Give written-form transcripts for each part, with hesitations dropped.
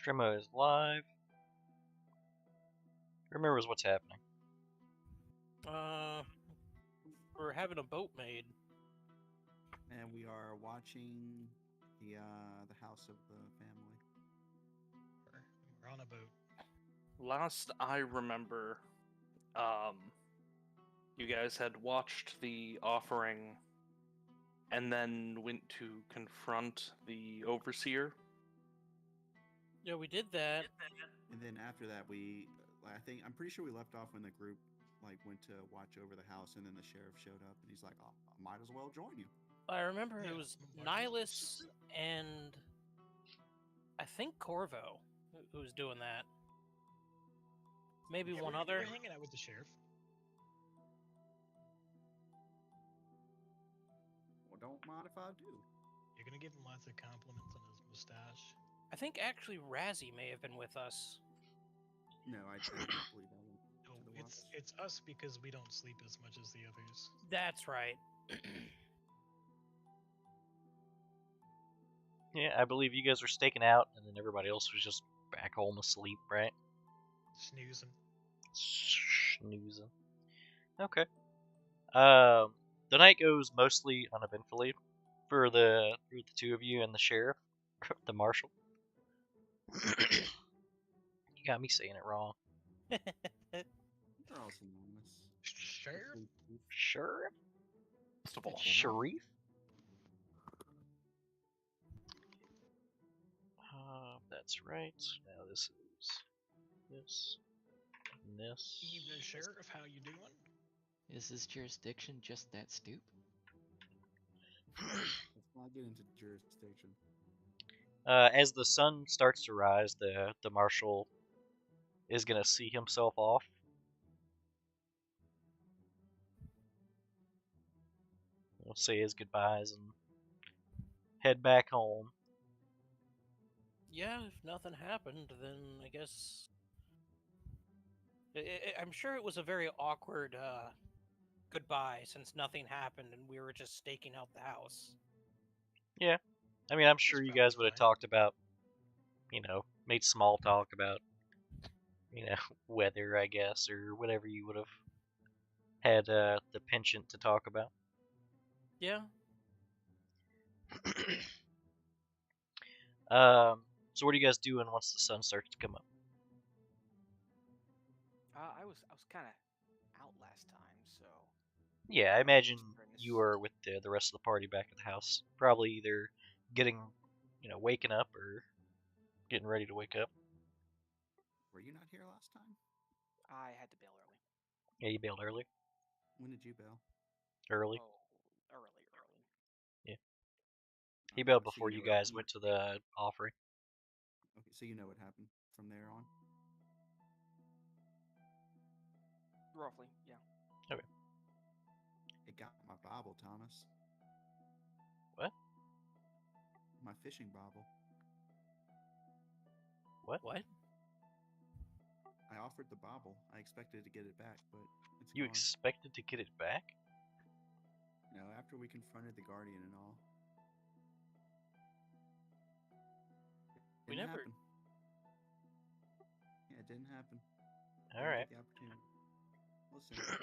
Stream mode is live. Remembers what's happening. We're having a boat made. And we are watching the house of the family. We're on a boat. Last I remember, you guys had watched the offering and then went to confront the overseer. Yeah, we did that. And then after that, I'm pretty sure we left off when the group went to watch over the house, and then the sheriff showed up, and he's like, "Oh, I might as well join you." I remember it was Nihilus and I think Corvo who was doing that. Maybe one other. We're hanging out with the sheriff. Well, don't mind if I do. You're gonna give him lots of compliments on his mustache. I think actually Razzie may have been with us. No, I don't believe that one. No, it's us because we don't sleep as much as the others. That's right. Yeah, I believe you guys were staking out, and then everybody else was just back home asleep, right? Snoozing. Snoozing. Okay. The night goes mostly uneventfully for the two of you and the sheriff, the marshal. You got me saying it wrong. They're all synonymous. Sheriff? Sheriff? First of all, Sharif? That's right. Now this is this and this. Evening, Sheriff. How you doing? Is this jurisdiction just that stupid? Let's not get into jurisdiction. As the sun starts to rise, the marshal is gonna see himself off. He'll say his goodbyes and head back home. Yeah, if nothing happened, then I guess... I'm sure it was a very awkward goodbye since nothing happened and we were just staking out the house. Yeah. I mean, I'm sure you guys would have talked about, made small talk about, weather, I guess, or whatever you would have had the penchant to talk about. Yeah. So what are you guys doing once the sun starts to come up? I was kind of out last time, so. Yeah, I imagine you are with the rest of the party back at the house. Probably either getting, waking up or getting ready to wake up. Were you not here last time? I had to bail early. Yeah, you bailed early. When did you bail? Early. Oh, early. Yeah. He bailed So before you you know guys went to the offering. Okay, so you know what happened from there on? Roughly, yeah. Okay. It got my Bible, Thomas. What? My fishing Bible. What? I offered the Bible. I expected to get it back, but it's You gone. expected to get it back? No, after we confronted the Guardian and all. We Didn't never- happen. Yeah, it didn't happen. All Didn't right. get the opportunity. Listen.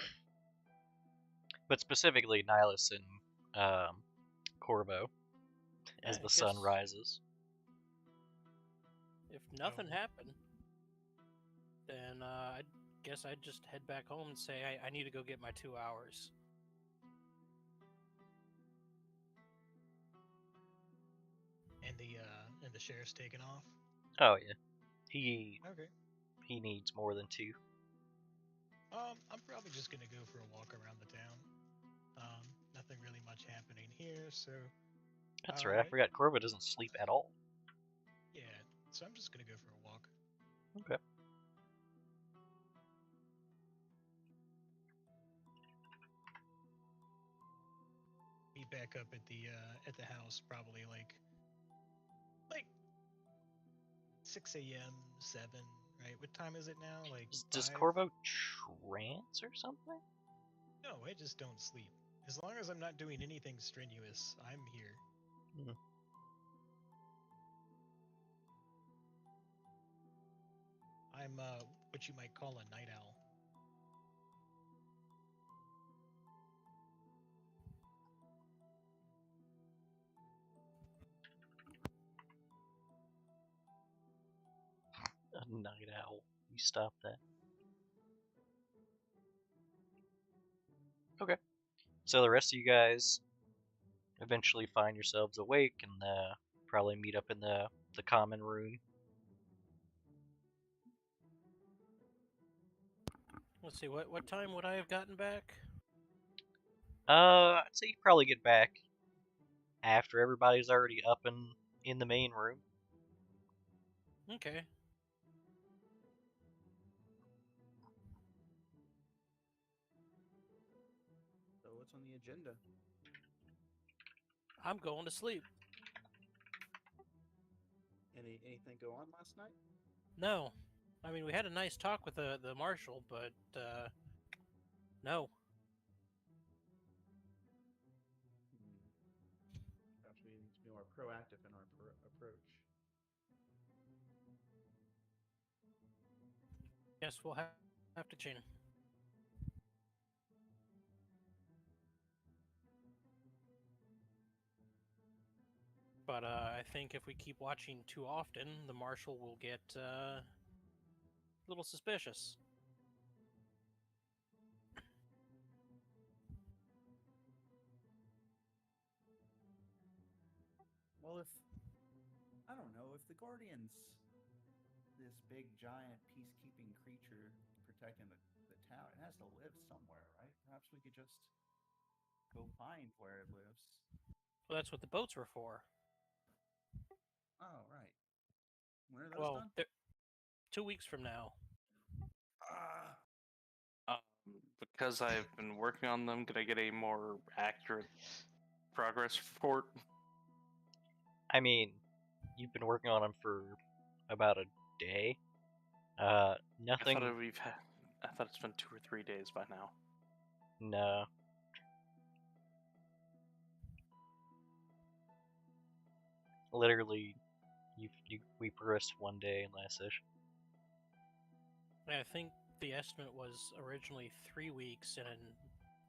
But specifically Nihilus and Corvo as I the sun guess- rises. If nothing happened, then I guess I'd just head back home and say I need to go get my 2 hours. And the sheriff's taking off. Oh yeah. He Okay. needs more than 2. I'm probably just gonna go for a walk around the town. Nothing really much happening here, so That's right. I forgot Corvo doesn't sleep at all. yeah. So I'm just gonna go for a walk. Okay. Be back up at the house probably like 6 a.m., 7, right? What time is it now? Like Does 5? Corvo trance or something? No, I just don't sleep. As long as I'm not doing anything strenuous, I'm here. I'm what you might call a night owl. A night owl. You stop that. Okay. So the rest of you guys eventually find yourselves awake and probably meet up in the common room. Let's see, what time would I have gotten back? I'd say you probably get back after everybody's already up and in the main room. Okay. So what's on the agenda? I'm going to sleep. Anything go on last night? No. I mean, we had a nice talk with the marshal, but, no. Perhaps we need to be more proactive in our approach. Guess we'll have to change. But I think if we keep watching too often, the marshal will get a little suspicious. Well, I don't know, if the Guardian's this big, giant, peacekeeping creature protecting the town, it has to live somewhere, right? Perhaps we could just go find where it lives. Well, that's what the boats were for. Oh, right. When are those Well, done? 2 weeks from now. Because I've been working on them, could I get a more accurate progress report? I mean, you've been working on them for about a day. Nothing. I thought it's been 2 or 3 days by now. No. Literally, we progressed 1 day in last session. I think the estimate was originally 3 weeks, and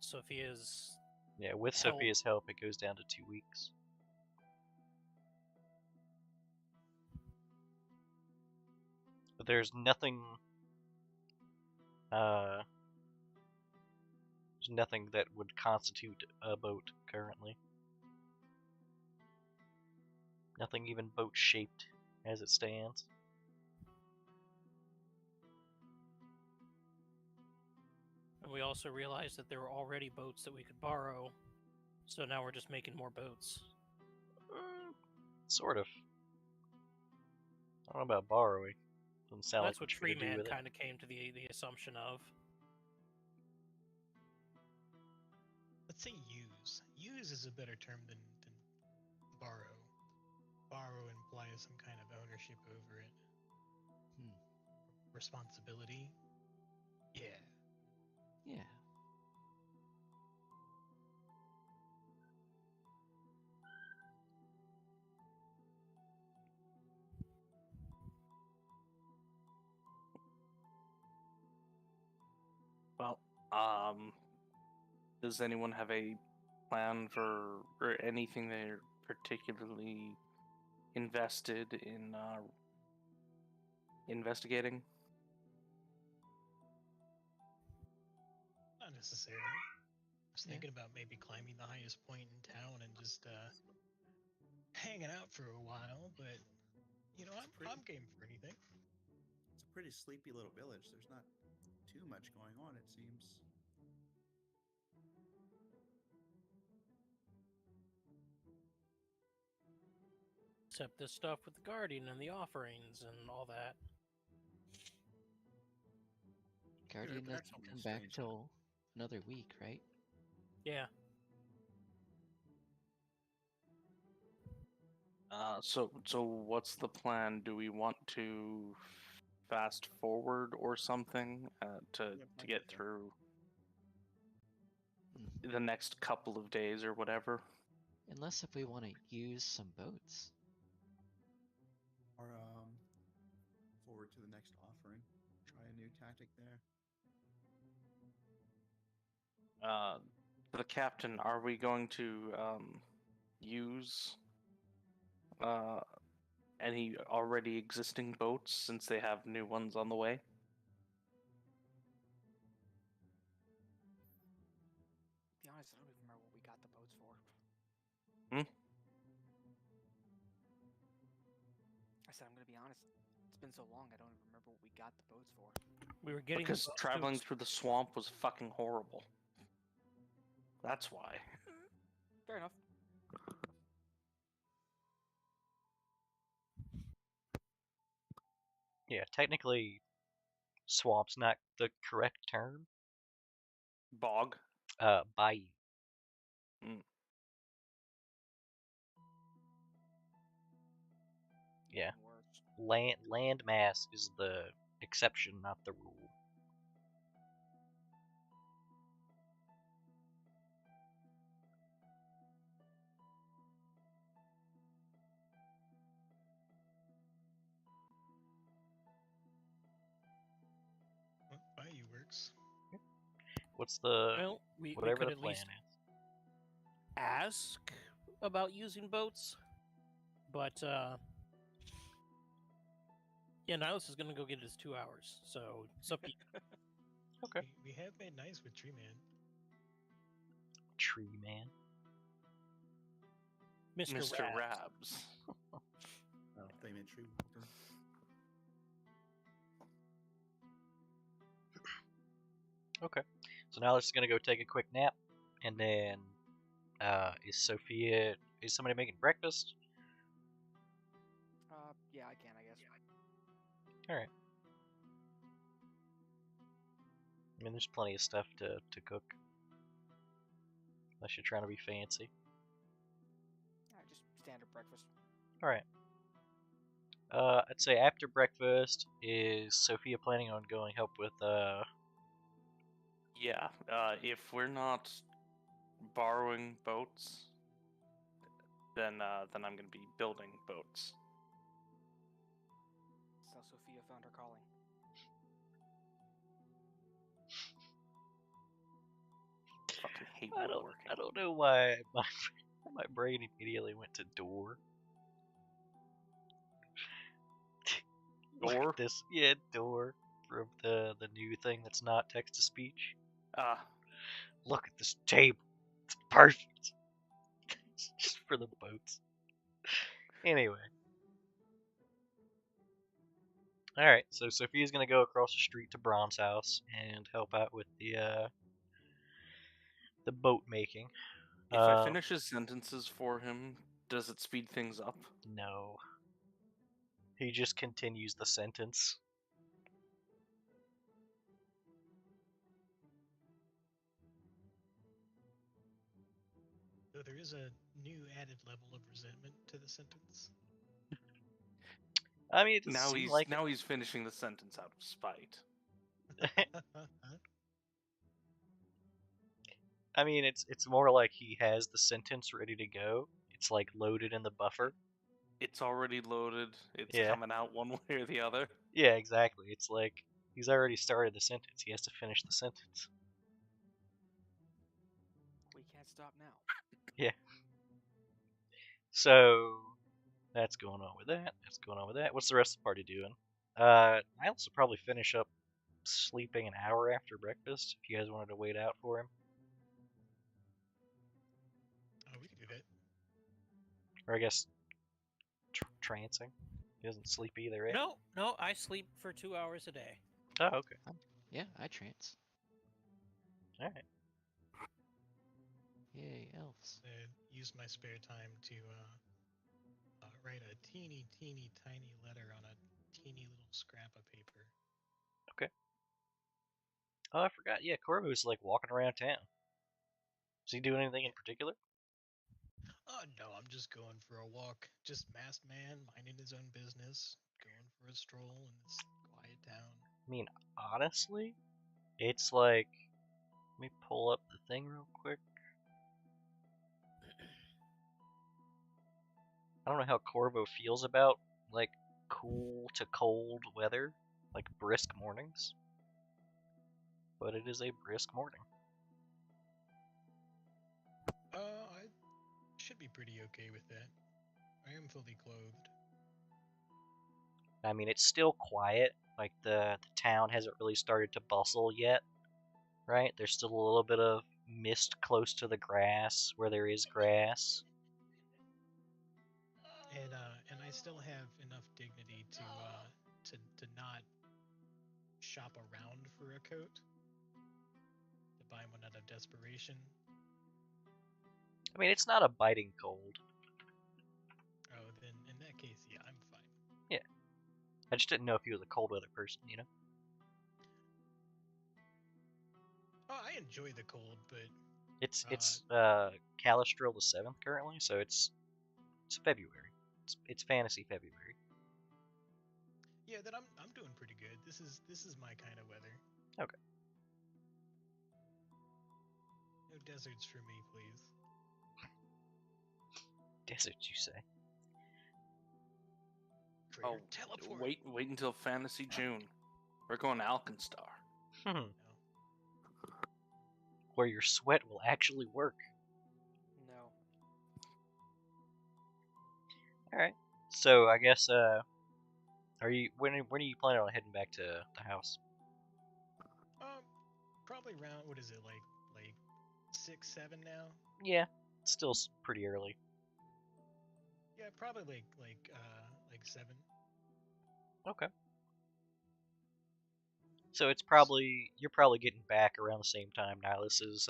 Sophia's. Yeah, with help. Sophia's help, it goes down to 2 weeks. But there's nothing. There's nothing that would constitute a boat currently. Nothing even boat shaped as it stands. And we also realized that there were already boats that we could borrow, so now we're just making more boats. Sort of. I don't know about borrowing. Doesn't sound That's like what you're gonna do Freeman with it. kind of came to the assumption of. Let's say use. Use is a better term than borrow. Borrow implies some kind of ownership over it. Responsibility. Yeah. Yeah. Well, does anyone have a plan for or anything they're particularly invested in investigating? Not necessarily. I was Yeah. thinking about maybe climbing the highest point in town and just hanging out for a while, but you know, I'm game for anything. It's a pretty sleepy little village. There's not too much going on, it seems. Except this stuff with the Guardian and the offerings and all that. Guardian but that's doesn't only a come back strange till another week, right? Yeah. So what's the plan? Do we want to fast forward or something to Yep, I get get that. through Mm. the next couple of days or whatever? Unless if we want to use some boats. Or forward to the next offering. Try a new tactic there. The captain, are we going to use any already existing boats since they have new ones on the way? To be honest, I don't even remember what we got the boats for. Hmm? I said I'm gonna be honest. It's been so long, I don't even remember what we got the boats for. We were getting the Because boats to traveling through the swamp was fucking horrible. That's why. Fair enough. Yeah, technically, swamp's not the correct term. Bog. Bayou. Mm. Yeah. Words. Land mass is the exception, not the rule. Well, Bayou works. What's the Well, we whatever could the at plan least is? ask about using boats, but yeah, Nihilus is gonna go get his 2 hours, so it's up to you. Okay. We have made nice with Tree Man. Tree man. Mr. Mr. Rabs. Rabs. Oh, they made tree walker. Okay. So now let's gonna go take a quick nap, and then is somebody making breakfast? Yeah, I can, I guess. All right. I mean, there's plenty of stuff to cook. Unless you're trying to be fancy. Just standard breakfast. All right. I'd say after breakfast, is Sophia planning on going help with Yeah, if we're not borrowing boats, then I'm gonna be building boats. So Sophia found her calling. Fucking hate I woodworking. don't know why my brain immediately went to door. Look Door? at this, yeah, door from the new thing that's not text to speech. Look at this table. It's perfect. It's just for the boats. Anyway. Alright, so Sophia's gonna go across the street to Bron's house and help out with the boat making. If I finish his sentences for him, does it speed things up? No. He just continues the sentence. So there is a new added level of resentment to the sentence. I mean, it doesn't seem like now he's finishing the sentence out of spite. I mean, it's more like he has the sentence ready to go. It's like loaded in the buffer. It's already loaded. It's Yeah. coming out one way or the other. Yeah, exactly. It's like he's already started the sentence. He has to finish the sentence. We can't stop now. Yeah. So that's going on with that. That's going on with that. What's the rest of the party doing? I also probably finish up sleeping an hour after breakfast if you guys wanted to wait out for him. Oh, we could do that. Or I guess trancing. He doesn't sleep either, right? No, I sleep for 2 hours a day. Oh, okay. Yeah, I trance. All right. Yay, elves. Use my spare time to write a teeny tiny letter on a teeny little scrap of paper. Okay. Oh, I forgot. Yeah, Corvo's like walking around town. Is he doing anything in particular? Oh no, I'm just going for a walk. Just masked man, minding his own business, going for a stroll in this quiet town. I mean, honestly, it's like, let me pull up the thing real quick. I don't know how Corvo feels about like cool to cold weather, like brisk mornings. But it is a brisk morning. I should be pretty okay with that. I am fully clothed. I mean, it's still quiet. Like the town hasn't really started to bustle yet, right? There's still a little bit of mist close to the grass where there is grass. And I still have enough dignity to not shop around for a coat, to buy one out of desperation. I mean, it's not a biting cold. Oh, then in that case, yeah, I'm fine. Yeah. I just didn't know if you was a cold weather person, you know? Oh, I enjoy the cold, but It's Calistril the 7th currently, so it's February. It's fantasy February. yeah, then I'm doing pretty good. This is my kind of weather. Okay. No deserts for me, please. Deserts, you say? Traitor, teleport. Wait until Fantasy June. We're going to Alkenstar. No. Where your sweat will actually work. No. Alright. So I guess when are you planning on heading back to the house? Probably around, what is it, like 6, 7 now? Yeah, it's still pretty early. Yeah, probably like 7. Okay. So you're probably getting back around the same time Nihilus is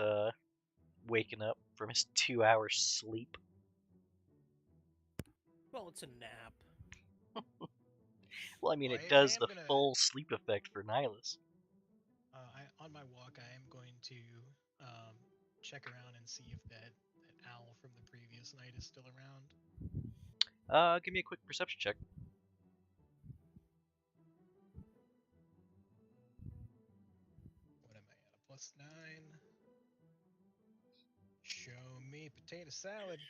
waking up from his 2-hour sleep. Well, it's a nap. Well, I mean, Well, it I does am the gonna- full sleep effect for Nihilus. On my walk, I am going to check around and see if that owl from the previous night is still around. Give me a quick perception check. What am I at? A +9. Show me potato salad.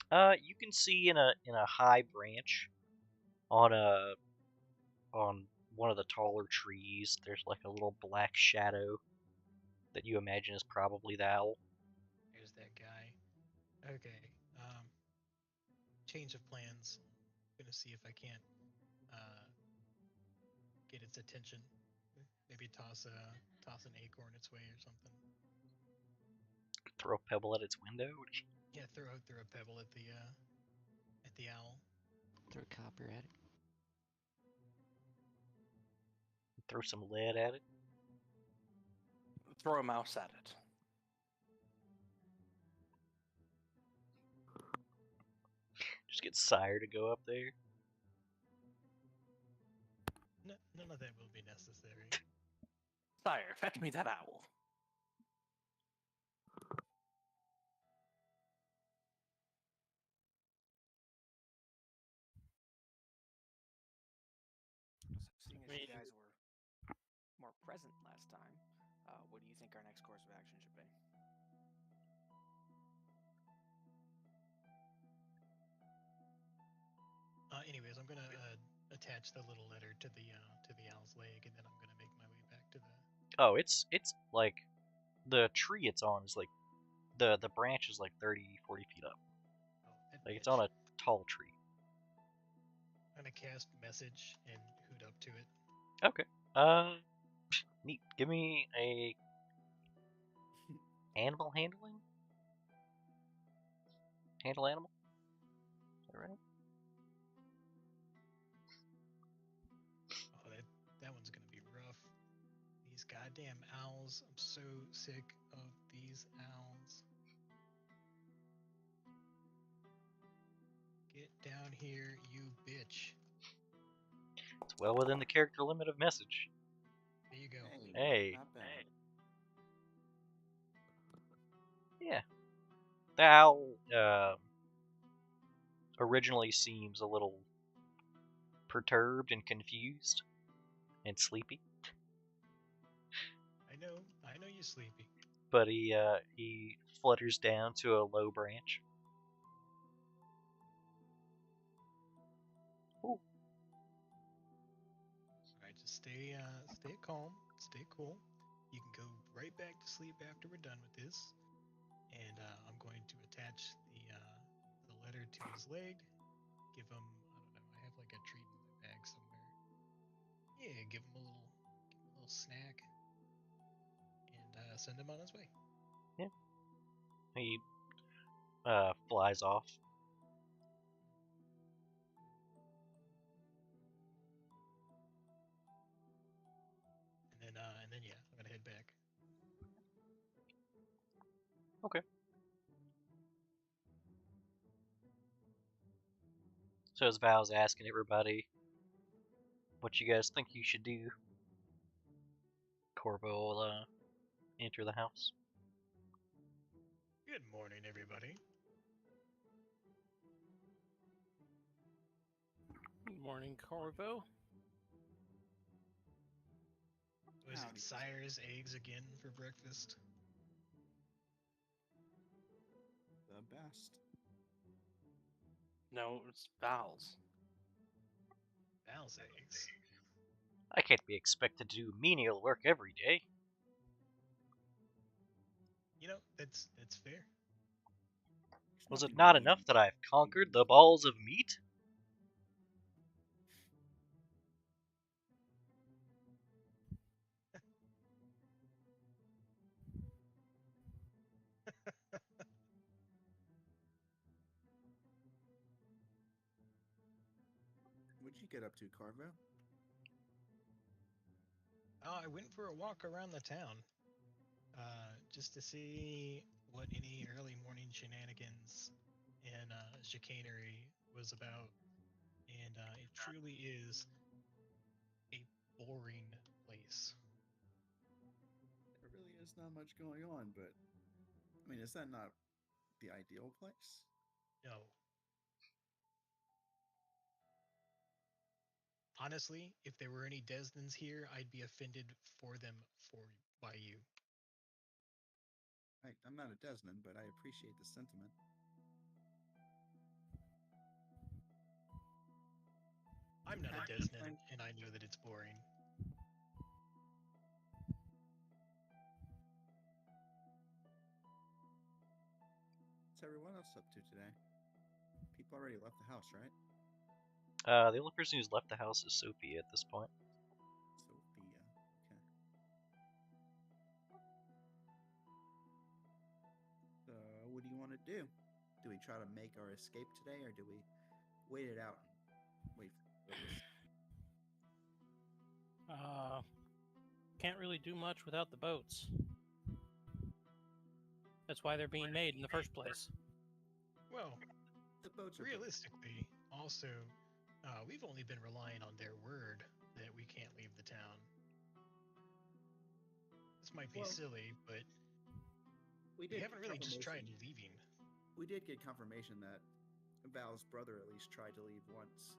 What? You can see in a high branch on one of the taller trees, there's like a little black shadow that you imagine is probably the owl. There's that guy. Okay. Change of plans. I'm gonna see if I can't get its attention. Maybe toss an acorn its way or something. Throw a pebble at its window. Yeah, throw a pebble at the owl. Throw copper at it. Throw some lead at it. Throw a mouse at it. Just get Sire to go up there. No, none of that will be necessary. Sire, fetch me that owl. Seeing as you guys were more present last time, what do you think our next course of action should be? Anyways, I'm gonna attach the little letter to the owl's leg, and then I'm gonna make my way back to the. Oh, it's like the tree it's on is like the branch is like 30, 40 feet up. Oh, Like it's on a tall tree. I'm gonna cast message and hoot up to it. Okay. Neat. Give me a animal handling. Handle animal. Is that right? Oh, that one's gonna be rough. These goddamn owls. I'm so sick of these owls. Get down here, you bitch. It's well within the character limit of message. There you go. Hey. Not bad. Yeah. The owl originally seems a little perturbed and confused and sleepy, I know you're sleepy. but he flutters down to a low branch. Ooh. Just stay calm, stay cool. You can go right back to sleep after we're done with this, and I'm going to attach the letter to his leg. Give him, I don't know, I have like a treat in my bag somewhere. Yeah, give him a little snack, and send him on his way. He flies off. And then yeah, I'm gonna head back. Okay. So as Val's asking everybody what you guys think you should do, Corvo will enter the house. Good morning, everybody. Good morning, Corvo. Was Howdy. it Sire's eggs again for breakfast? The best. No, it's Val's. Val's eggs. I can't be expected to do menial work every day. You know, that's fair. There's Was it nothing not mean enough that about I've conquered the balls of meat? What'd you get up to, Carvo? Oh, I went for a walk around the town, just to see what any early morning shenanigans and chicanery was about, and it truly is a boring place. There really is not much going on, but I mean, is that not the ideal place? No. Honestly, if there were any Desdens here, I'd be offended for them by you. I'm not a Desmond, but I appreciate the sentiment. I'm not a Desden, and I know that it's boring. What's everyone else up to today? People already left the house, right? The only person who's left the house is Sophie at this point. Sophia. Okay. So, what do you want to do? Do we try to make our escape today, or do we wait it out and wait for this? Can't really do much without the boats. That's why they're being made in the first place. Well, The boats are realistically, also, we've only been relying on their word that we can't leave the town. This might be silly, but we haven't really just tried leaving. We did get confirmation that Val's brother at least tried to leave once,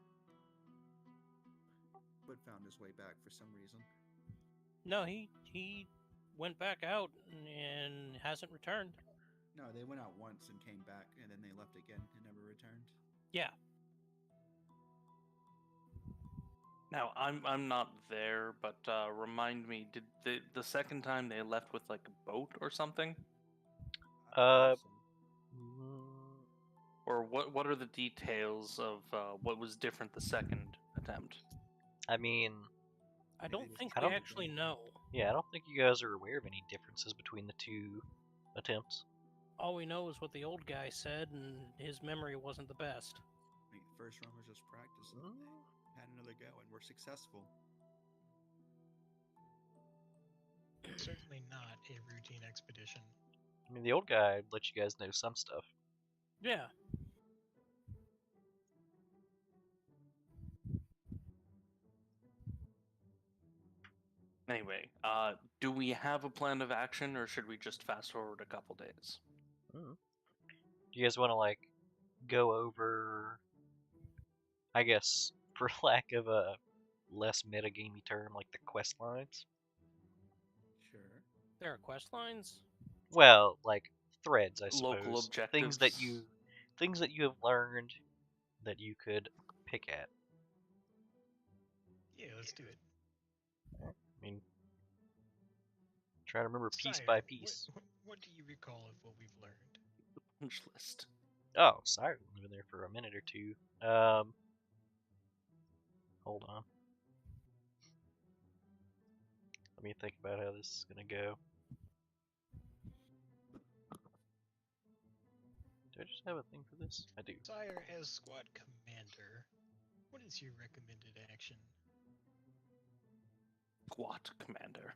but found his way back for some reason. No, he went back out and hasn't returned. No, they went out once and came back, and then they left again and never returned. Yeah. Now I'm not there, but remind me, did the second time they left with like a boat or something? Uh, Or what are the details of what was different the second attempt? I mean, I don't think I we don't- actually know. yeah, I don't think you guys are aware of any differences between the two attempts. All we know is what the old guy said, and his memory wasn't the best. I mean, the first one was just practice, and they had another go and were successful. Certainly not a routine expedition. I mean, the old guy let you guys know some stuff. Yeah. Anyway, do we have a plan of action, or should we just fast forward a couple days? Do you guys want to like go over, I guess, for lack of a less metagamey term, like the quest lines? Sure. There are quest lines? Well, like threads, I suppose. Local objectives. Things that you have learned that you could pick at. Yeah, let's do it. I mean, trying to remember piece Sire, by piece. What do you recall of what we've learned? Punch list. Oh, sorry, we've been there for a minute or two. Hold on. Let me think about how this is gonna go. Do I just have a thing for this? I do. Sire, as squad commander, what is your recommended action? Squat commander.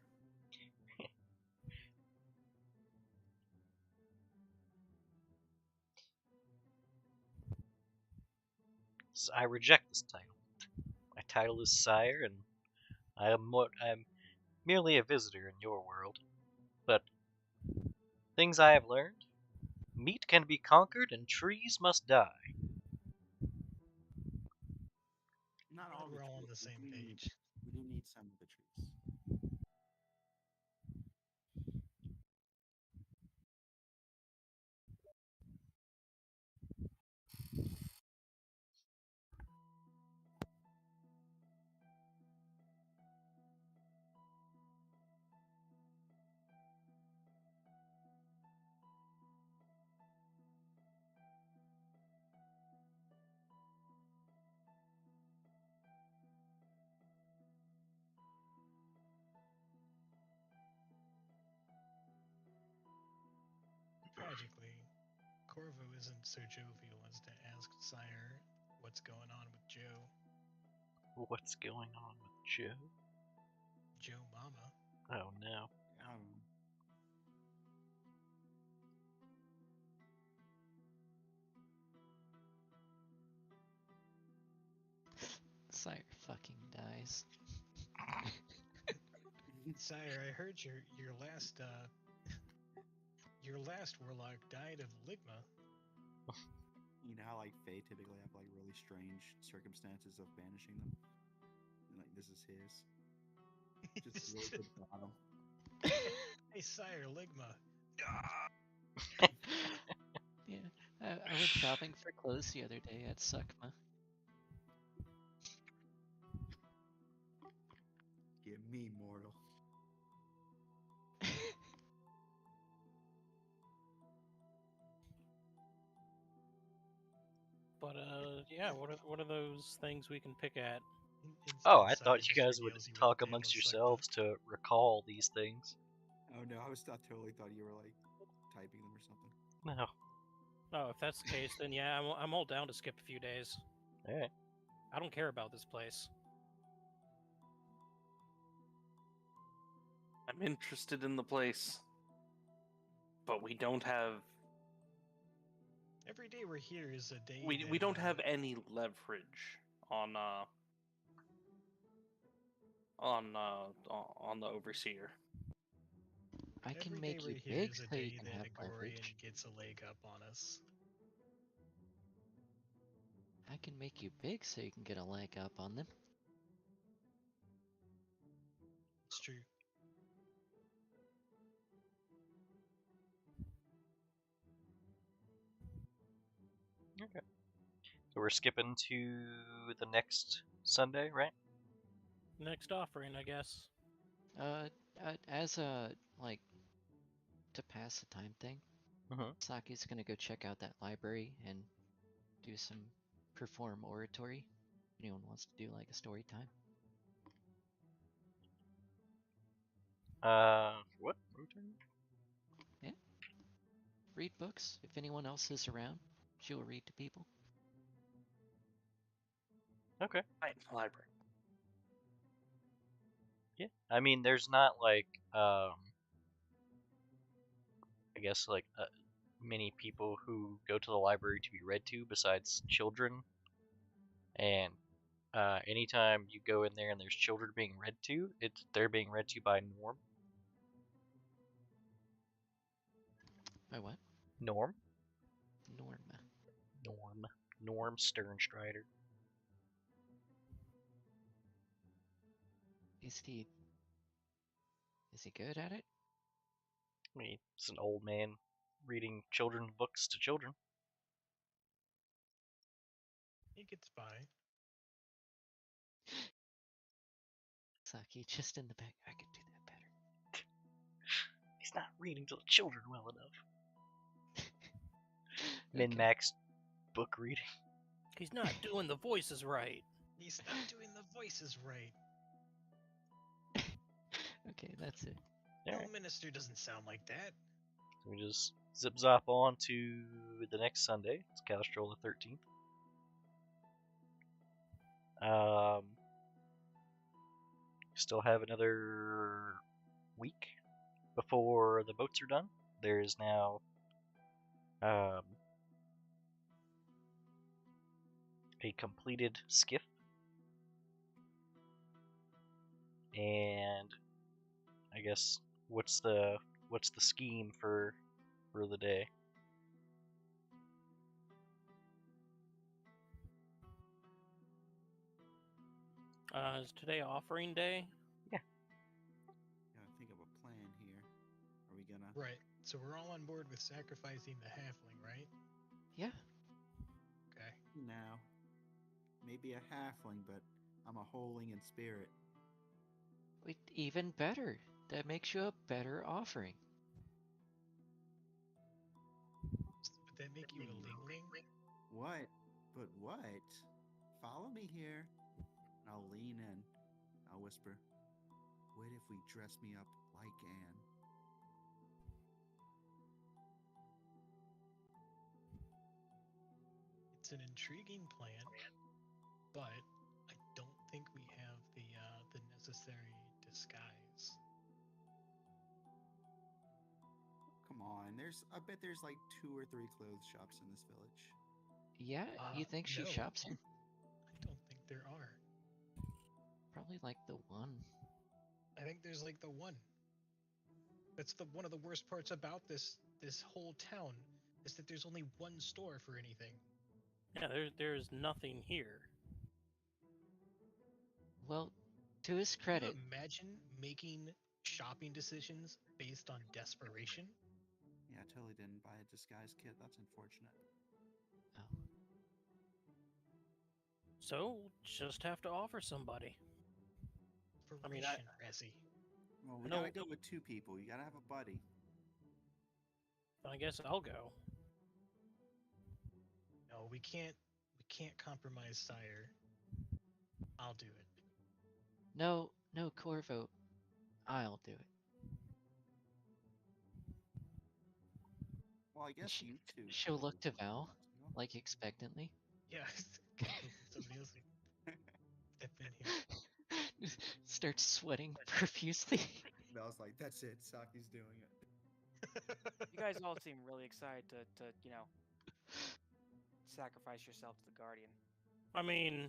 I reject this title. My title is Sire, and I'm merely a visitor in your world. But things I have learned: meat can be conquered, and trees must die. Not Glad all we're all on trees. the same We do page. we do need some of the trees. Tragically, Corvo isn't so jovial as to ask Sire what's going on with Joe. What's going on with Joe? Joe Mama. Oh no. Sire fucking dies. Sire, I heard your last warlock died of ligma. You know how like Fae typically have like really strange circumstances of banishing them? And, like this is his. Just really at the bottom. Hey, Sire, ligma. Yeah, I went shopping for clothes the other day at Suckma. Give me mortal. But yeah, what are those things we can pick at? Oh, Instead, I Sire thought you just guys would regales you with talk a tale amongst of yourselves to recall these things. Oh no, I totally thought you were like typing them or something. No. Oh, if that's the case, then yeah, I'm all down to skip a few days. Alright. I don't care about this place. I'm interested in the place, but we don't have Every day we're here is a day. we don't have any leverage on the overseer. I can Every day make we're you here big is a so you day can that have Agorian leverage. gets a leg up on us. I can make you big so you can get a leg up on them. It's true. Okay. So we're skipping to the next Sunday, right? Next offering, I guess. As a like to pass the time thing, Mm-hmm. Saki's gonna go check out that library and do some perform oratory. Anyone wants to do like a story time? What? Rotating? Yeah. Read books. If anyone else is around, she'll read to people. Okay. Right, library. Yeah. I mean, there's not like, I guess like many people who go to the library to be read to besides children. And anytime you go in there and there's children being read to, they're being read to by Norm. By what? Norm. Norma. Norm Sternstrider. Is he good at it? I mean, it's an old man reading children's books to children. He gets by. Saki, just in the back. I could do that better. He's not reading to the children well enough. Okay. Min-max book reading. He's not doing the voices right. He's not doing the voices right. Okay, that's it. No Alright. minister doesn't sound like that. So we just zip-zop on to the next Sunday. It's Castrol the 13th. Still have another week before the boats are done. There is now a completed skiff, and I guess what's the scheme for the day? Is today offering day? Gotta think of a plan here. Are we gonna? Right. So we're all on board with sacrificing the halfling, right? Yeah. Okay. No. Maybe a halfling, but I'm a holing in spirit. Wait, even better. That makes you a better offering. Would that make you a lingling? What? But what? Follow me here. I'll lean in. I'll whisper, what if we dress me up like Anne? It's an intriguing plan, but I don't think we have the necessary disguise. Come on, I bet there's like 2 or 3 clothes shops in this village. Yeah, you think she No. shops here? I don't think there are. Probably like the one. I think there's like the one. That's one of the worst parts about this whole town is that there's only one store for anything. Yeah, there's nothing here. Well, to his Can you credit, imagine making shopping decisions based on desperation? Yeah, I totally didn't buy a disguise kit. That's unfortunate. oh, So just have to offer somebody. I mean, Razzie. Well, we No. gotta go with 2 people. You gotta have a buddy. I guess I'll go. No, we can't compromise, sire. I'll do it. no, Corvo. I'll do it. Well, I guess she- you 2. she'll look to Val. want to. Like expectantly. Yeah. Somebody else step in here. Starts sweating profusely. Val's like, that's it. Saki's doing it. You guys all seem really excited to sacrifice yourself to the Guardian. I mean,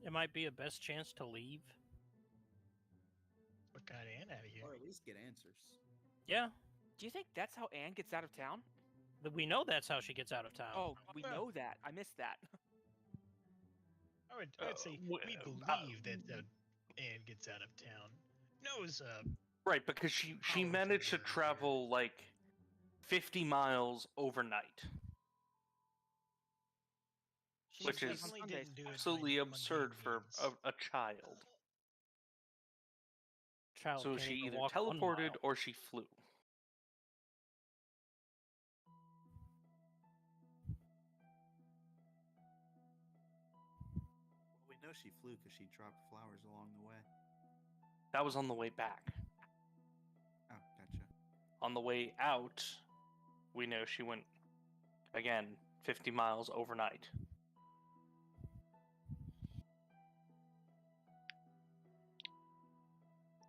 it might be a best chance to leave. What got Anne out of here? Or at least get answers. Yeah, Do you think that's how Anne gets out of town? we know that's how she gets out of town. Oh, we well. know that. I missed that. I would say we believe that Anne gets out of town. Knows Right, because she Politics managed to over here. travel like 50 miles overnight. She Which leaves is on definitely Sundays. didn't do it by absolutely absurd mundane for means. a child. Child So can't she even either walk 1 teleported mile. or she flew. Well, we know she flew because she dropped flowers along the way. That was on the way back. Oh, gotcha. On the way out, we know she went, again, 50 miles overnight.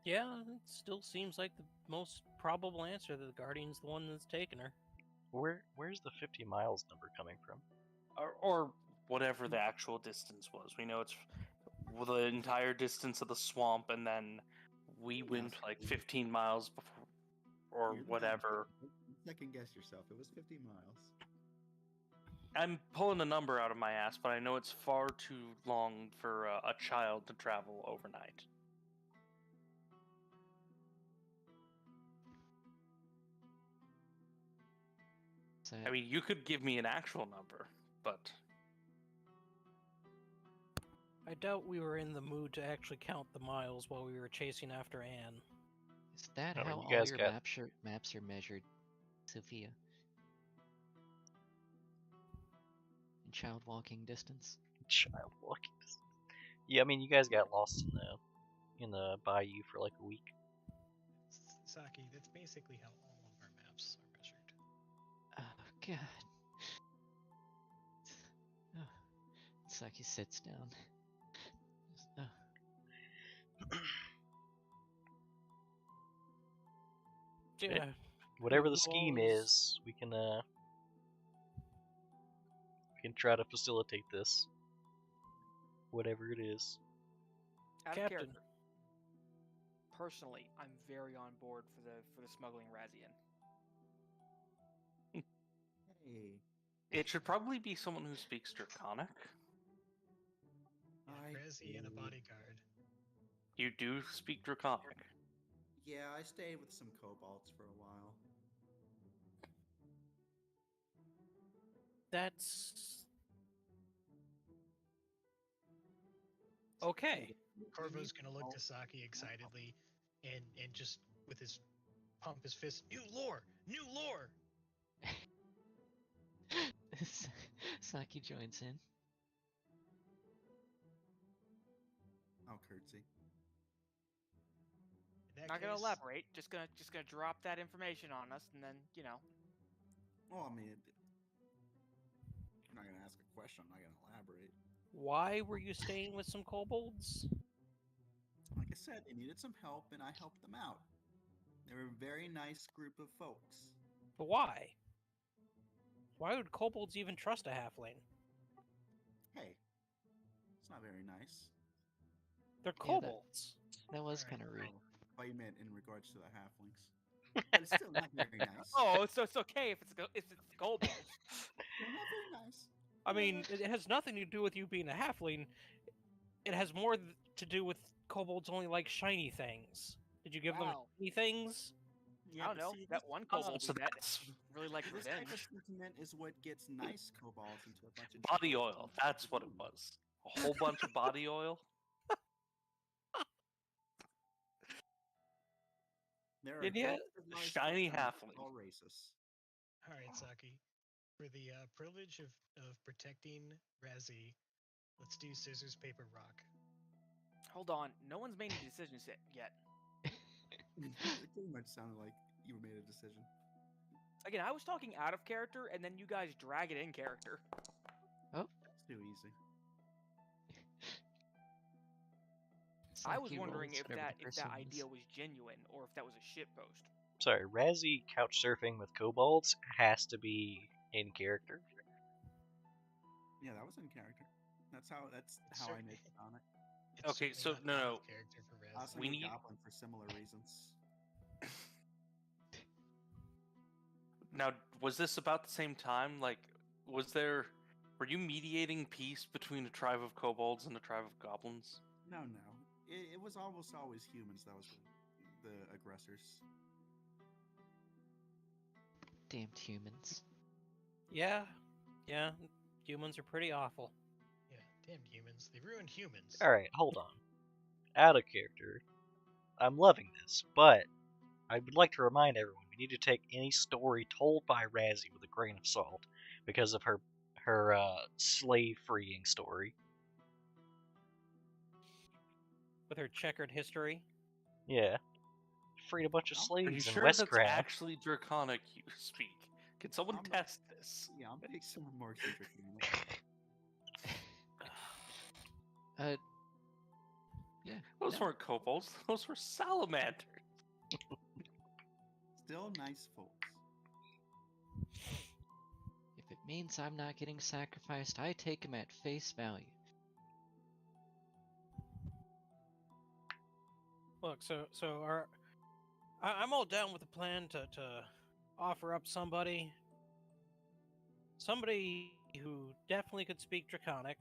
Yeah, it still seems like the most probable answer that the Guardian's the one that's taken her. Where's the 50 miles number coming from? Or whatever the actual distance was. We know it's the entire distance of the swamp, and then we went like 15 miles before, or You're not- whatever. Second guess yourself. It was 50 miles. I'm pulling a number out of my ass, but I know it's far too long for a child to travel overnight. So, I mean, you could give me an actual number, but I doubt we were in the mood to actually count the miles while we were chasing after Anne. Is that I mean, how you all guys your got- maps are measured, Sophia? In child walking distance? Child walking. Yeah, I mean, you guys got lost in the bayou for like a week. Saki, that's basically how all of our maps are measured. Oh, God. Oh. Saki sits down. Oh. Yeah. Whatever the Who scheme always- is, we can try to facilitate this. Whatever it is. Out of Captain. character. Personally, I'm very on board for the smuggling Razian. Hey, It should probably be someone who speaks Draconic. Resi and a bodyguard. You do speak Draconic. Yeah, I stayed with some kobolds for a while. That's okay. Corvo's gonna look to Saki excitedly, and just with his pump his fist, new lore, new lore. Saki joins in. I'll curtsy. In that Not gonna case, elaborate. Just gonna drop that information on us, and then Well, I mean, I'm not gonna ask a question. I'm not gonna elaborate. Why were you staying with some kobolds? Like I said, they needed some help, and I helped them out. They were a very nice group of folks. But why? Why would kobolds even trust a halfling? Hey, it's not very nice. They're Yeah, kobolds. That was Alright. kind of rude. Oh, you meant in regards to the halflings. But it's still not very nice. oh, so it's okay if it's kobolds. Still not very nice. I mean, it has nothing to do with you being a halfling. It has more to do with kobolds only like shiny things. Did you give them Wow. shiny things? Yeah, I don't but know. see, That this- one kobold so we met that's really liked This type revenge. of sentiment is what gets nice kobolds into a bunch of body trouble. oil. That's what it was. A whole bunch of body oil. There are And yet, groups of nice shiny folks, and halfling. all racists. all right, Saki, for the privilege of protecting Resi, let's do scissors, paper, rock. Hold on, no one's made any decisions yet. It pretty much sounded like you made a decision. Again, I was talking out of character, and then you guys drag it in character. It's too easy. I was Saki wondering rolls if whatever that the person idea is. was genuine or if that was a shitpost. Sorry, Razzie couch surfing with kobolds has to be in character. Yeah, that was in character. That's how It's I certain- made it on it. It's Okay, certainly so not no, out no. of character for I Resi. also We need need- Goblin for similar reasons. Now, was this about the same time? Like, were you mediating peace between a tribe of kobolds and a tribe of goblins? No. It was almost always humans that was the aggressors. Damned humans. yeah, humans are pretty awful. Yeah, damned humans. They ruined humans. Alright, hold on. Out of character. I'm loving this, but I would like to remind everyone we need to take any story told by Razzie with a grain of salt because of her slave freeing story. With her checkered history. Yeah. Freed a bunch of Are Are you slaves in sure that's Westcraft. actually Draconic you speak? Can someone I'm- test this? Yeah, I'm big some remarks in Draconic. Yeah. Those no. weren't kobolds. Those were salamanders. Still nice folks. If it means I'm not getting sacrificed, I take him at face value. Look, I'm all down with the plan to offer up somebody who definitely could speak Draconic.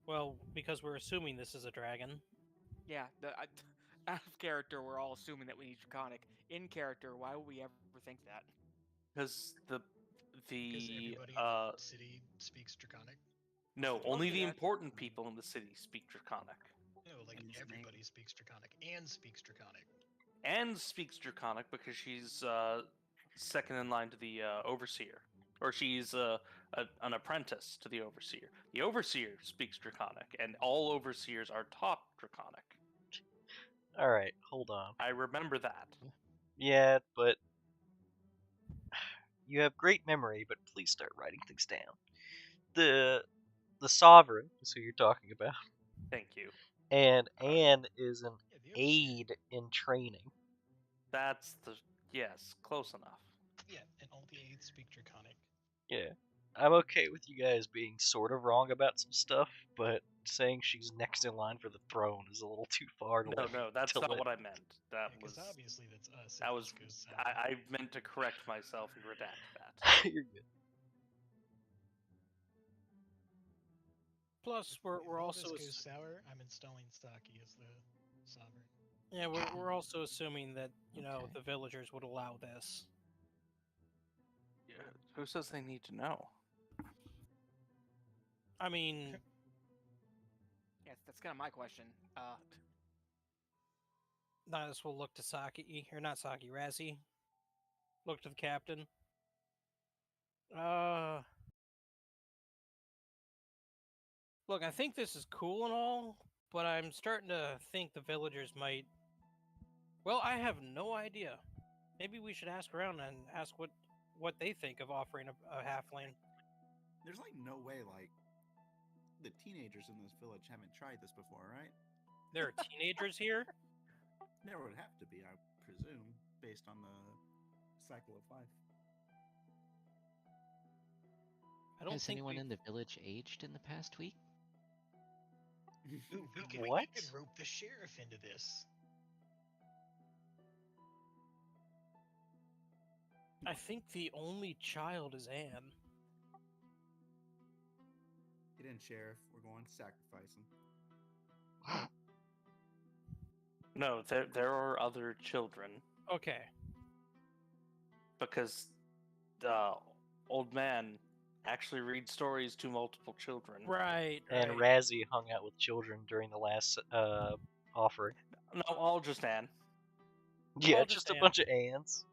Well, because we're assuming this is a dragon. Yeah, out of character, we're all assuming that we need Draconic. In character, why would we ever think that? Because Because everybody in the city speaks Draconic. No, Don't only do the that. important people in the city speak Draconic. No, like And everybody speaks Draconic and speaks Draconic. And speaks Draconic because she's second in line to the Overseer. Or she's an apprentice to the Overseer. The Overseer speaks Draconic, and all Overseers are taught Draconic. Alright, hold on. I remember that. Yeah, but you have great memory, but please start writing things down. The Sovereign is who you're talking about, Thank you. and Anne is an Yeah, the Overseer. aide in training. That's the... Yes, close enough. Yeah, and all the aides speak Draconic. Yeah. I'm okay with you guys being sort of wrong about some stuff, but saying she's next in line for the throne is a little too far to No, that's not what I meant. That Because was... obviously that's us. That if was... this goes sour. I meant to correct myself and redact that. You're good. Plus, If we're all also this goes sour, I'm installing Saki as the sovereign. yeah we're also assuming that Okay. the villagers would allow this. Yeah, who says they need to know? I mean, Yes, that's kind of my question. Nihilus will look to Saki, or not Saki, Razzie. Look to the captain. Look, I think this is cool and all, but I'm starting to think the villagers might... Well, I have no idea. Maybe we should ask around and ask what they think of offering a halfling. There's like no way like the teenagers in this village haven't tried this before, right? There are teenagers here? There would have to be, I presume, based on the cycle of life. I don't Has think anyone we... in the village aged in the past week? Ooh, we What? could rope the sheriff into this. I think the only child is Anne. Get in, Sheriff. We're going to sacrifice him. No, there are other children Okay. because the old man actually reads stories to multiple children. Right, And Razzie hung out with children during the last offering. No, all just Anne. Yeah, All just just a Anne. bunch of Anns.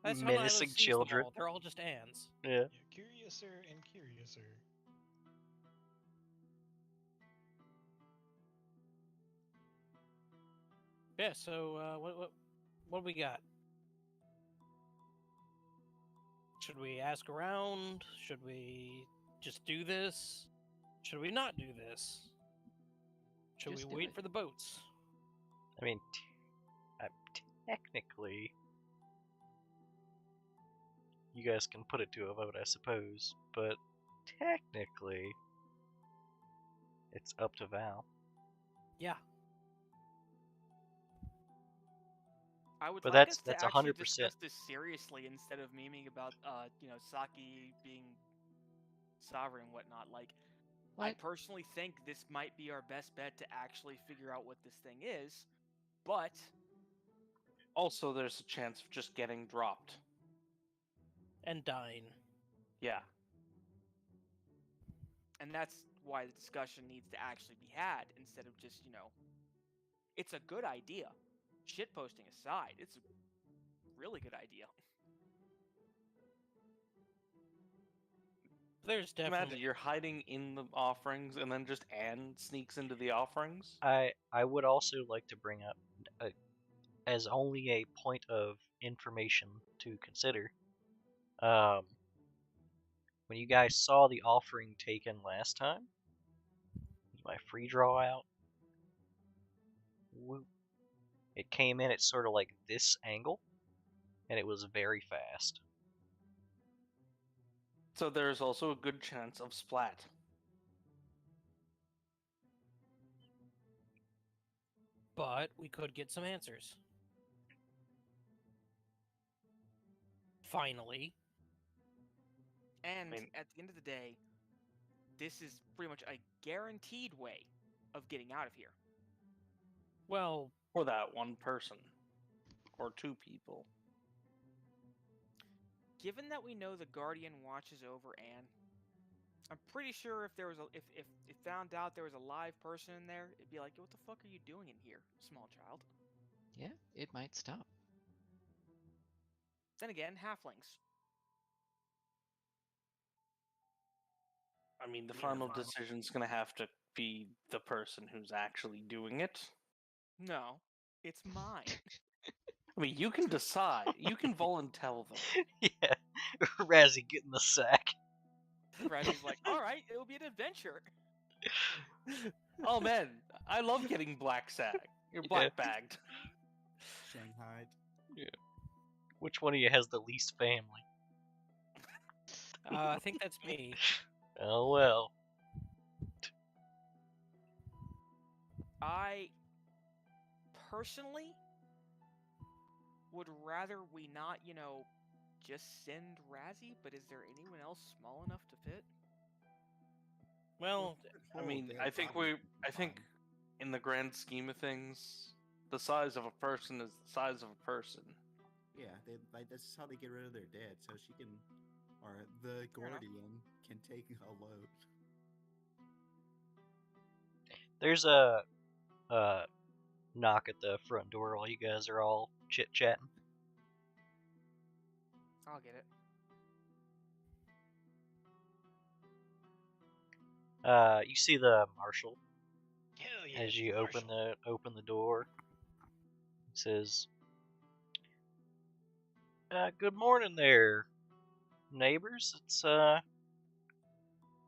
That's how menacing Nihilus sees them children. all. They're all just Anns. Yeah. Yeah, curiouser and curiouser. Yeah, so what do we got? Should we ask around? Should we just do this? Should we not do this? Should Just we do wait it. for the boats? I mean, technically, you guys can put it to a vote, I suppose, but technically, it's up to Val. Yeah. I would But like that's us to 100%. actually discuss this seriously instead of memeing about, Saki being sovereign and whatnot. Like, I What? personally think this might be our best bet to actually figure out what this thing is, but Also, there's a chance of just getting dropped. And dying. Yeah. and that's why the discussion needs to actually be had instead of just, it's a good idea. Shitposting aside, it's a really good idea. There's Imagine definitely... you're hiding in the offerings and then just Anne sneaks into the offerings. I would also like to bring up, as only a point of information to consider, when you guys saw the offering taken last time, was my free draw out? Whoop. It came in at sort of like this angle, and it was very fast. So there's also a good chance of splat. But we could get some answers. Finally. And at the end of the day, this is pretty much a guaranteed way of getting out of here. Well, For that one person. Or two people. Given that we know the Guardian watches over Anne, I'm pretty sure if there was if it found out there was a live person in there, it'd be like, what the fuck are you doing in here, small child? Yeah, it might stop. Then again, halflings. I mean, the final decision's gonna have to be the person who's actually doing it. No, it's mine. I mean, you can decide. You can volunteer them. Yeah, Razzie getting the sack. Razzie's like, all right, it'll be an adventure. Oh man, I love getting black sack. You're black bagged. Shanghai. Which one of you has the least family? I think that's me. Oh well. I personally would rather we not, just send Razzie, but is there anyone else small enough to fit? Well, I mean, I think in the grand scheme of things, the size of a person is the size of a person. Yeah, this is how they get rid of their dead, so she can, or the Gordian can take a load. There's a knock at the front door while you guys are all chit-chatting. I'll get it. You see the marshal Hell yeah, as you Marshall. open the door. It says, "Good morning there, neighbors. It's the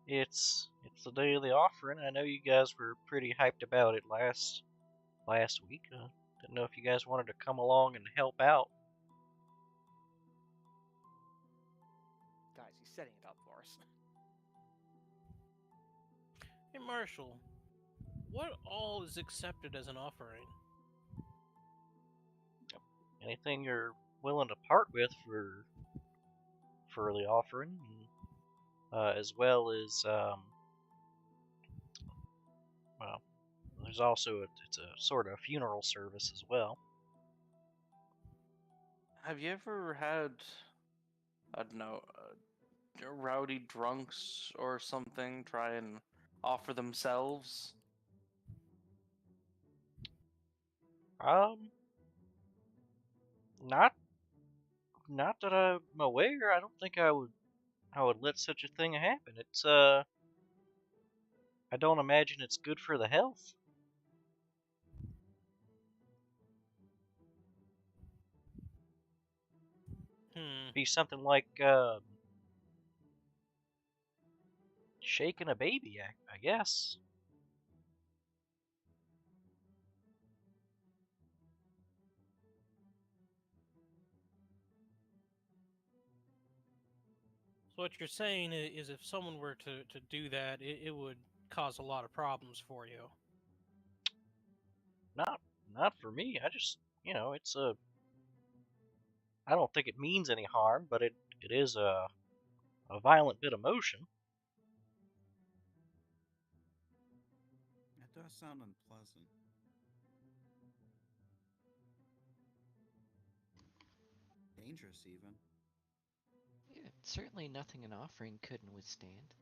day of the offering. I know you guys were pretty hyped about it last week. Didn't know if you guys wanted to come along and help out." Guys, he's setting it up for us. hey Marshall, what all is accepted as an offering? Anything you're willing to part with for the offering, as well as well, there's also it's a sort of funeral service as well. Have you ever had, I don't know, rowdy drunks or something try and offer themselves? Not that I'm aware. I don't think I would let such a thing happen. I don't imagine it's good for the health. Be something like shaking a baby, I guess. So what you're saying is if someone were to do that, it would cause a lot of problems for you. Not for me. I just, it's I don't think it means any harm, but it is a violent bit of motion. That does sound unpleasant. Dangerous, even. Yeah, certainly nothing an offering couldn't withstand.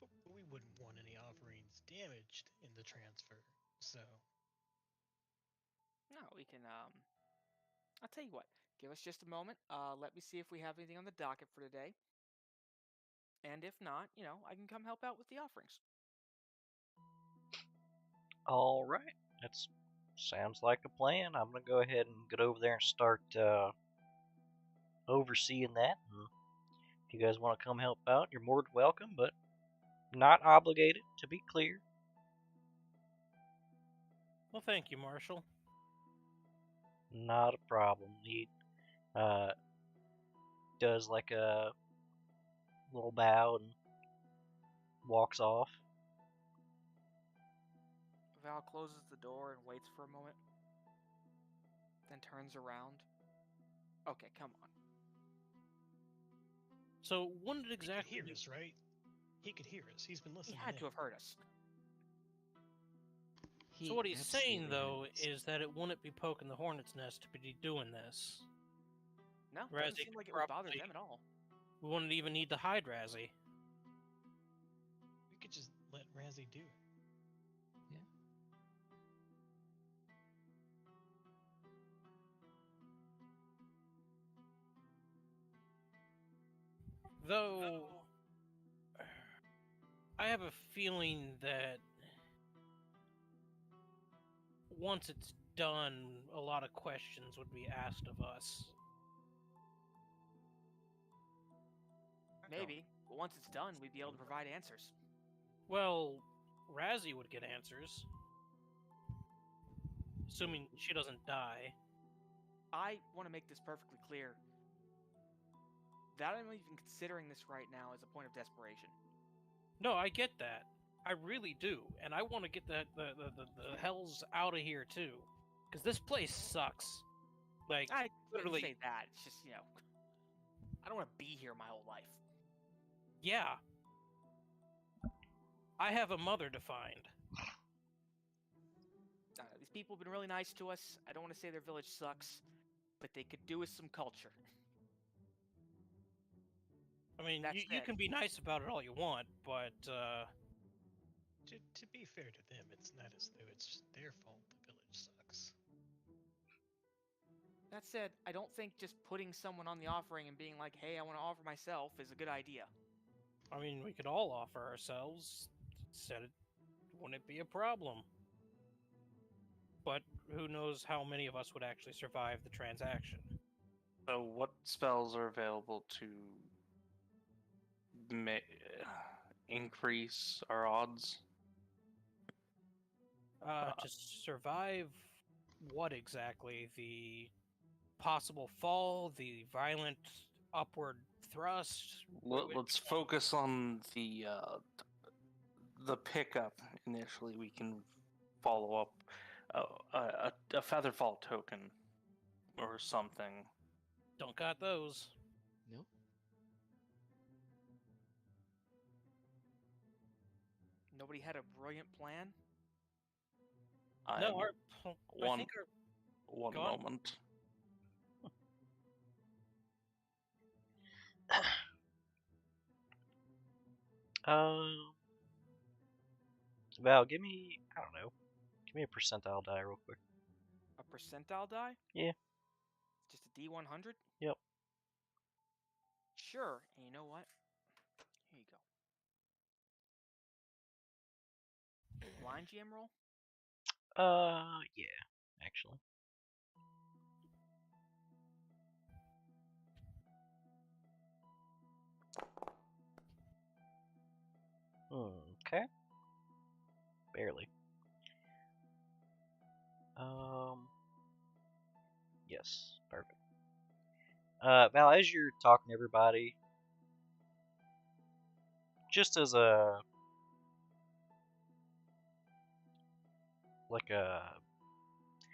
But we wouldn't want any offerings damaged in the transfer, so. No, we can, I'll tell you what. Give us just a moment. Let me see if we have anything on the docket for today. And if not, I can come help out with the offerings. All right, that sounds like a plan. I'm gonna go ahead and get over there and start overseeing that. And if you guys want to come help out, you're more than welcome, but not obligated. To be clear. Well, thank you, Marshall. Not a problem. He does like a little bow and walks off. Val closes the door and waits for a moment. Then turns around. Okay, come on. So when did exactly He could hear us, right? He could hear us. He's been He listening. had to have heard us. So what he's saying, absolutely though, has. is that it wouldn't be poking the hornet's nest to be doing this. No, Razzie doesn't seem could like it would bother probably- them at all. We wouldn't even need to hide Razzie. We could just let Razzie do it. Though, I have a feeling that once it's done, a lot of questions would be asked of us. Maybe, but once it's done, we'd be able to provide answers. Well, Razzie would get answers. Assuming she doesn't die. I want to make this perfectly clear. That I'm even considering this right now as a point of desperation. No, I get that. I really do. And I want to get the hells out of here, too. Because this place sucks. Like, I wouldn't literally, say that. It's just, I don't want to be here my whole life. yeah. I have a mother to find. These people have been really nice to us. I don't want to say their village sucks, but they could do with some culture. I mean, That you said- can be nice about it all you want, but, To be fair to them, it's not as though it's their fault the village sucks. That said, I don't think just putting someone on the offering and being like, hey, I want to offer myself is a good idea. I mean, we could all offer ourselves. Said it wouldn't be a problem. But who knows how many of us would actually survive the transaction. So, what spells are available to increase our odds? To survive what exactly? The possible fall, the violent upward thrust? Let's focus on the pickup initially. We can follow up a featherfall token or something. Don't got those. Nope. Nobody had a brilliant plan? No, I one think our one go on. moment. Val, give me, I don't know, give me a percentile die real quick. A percentile die? Yeah. Just a D100? Yep. Sure. And you know what? Here you go. Blind GM roll? Yeah, actually. Okay. Barely. Yes, perfect. Val, as you're talking to everybody, just as a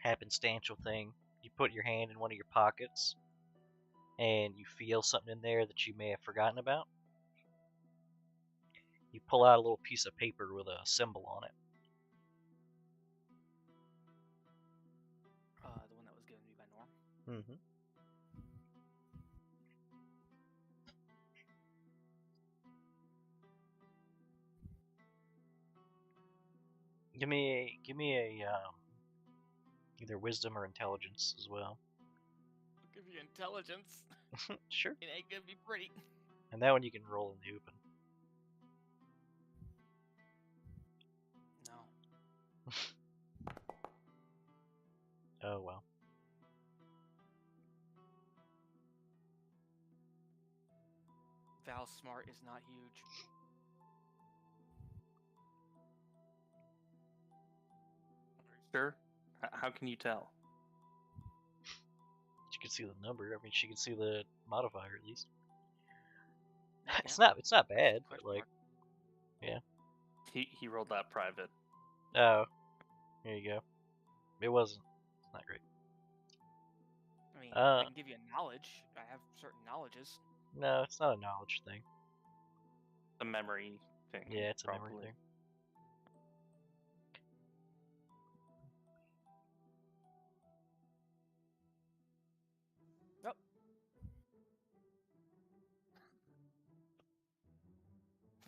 happenstantial thing, you put your hand in one of your pockets and you feel something in there that you may have forgotten about. You pull out a little piece of paper with a symbol on it. The one that was given to me by Norm. Mm-hmm. Give me a either wisdom or intelligence as well. I'll give you intelligence. Sure. It ain't gonna be pretty. And that one you can roll in the open. No. Oh well. Val's smart is not huge. Sure. How can you tell? She can see the number. I mean, she can see the modifier at least. Yeah. It's not bad, but Question like, mark. He rolled that private. oh, here you go. It wasn't. It's not great. I mean, I Uh, can give you a knowledge. I have certain knowledges. No, it's not a knowledge thing. The memory thing. Yeah, it's a probably. memory thing.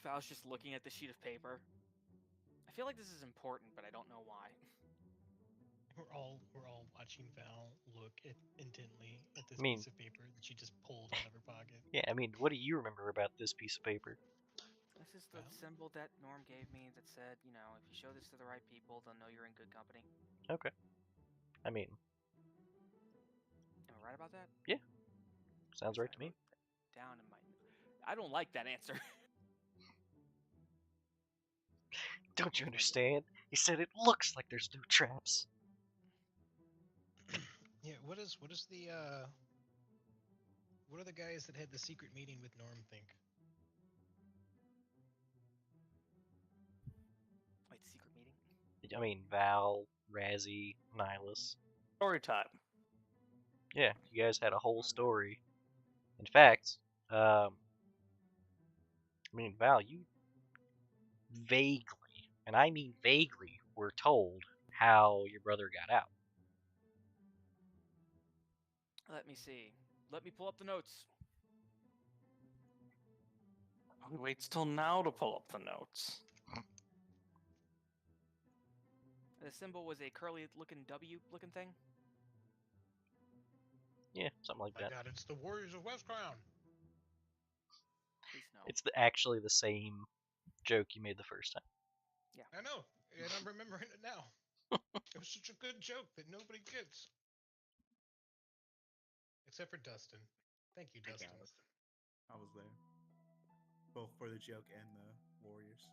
Val's just looking at the sheet of paper. I feel like this is important, but I don't know why. We're all watching Val look intently at this I mean- piece of paper that she just pulled out of her pocket. Yeah, I mean, what do you remember about this piece of paper? This is the Well. symbol that Norm gave me that said, you know, if you show this to the right people, they'll know you're in good company. Okay. I mean, Am I right about that? sounds right to I me. wrote that down in my. I don't like that answer. Don't you understand? He said it looks like there's no traps. Yeah, what are the guys that had the secret meeting with Norm think? Wait, secret meeting? I mean, Val, Razzie, Nihilus. Story time. Yeah, you guys had a whole story. In fact, I mean, Val, you vaguely, and I mean vaguely, were told how your brother got out. Let me see. Let me pull up the notes. He waits till now to pull up the notes. The symbol was a curly-looking W-looking thing. Yeah, something like My that. God, it's the Warriors of Westcrown. Please no. It's actually the same joke you made the first time. I know, and I'm remembering it now. It was such a good joke that nobody gets. Except for Dustin. Thank you, Dustin. I was there. Both for the joke and the Warriors.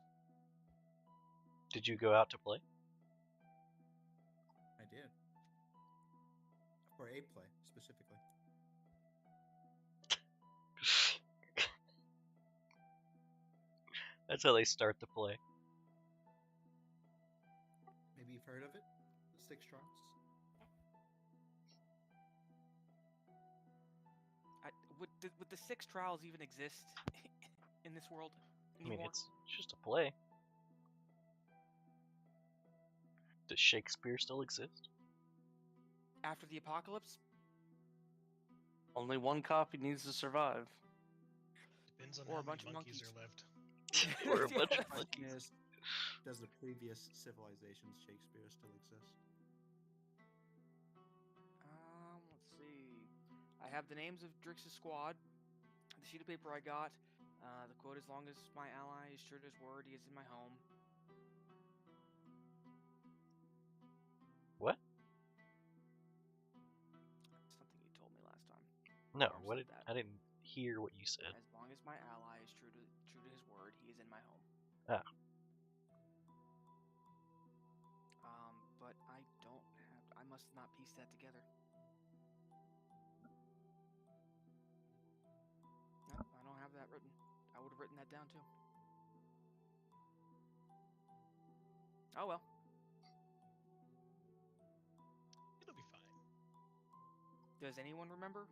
Did you go out to play? I did. For a play, specifically. That's how they start the play. Maybe you've heard of it? The Six Trials? Would the 6 trials even exist in this world I mean, anymore? it's just a play. Does Shakespeare still exist? After the apocalypse? Only one copy needs to survive. Depends on Or how a bunch many of monkeys monkeys. are left. Or a bunch of The question monkeys. is, does the previous civilizations Shakespeare still exist? Let's see. I have the names of Drix's squad, the sheet of paper I got, the quote, as long as my ally is true to his word, he is in my home. What? Something you told me last time. No, Norm what said did that. I didn't hear what you said. As long as my ally is true to his word, he is in my home. Ah. But I don't have. I must not piece that together. No, I don't have that written. I would have written that down too. Oh well. It'll be fine. Does anyone remember?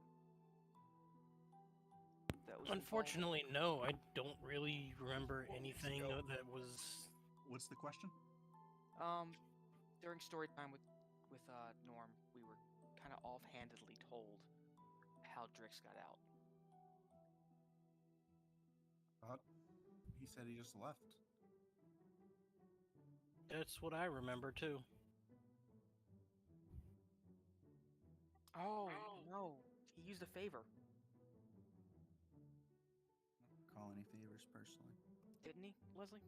That was Unfortunately, no. I don't really remember anything that was. What's the question? During story time with Norm, we were kind of offhandedly told how Drix got out. He said he just left. That's what I remember too. Oh no, he used a favor, Call any favors personally. didn't he, Leslie?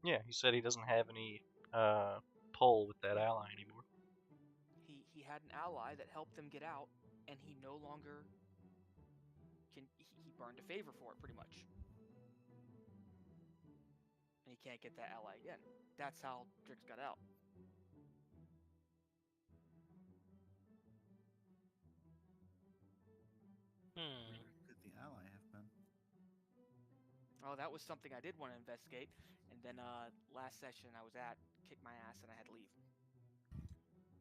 Yeah, he said he doesn't have any pull with that ally anymore. He had an ally that helped them get out, and he no longer can. He burned a favor for it, pretty much, and he can't get that ally again. That's how Drix got out. Hmm. Where could the ally have been? Oh, that was something I did want to investigate, and then last session I was at kicked my ass and I had to leave.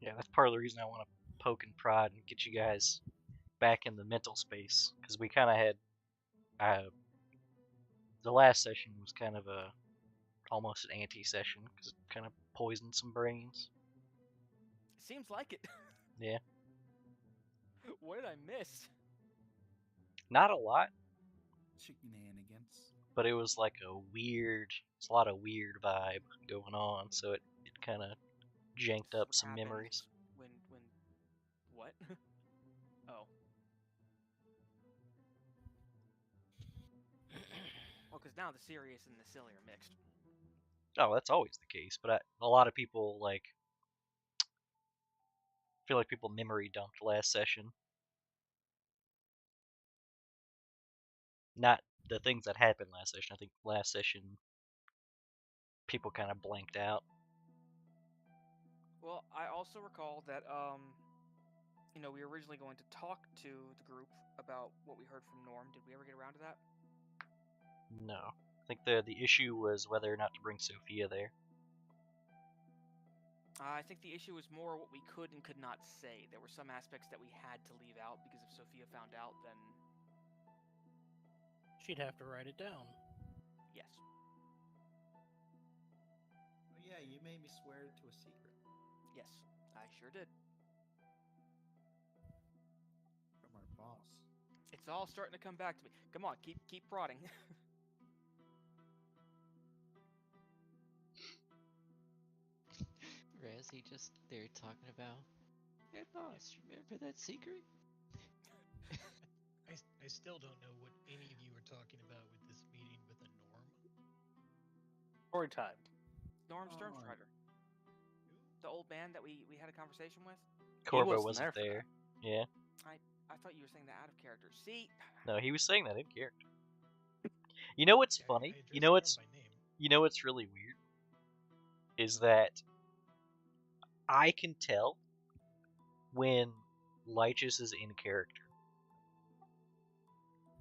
Yeah, that's part of the reason I want to poke and prod and get you guys back in the mental space, because we kind of had the last session was kind of almost an anti-session because it kind of poisoned some brains. Seems like it. Yeah. What did I miss? Not a lot. Shenanigans. but it was like it's a lot of weird vibe going on, so it kind of janked This is up what some happened memories. when what? Oh. Well, because now the serious and the silly are mixed. Oh, that's always the case, but a lot of people feel like people memory dumped last session. Not the things that happened last session. I think last session people kind of blanked out. Well, I also recall that we were originally going to talk to the group about what we heard from Norm. Did we ever get around to that? No, I think the issue was whether or not to bring Sophia there. I think the issue was more what we could and could not say. There were some aspects that we had to leave out because if Sophia found out, then She'd have to write it down. yes. Oh yeah, you made me swear to a secret Yes, I sure did. from our boss. It's all starting to come back to me. Come on, keep prodding. Razzie just there talking about, hey boss, remember that secret? I still don't know what any of you are talking about with this meeting with a Norm. Story time. Norm Oh. Sturmstrider, the old man that we had a conversation with. Corvo wasn't wasn't there for there. Yeah. I thought you were saying that out of character. See, No, he was saying that in character. You know what's Yeah, funny? I You know addressed what's Norm by name. you know what's really weird is that I can tell when Lychus is in character.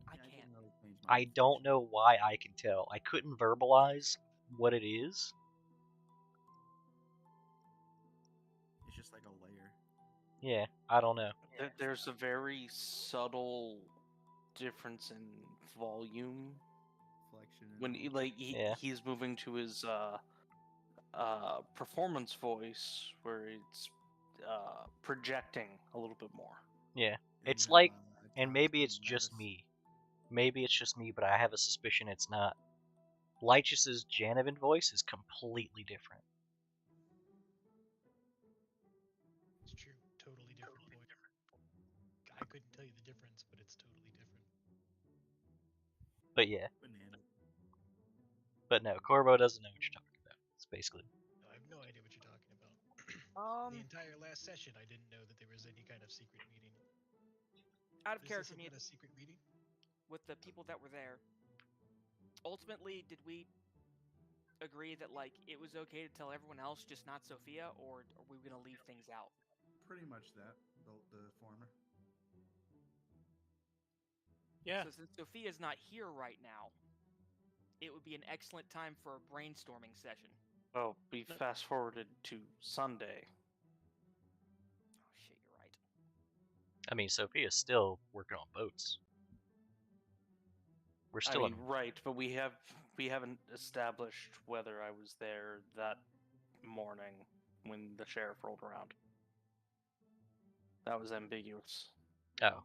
I Yeah, can't. can really change my I don't know why I can tell. I couldn't verbalize what it is. It's just like a layer. Yeah, I don't know. Yeah, There's a very subtle difference in volume Flexion. And when all. Yeah. he's moving to his performance voice where it's projecting a little bit more. Yeah. And It's you like, have, and top maybe two it's just letters. me. Maybe it's just me, but I have a suspicion it's not. Lychus's Janovan voice is completely different. It's true, totally different voice. I couldn't tell you the difference, but it's totally different. But yeah. Banana. But no, Corvo doesn't know what you're talking about. It's basically. No, I have no idea what you're talking about. The Um, entire last session, I didn't know that there was any kind of secret meeting. out of Is character this me about a secret meeting? with the people that were there. Ultimately, did we agree that like it was okay to tell everyone else, just not Sophia, or are we gonna leave things out? Pretty much that. The former. Yeah. So since Sophia's not here right now, it would be an excellent time for a brainstorming session. Well, we No. fast forwarded to Sunday. Oh shit, you're right. I mean, Sophia's still working on boats. We're I still mean, right, but we haven't established whether I was there that morning when the sheriff rolled around. That was ambiguous. Oh.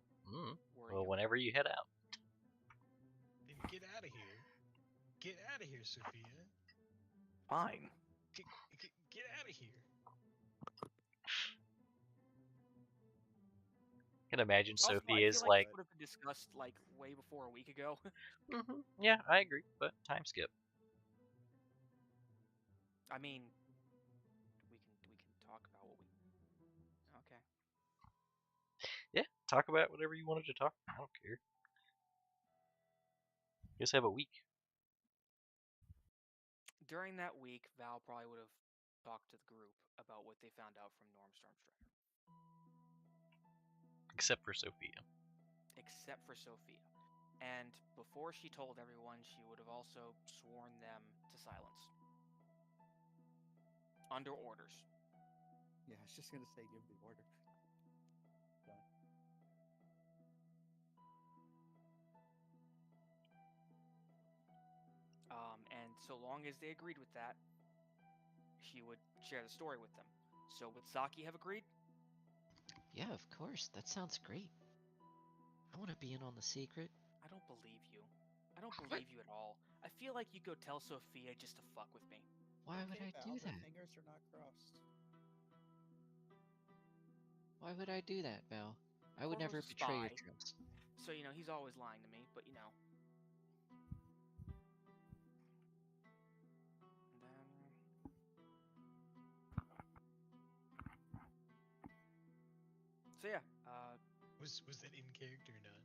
Were Well, you? whenever you head out. Then get out of here. Get out of here, Sophia. Fine. Get out of here. I can imagine Also, Sophia I is feel like like, this would have been discussed like way before a week ago. yeah, I agree, but time skip. I mean, we can talk about what we. Okay. Yeah, talk about whatever you wanted to talk about. I don't care. Just have a week. During that week, Val probably would have talked to the group about what they found out from Norm Stormstrider. Except for Sophia. Except for Sophia. And before she told everyone, she would have also sworn them to silence. Under orders. Yeah, I was just gonna say give the order. And so long as they agreed with that, she would share the story with them. So would Saki have agreed? Yeah, of course. That sounds great. I want to be in on the secret. I don't believe you. I don't believe you at all. I feel like you go tell Sophia just to fuck with me. Why would Okay, I Val, do the that? fingers are not crossed. Why would I do that, Val? I would Corvo's never a betray your spy. trust. So, he's always lying to me, but And then... So yeah, Was that in character or not?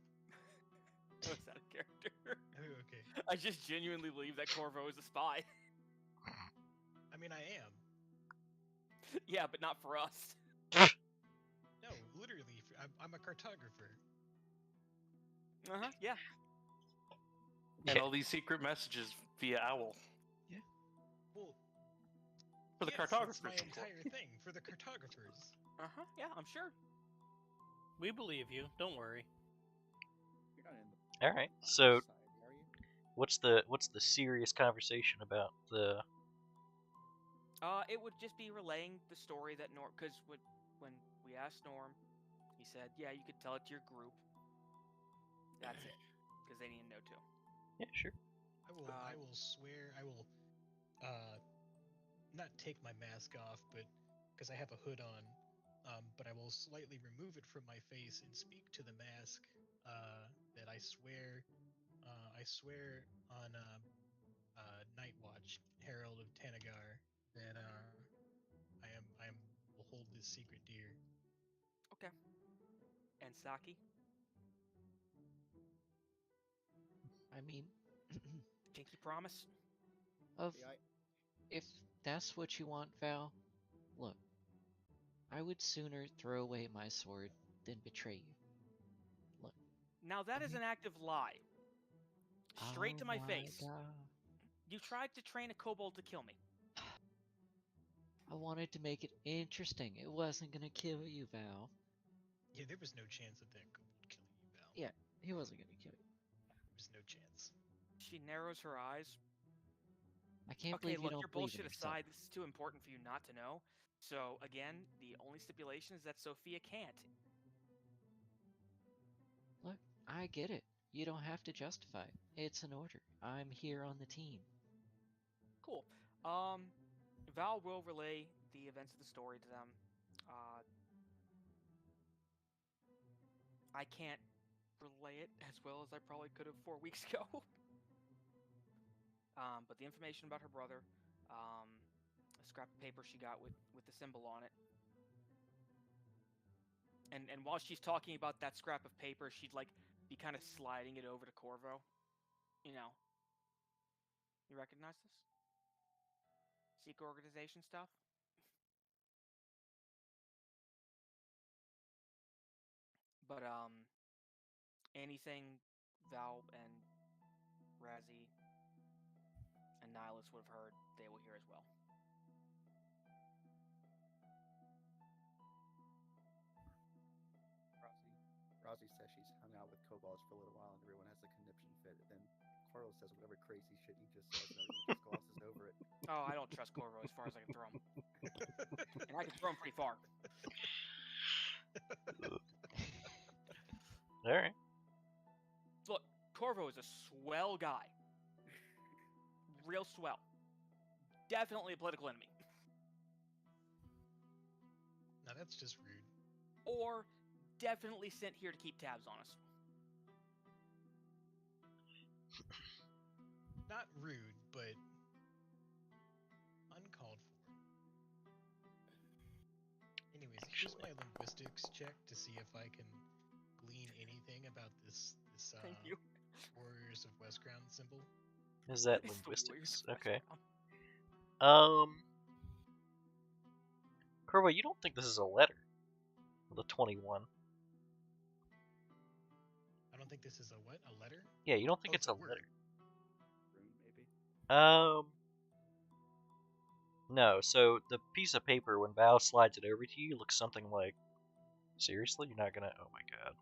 what's that a character? Oh, okay. I just genuinely believe that Corvo is a spy. I mean, I am. Yeah, but not for us. No, literally, I'm a cartographer. Yeah. And all these secret messages via owl. Well, For the yes, cartographers. that's my of course. entire thing for the cartographers. Yeah, I'm sure. We believe you. Don't worry. You're not in the All right. So, society, are you? what's the serious conversation about the? It would just be relaying the story that Norm, because when we asked Norm, he said, "Yeah, you could tell it to your group." That's it, because they need to know too. Yeah, sure. I will swear I will not take my mask off, but because I have a hood on, but I will slightly remove it from my face and speak to the mask that I swear on Night Watch, Herald of Tanagar, that I will hold this secret dear. Okay. And Saki, I mean, pinky promise. of See, if that's what you want, Val, look, I would sooner throw away my sword than betray you. Look. Now that is an active lie. Straight Oh to my my face. god. You tried to train a kobold to kill me. I wanted to make it interesting. It wasn't gonna kill you, Val. Yeah, there was no chance that kobold killing you, Val. Yeah, he wasn't gonna kill you. There was no chance. She narrows her eyes. I can't Okay, believe you look, don't your believe in bullshit yourself. aside, this is too important for you not to know. So, again, the only stipulation is that Sophia can't. Look, I get it. You don't have to justify it. It's an order. I'm here on the team. Cool. Val will relay the events of the story to them. I can't relay it as well as I probably could have 4 weeks ago. But the information about her brother, a scrap of paper she got with the symbol on it. And while she's talking about that scrap of paper, she'd be kind of sliding it over to Corvo. You recognize this? Secret organization stuff? But anything Val and Razzie and Nihilus would have heard, they will hear as well. Rosie says she's hung out with kobolds for a little while and everyone has a conniption fit. And then Carl says whatever crazy shit he just says and everyone just glosses over it. Oh, I don't trust Corvo as far as I can throw him. And I can throw him pretty far. All right. Look, Corvo is a swell guy. Real swell. Definitely a political enemy. Now that's just rude. Or definitely sent here to keep tabs on us. Not rude, but uncalled for. Anyways, here's my linguistics check to see if I can glean anything about this Thank you. Warriors of Westground symbol. Is that It's the linguistics? Warriors of Okay. Westground. Corvo, you don't think this is a letter? The 21. I don't think this is a what? A letter? Yeah, you don't think it's a word. letter. Rune, maybe. No. So the piece of paper, when Val slides it over to you, looks something like. Seriously, you're not gonna? Oh my god.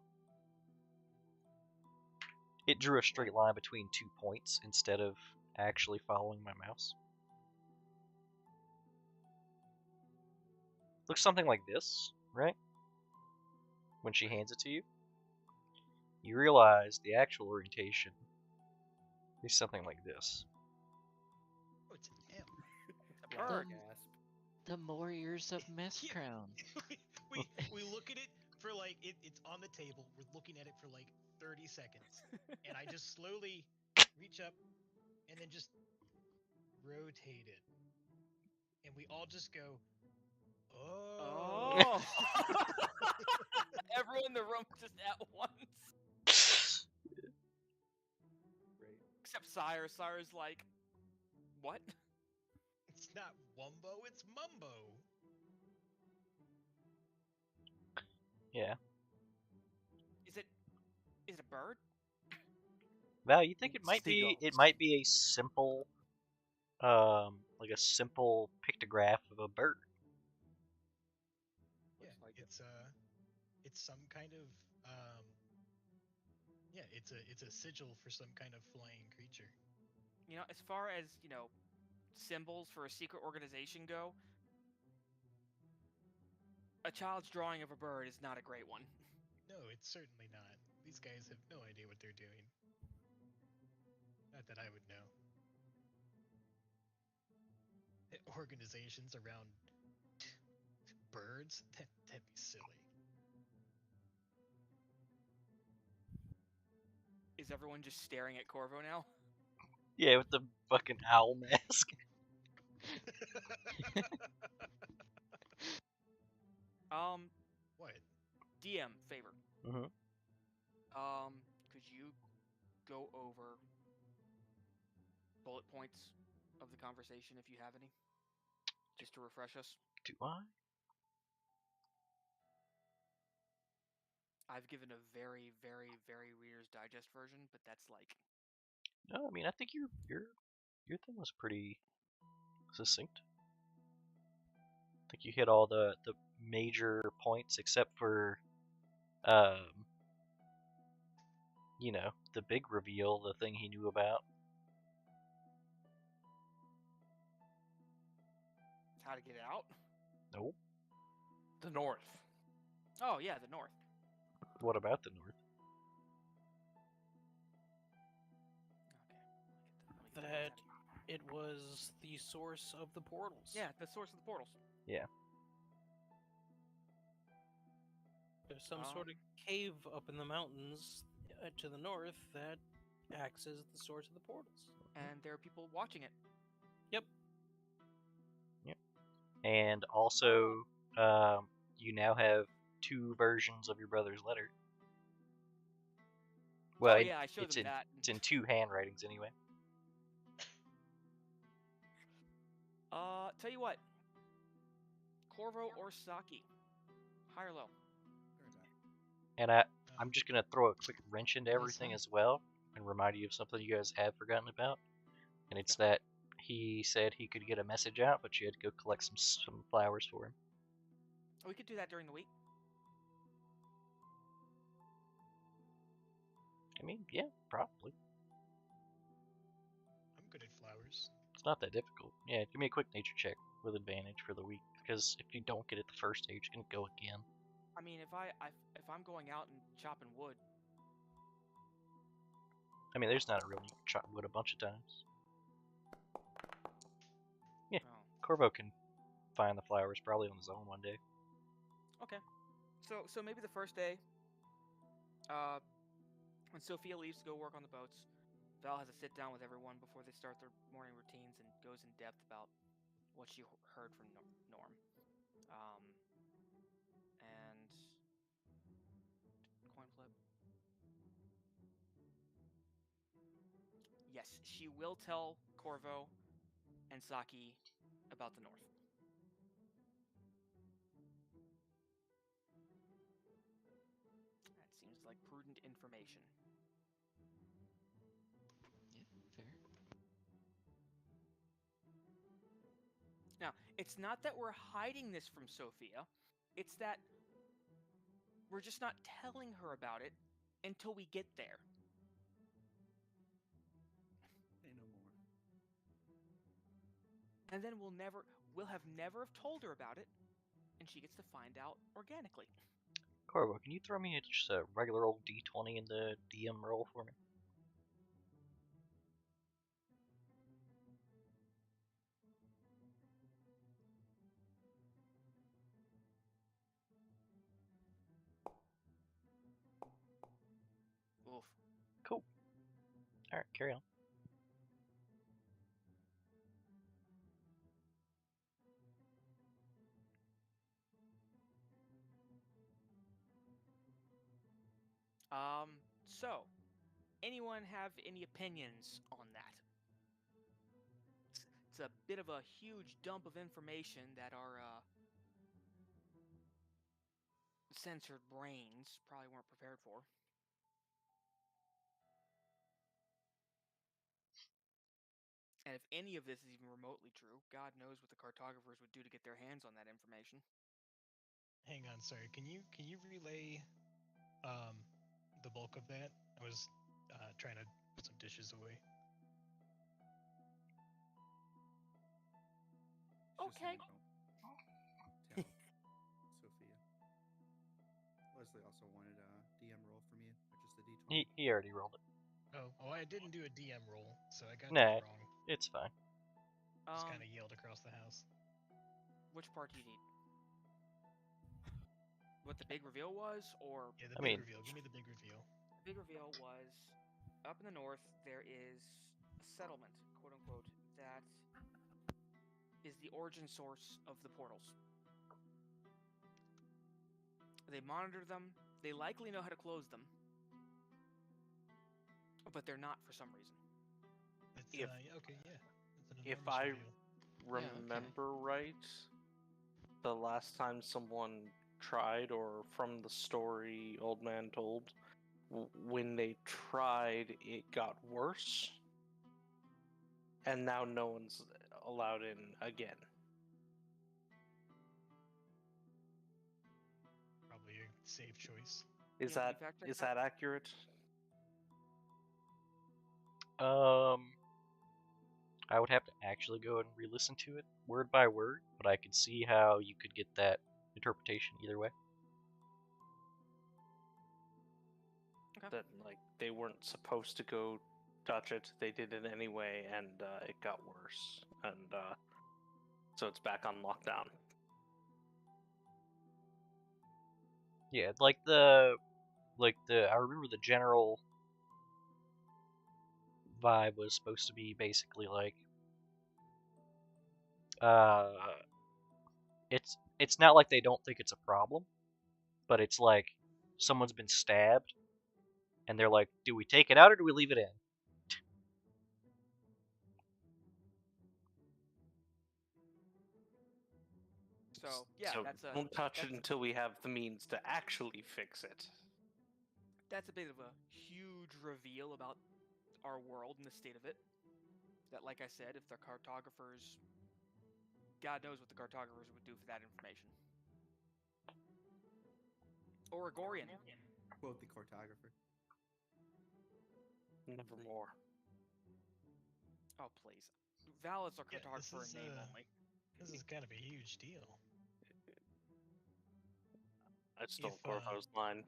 It drew a straight line between 2 points instead of actually following my mouse. Looks something like this, right? When she hands it to you. You realize the actual orientation Be something like this. Oh, it's an M. A Yeah, bird. gasp. The Warriors of Yeah. Mistcrown. we look at it for like it's on the table. We're looking at it for like 30 seconds, and I just slowly reach up and then just rotate it, and we all just go, "Oh." Oh. Everyone in the room just at once. Great. Except Sire. Sire's like, what? It's not Wumbo, it's Mumbo. Yeah. Is it a bird? Val, you think it might Seagulls. be a simple, like a simple pictograph of a bird. Yeah, Looks like it. it's some kind of yeah, it's a sigil for some kind of flying creature. You know, as far as, symbols for a secret organization go, a child's drawing of a bird is not a great one. No, it's certainly not. These guys have no idea what they're doing. Not that I would know. Organizations around birds? That'd be silly. Is everyone just staring at Corvo now? Yeah, with the fucking owl mask. What? DM favor. Mhm. Could you go over bullet points of the conversation if you have any, just to refresh us? Do I? I've given a very, very, very Reader's Digest version, but that's like, No, I mean I think your thing was pretty succinct. I think you hit all the major points except for the big reveal, the thing he knew about. how to get out. Nope. The North. Oh yeah, the North. What about the North? Okay. That it was the source of the portals. Yeah, the source of the portals. Yeah. There's some sort of cave up in the mountains to the north that acts as the source of the portals. And there are people watching it. Yep. And also, you now have 2 versions of your brother's letter. Well, oh yeah, I showed it's them in that. it's in 2 handwritings anyway. Tell you what. Corvo or Saki? High or low? And I'm just gonna throw a quick wrench into everything as well, and remind you of something you guys have forgotten about. And it's that he said he could get a message out, but you had to go collect some flowers for him. We could do that during the week. I mean, yeah, probably. I'm good at flowers. It's not that difficult. Yeah, give me a quick nature check with advantage for the week, because if you don't get it the first day, you're just gonna go again. I mean, if I'm going out and chopping wood. I mean, there's not a real need to chop wood a bunch of times. Yeah. Oh. Corvo can find the flowers probably on his own one day. Okay. So maybe the first day, when Sophia leaves to go work on the boats, Val has a sit down with everyone before they start their morning routines and goes in depth about what she heard from Norm. And coin flip. Yes, she will tell Corvo and Saki about the North. That seems like prudent information. Yeah, fair. Now, it's not that we're hiding this from Sophia, it's that we're just not telling her about it until we get there. Say no more. And then we'll have never told her about it, and she gets to find out organically. Corvo, can you throw me just a regular old D20 in the DM roll for me? All right, carry on. So, anyone have any opinions on that? It's a bit of a huge dump of information that our censored brains probably weren't prepared for. And if any of this is even remotely true, God knows what the cartographers would do to get their hands on that information. Hang on, sorry. Can you relay the bulk of that? I was trying to put some dishes away. Just Okay. saying, tell Sophia. Leslie also wanted a DM roll from you, or just a D20. He already rolled it. Oh, I didn't do a DM roll, so I got Nah, that wrong. it's fine. Just kind of yelled across the house. Which part do you need? What the big reveal was, or Yeah, the big reveal. Give me the big reveal. the big reveal was up in the north. There is a settlement, quote unquote, that is the origin source of the portals. They monitor them. They likely know how to close them, but they're not for some reason. It's okay, yeah. It's an If enormous I reveal. remember right, the last time someone tried, or from the story Old Man told, when they tried, it got worse, and now no one's allowed in again. Probably a safe choice. Is Yeah, that accurate? I would have to actually go and re-listen to it word by word, but I could see how you could get that interpretation either way. Okay. That like they weren't supposed to go touch it, they did it anyway, and it got worse, and so it's back on lockdown. Yeah, I remember the general vibe was supposed to be basically like, it's not like they don't think it's a problem, but it's like someone's been stabbed, and they're like, do we take it out or do we leave it in? So yeah, don't touch it until we have the means to actually fix it. That's a bit of a huge reveal about our world and the state of it. That, like I said, if the cartographers, God knows what the cartographers would do for that information. Or a Gorian. Quote the cartographer. Nevermore. Oh please, Val is a cartographer in name only. This is kind of a huge deal. I stole Corvo's line.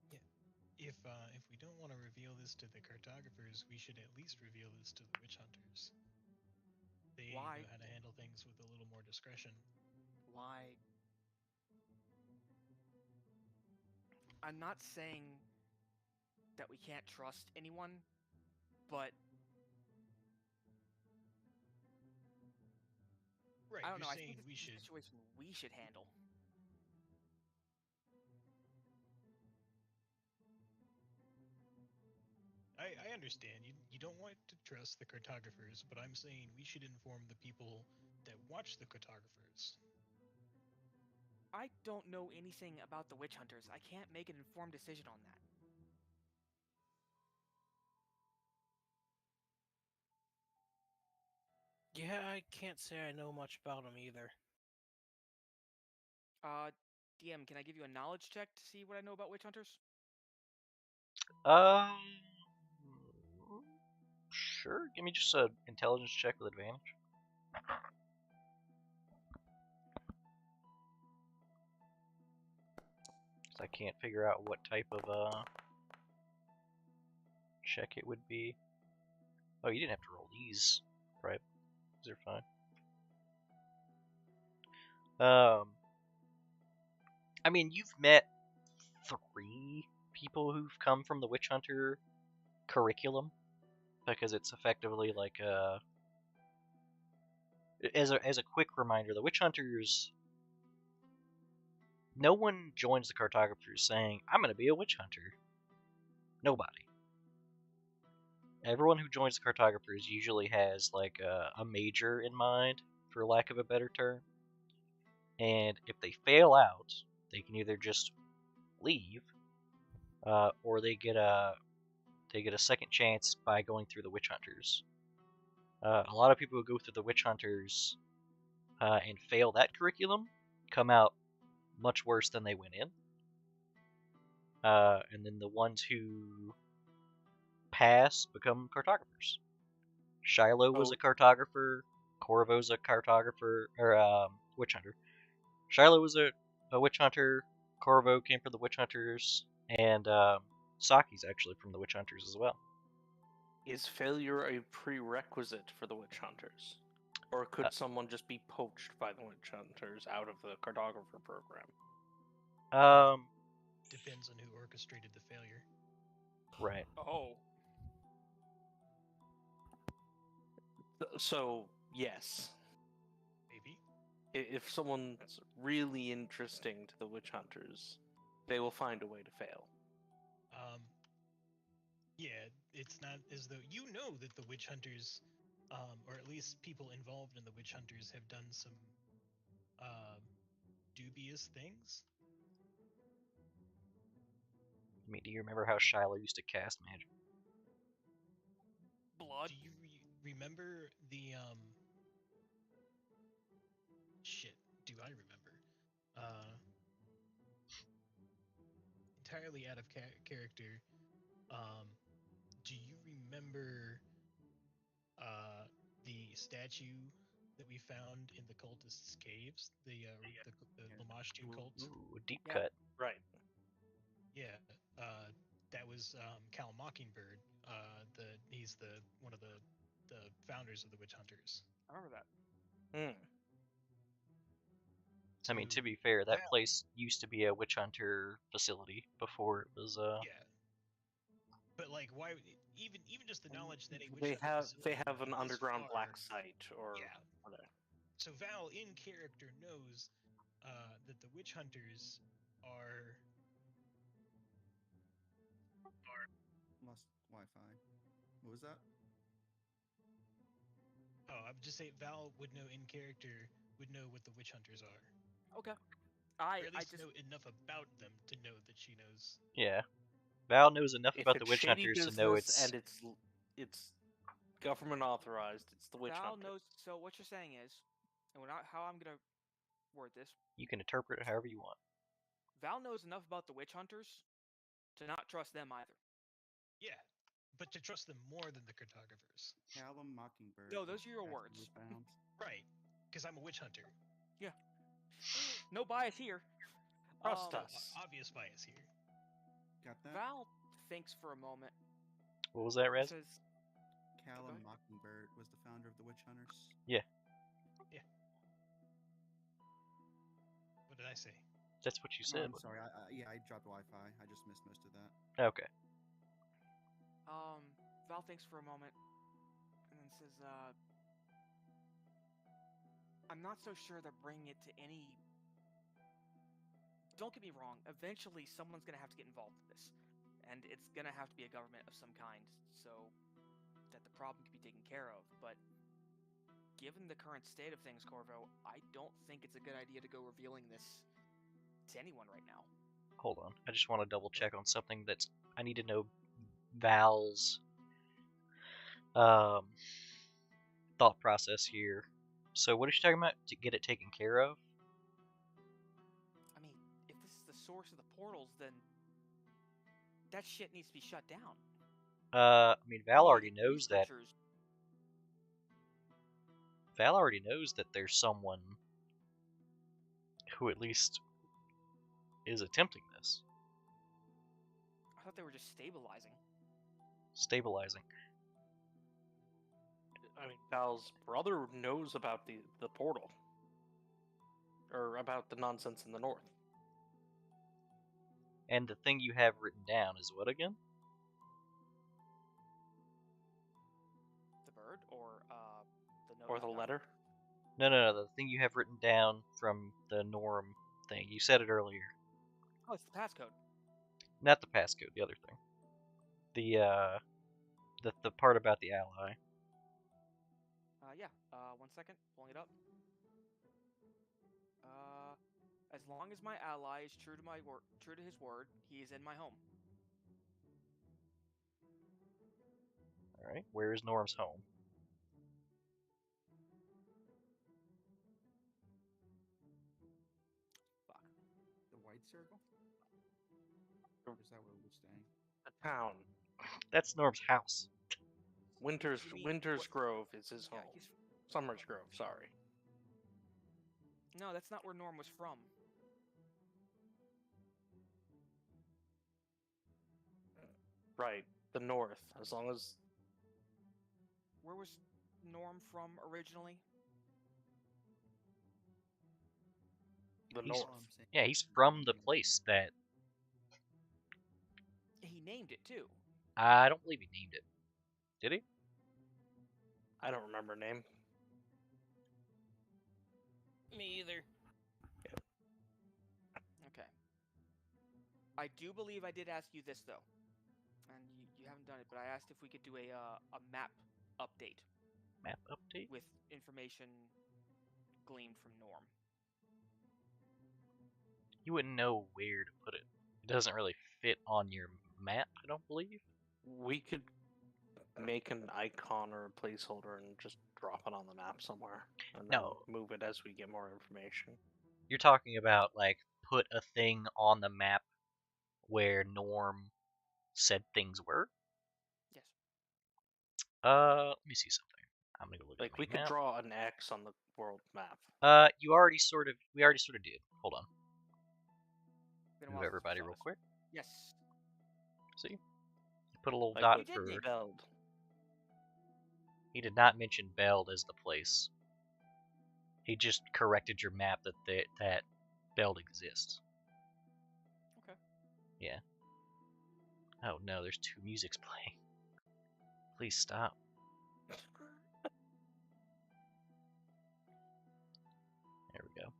Yeah. If we don't want to reveal this to the cartographers, we should at least reveal this to the witch hunters. They know how to handle things with a little more discretion. Why? I'm not saying that we can't trust anyone, but right, I don't know. I saying think we it's should a situation we should handle. I understand. You don't want to trust the cartographers, but I'm saying we should inform the people that watch the cartographers. I don't know anything about the witch hunters. I can't make an informed decision on that. Yeah, I can't say I know much about them either. DM, can I give you a knowledge check to see what I know about witch hunters? Sure. Give me just an intelligence check with advantage. Because I can't figure out what type of check it would be. Oh, you didn't have to roll these, right? These are fine. I mean, you've met 3 people who've come from the witch hunter curriculum, because it's effectively like as a quick reminder, the witch hunters. No one joins the cartographers saying, "I'm going to be a witch hunter." Nobody. Everyone who joins the cartographers usually has like a major in mind, for lack of a better term. And if they fail out, they can either just leave, or they get a second chance by going through the witch hunters. A lot of people who go through the witch hunters and fail that curriculum come out much worse than they went in. And then the ones who pass become cartographers. Shiloh was a cartographer. Corvo's a cartographer, or witch hunter. Shiloh was a witch hunter. Corvo came from the witch hunters, and Saki's actually from the witch hunters as well. Is failure a prerequisite for the witch hunters? Or could someone just be poached by the witch hunters out of the cartographer program? Depends on who orchestrated the failure. Right. Oh. So, yes. Maybe. If someone's really interesting to the witch hunters, they will find a way to fail. Yeah, it's not as though you know that the witch hunters, or at least people involved in the witch hunters, have done some dubious things. I mean, do you remember how Shiloh used to cast magic? Blood. Do you remember the shit? Do I remember? Entirely out of character. Do you remember the statue that we found in the cultists' caves? The Lamashtu cults? Ooh, deep Yeah. cut. Right. Yeah, that was Cal Mockingbird. He's one of the founders of the witch hunters. I remember that. I mean, So, to be fair, that Val- place used to be a witch hunter facility before it was. Yeah. But like, why? Even just the knowledge that a witch They hunter have facility an this underground far- black site, or Yeah. whatever. So Val, in character, knows that the witch hunters are Lost Wi-Fi. What was that? Oh, I'm just saying Val would know in character, would know what the witch hunters are. Okay. Or at I least just know enough about them to know that she knows. Yeah. Val knows enough If about the it's witch shady hunters to business know it's. and it's government authorized, it's the witch Val hunter. knows. So what you're saying is, and how I'm gonna word this. You can interpret it however you want. Val knows enough about the witch hunters to not trust them either. Yeah, but to trust them more than the cartographers. Callum Mockingbird. No, those are your Actually words. found. Right, because I'm a witch hunter. No bias here. Trust us. Obvious bias here. Got that? Val thinks for a moment. What was that, Raz? Says, Callum ahead. Mockingbird was the founder of the Witch Hunters. What did I say? That's what you Oh, said. I'm sorry. I dropped Wi-Fi. I just missed most of that. Okay. Val thinks for a moment, and then says, I'm not so sure that bringing it to any. Don't get me wrong. Eventually, someone's gonna have to get involved in this, and it's gonna have to be a government of some kind, so that the problem can be taken care of. But given the current state of things, Corvo, I don't think it's a good idea to go revealing this to anyone right now. Hold on. I just want to double check on something that's. I need to know Val's thought process here. So, what is she talking about? To get it taken care of? I mean, if this is the source of the portals, then that shit needs to be shut down. I mean, Val We already need knows that. researchers. Val already knows that there's someone who at least is attempting this. I thought they were just stabilizing. Stabilizing. I mean, Val's brother knows about the portal. Or about the nonsense in the north. And the thing you have written down is what again? Or the letter? No, the thing you have written down from the Norm thing. You said it earlier. Oh, it's the passcode. Not the passcode, the other thing. The part about the ally. Yeah. 1 second. Pulling it up. As long as my ally is true to his word, he is in my home. All right. Where is Norm's home? Fuck. The white circle? Or is that where we're staying? A town. That's Norm's house. Winter's You mean Winter's what- Grove is his Yeah, home. Summer's Grove, sorry. No, that's not where Norm was from. Right. The north. As long as Where was Norm from originally? the He's- north. Yeah, he's from the place that He named it too. I don't believe he named it. Did he? I don't remember name. Me either. Okay. I do believe I did ask you this though, and you haven't done it. But I asked if we could do a map update Map update. with information gleaned from Norm. You wouldn't know where to put it. It doesn't really fit on your map, I don't believe. We could make an icon or a placeholder and just drop it on the map somewhere. And then No. move it as we get more information. You're talking about like put a thing on the map where Norm said things were. Yes. Let me see something. I'm gonna go look Like at we the could map. draw an X on the world map. We already sort of did. Hold on. Been a Move while since we everybody saw real this. quick. Yes. See? Put a little Like dot with You did for. name it. Beld. He did not mention Beld as the place. He just corrected your map that Beld exists. Okay. Yeah. Oh no, there's two musics playing. Please stop. There we go.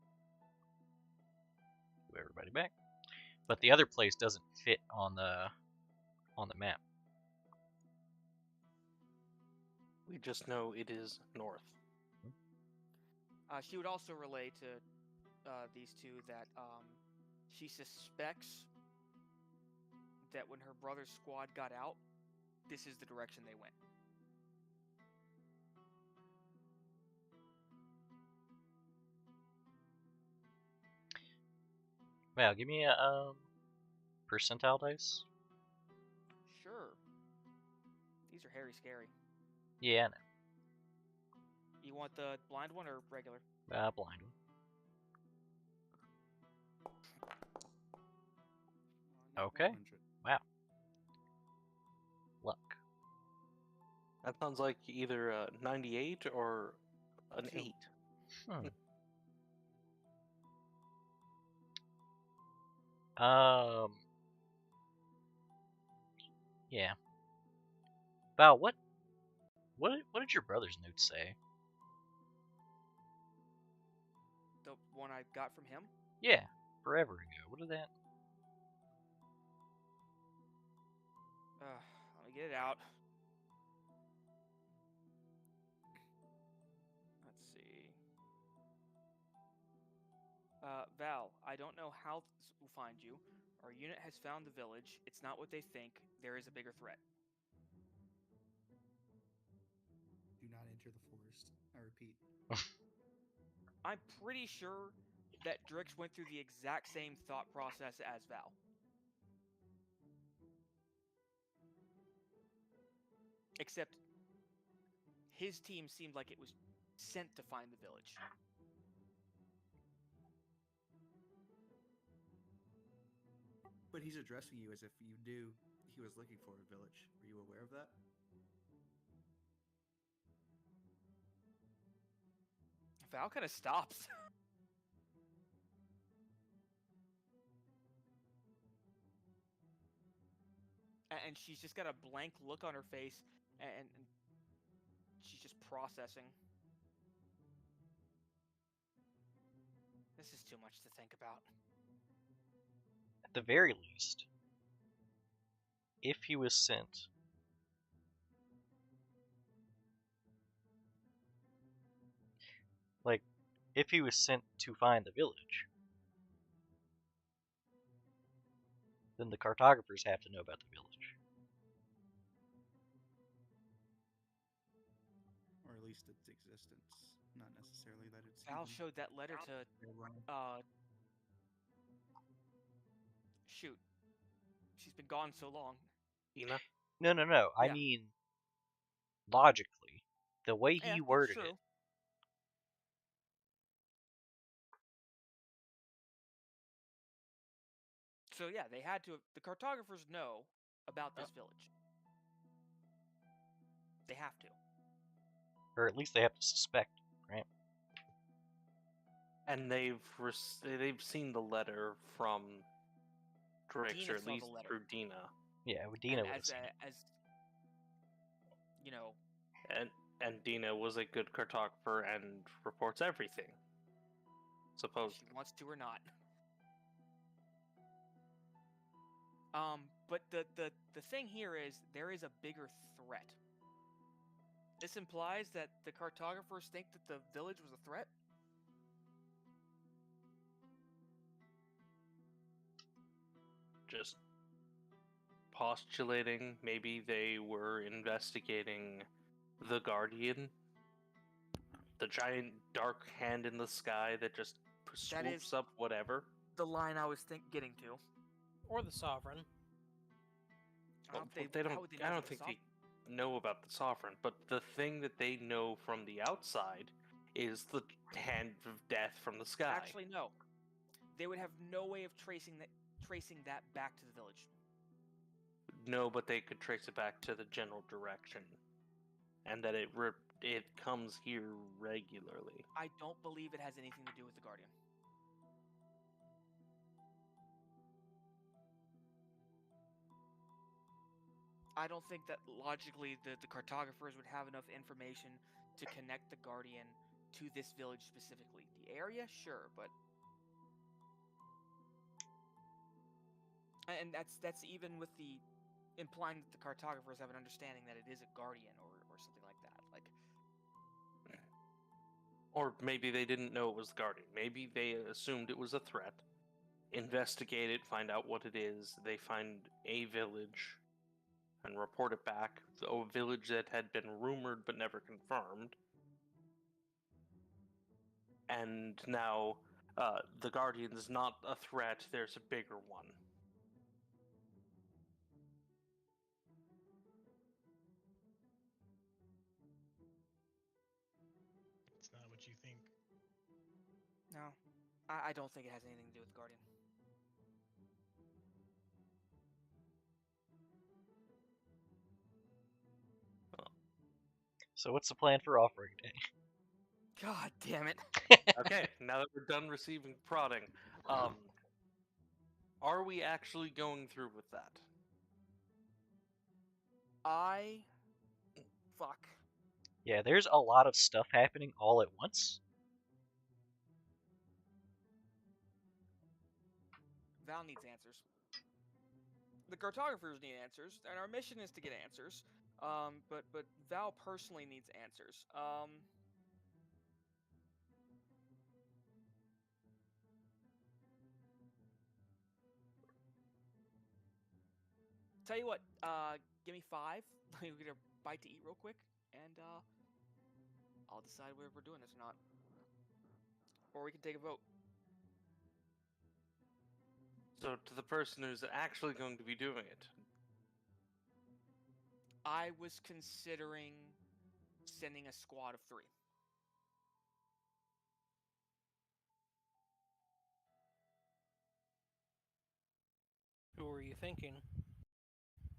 Move everybody back. But the other place doesn't fit on the map. We just know it is north. She would also relay to these two that she suspects that when her brother's squad got out, this is the direction they went. Val, give me a percentile dice. Sure. These are hairy scary. Yeah, I know. You want the blind one or regular? Blind one. Okay. 100. Wow. Luck. That sounds like either a 98 or an Two. 8. Yeah. Val, what did your brother's notes say? The one I got from him? Yeah, forever ago. What did that? Let me get it out. Let's see. Val, I don't know how this will find you. Our unit has found the village. It's not what they think. There is a bigger threat. Do not enter the forest. I repeat. I'm pretty sure that Drix went through the exact same thought process as Val. Except his team seemed like it was sent to find the village. But he's addressing you as if you knew he was looking for a village. Were you aware of that? Val kind of stops. And she's just got a blank look on her face, and she's just processing. This is too much to think about. At the very least, if he was sent if he was sent to find the village, then the cartographers have to know about the village. Or at least its existence. Not necessarily that it's. Val even showed that letter to around. shoot. She's been gone so long. Dina? No. I Yeah. mean, logically, the way Yeah, he that's worded true. it. So yeah, they had to. The cartographers know about this village. They have to. Or at least they have to suspect, right? And they've seen the letter from Drix, Dina or at saw the least letter. through Dina. Yeah, Dina And would have seen it. as you know, And Dina was a good cartographer and reports everything. if Supposedly. she wants to or not. But the thing here is there is a bigger threat. This implies that the cartographers think that the village was a threat. Just postulating maybe they were investigating the Guardian, the giant dark hand in the sky that just swoops up whatever. The line I was getting to. Or the Sovereign. I don't, I don't think they know about the Sovereign, but the thing that they know from the outside is the hand of death from the sky. Actually, no. They would have no way of tracing that back to the village. No, but they could trace it back to the general direction, and that it comes here regularly. I don't believe it has anything to do with the Guardian. I don't think that logically the cartographers would have enough information to connect the Guardian to this village specifically. The area, sure, but and that's even with the implying that the cartographers have an understanding that it is a Guardian or something like that. Like, or maybe they didn't know it was the Guardian. Maybe they assumed it was a threat. Investigate it, find out what it is. They find a village and report it back. A village that had been rumored but never confirmed. And now the Guardian is not a threat, there's a bigger one. It's not what you think. no, I don't think it has anything to do with the Guardian. So what's the plan for offering day? God damn it. Okay, now that we're done receiving prodding, are we actually going through with that? Fuck. Yeah, there's a lot of stuff happening all at once. Val needs answers. The cartographers need answers, and our mission is to get answers. But Val personally needs answers. Tell you what, give me 5. Let me get a bite to eat real quick, and I'll decide whether we're doing this or not. Or we can take a vote. So, to the person who's actually going to be doing it, I was considering sending a squad of 3. Who were you thinking?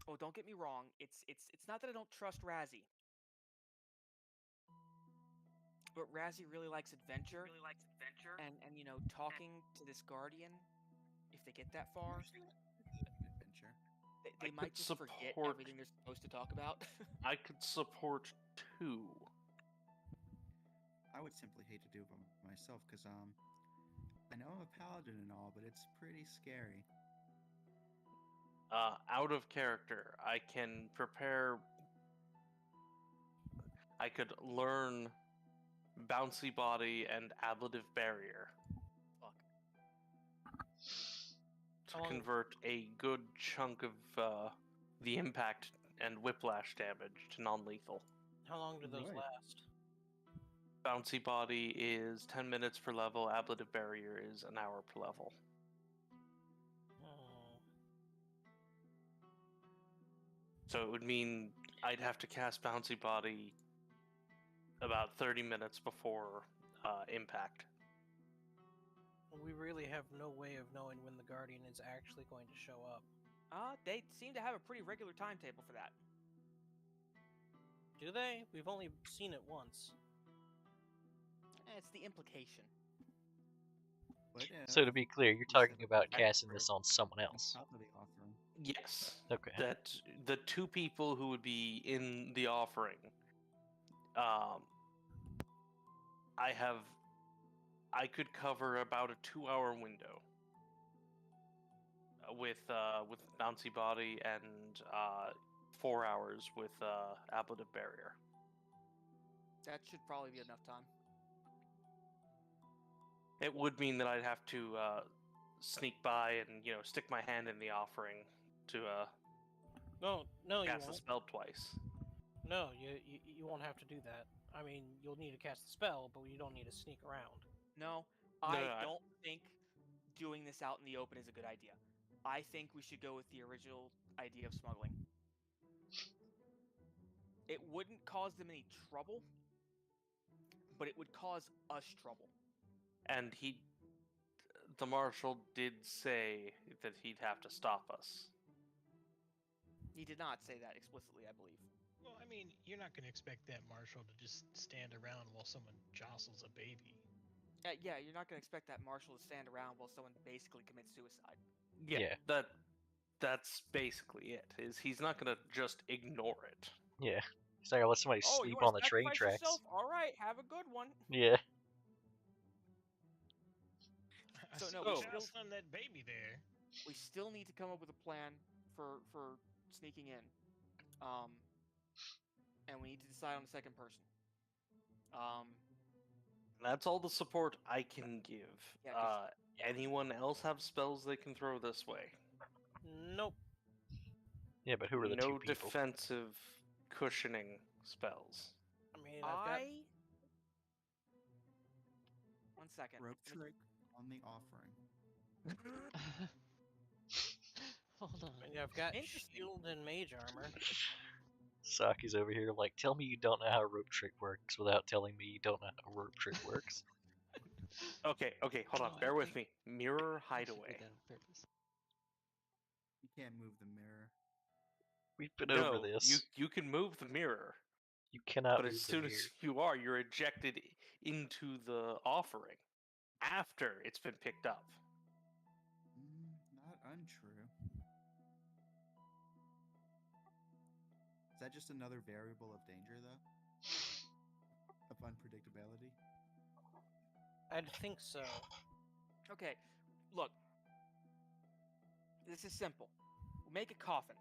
Oh, don't get me wrong. It's not that I don't trust Razzie. But Razzie really likes adventure. And you know, talking to this Guardian, if they get that far, Adventure. they might just forget everything they're supposed to talk about. I could support 2. I would simply hate to do it by myself because I know I'm a paladin and all, but it's pretty scary. Out of character, I can prepare. I could learn bouncy body and ablative barrier. Fuck. To How long- convert a good chunk of the impact and whiplash damage to non-lethal. How long do those Right. last? Bouncy body is 10 minutes per level. Ablative barrier is an hour per level. Hmm. So it would mean I'd have to cast bouncy body about 30 minutes before impact. We really have no way of knowing when the Guardian is actually going to show up. They seem to have a pretty regular timetable for that. Do they? We've only seen it once. It's the implication. But So to be clear, you're we set talking up about a casting timer this on someone on else. top of the offering. Yes. Okay. That the two people who would be in the offering, I could cover about a 2-hour window with bouncy body and 4 hours with ablative barrier. That should probably be enough time. It would mean that I'd have to sneak by and stick my hand in the offering to No, you cast the won't. spell twice. No, you won't have to do that. I mean, you'll need to cast the spell, but you don't need to sneak around. No, No, I no, don't think doing this out in the open is a good idea. I think we should go with the original idea of smuggling. It wouldn't cause them any trouble, but it would cause us trouble. And the marshal did say that he'd have to stop us. He did not say that explicitly, I believe. Well, I mean, you're not going to expect that marshal to just stand around while someone jostles a baby. Yeah, you're not going to expect that marshal to stand around while someone basically commits suicide. Yeah. That's basically it. Is he's not gonna just ignore it. Yeah. He's not gonna let somebody Oh, you sleep want on to the train sacrifice tracks. yourself? All right, have a good one. Yeah. I So, see no, you we still- jostling that baby there. We still need to come up with a plan for sneaking in. And we need to decide on the second person. That's all the support I can give. Yeah, 'cause- Anyone else have spells they can throw this way? Nope. Yeah, but who are the no two people? defensive cushioning spells. I mean, I've got. One second. Rope trick on the offering. Hold on. I mean, I've got Interesting. shield and mage armor. Saki's over here like, tell me you don't know how a rope trick works without telling me you don't know how a rope trick works. Okay, hold on. No, I Bear with think- me. Mirror I think she did hideaway. that on purpose. You can't move the mirror. We've been No, over this. you can move the mirror, You cannot but move as the soon mirror. as you're ejected into the offering after it's been picked up. Not untrue. Is that just another variable of danger, though? Of unpredictability? I'd think so. Okay, look. This is simple. We make a coffin.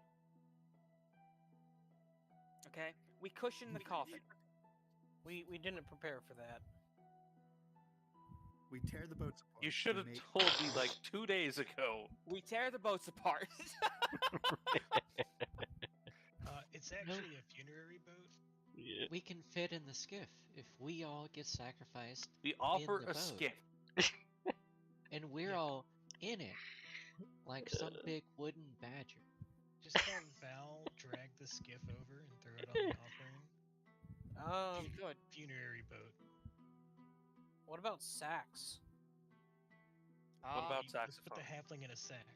Okay? We cushion the coffin. We didn't prepare for that. We tear the boats apart. You should have we make- told me like 2 days ago. We tear the boats apart. It's actually a funerary boat. Yeah. We can fit in the skiff if we all get sacrificed We offer the a boat. skiff. and we're Yeah. all in it, like some big wooden badger. Just have Val drag the skiff over and throw it on the offering. Good. Funerary boat. What about sacks? What about Let's put saxophone? the halfling in a sack.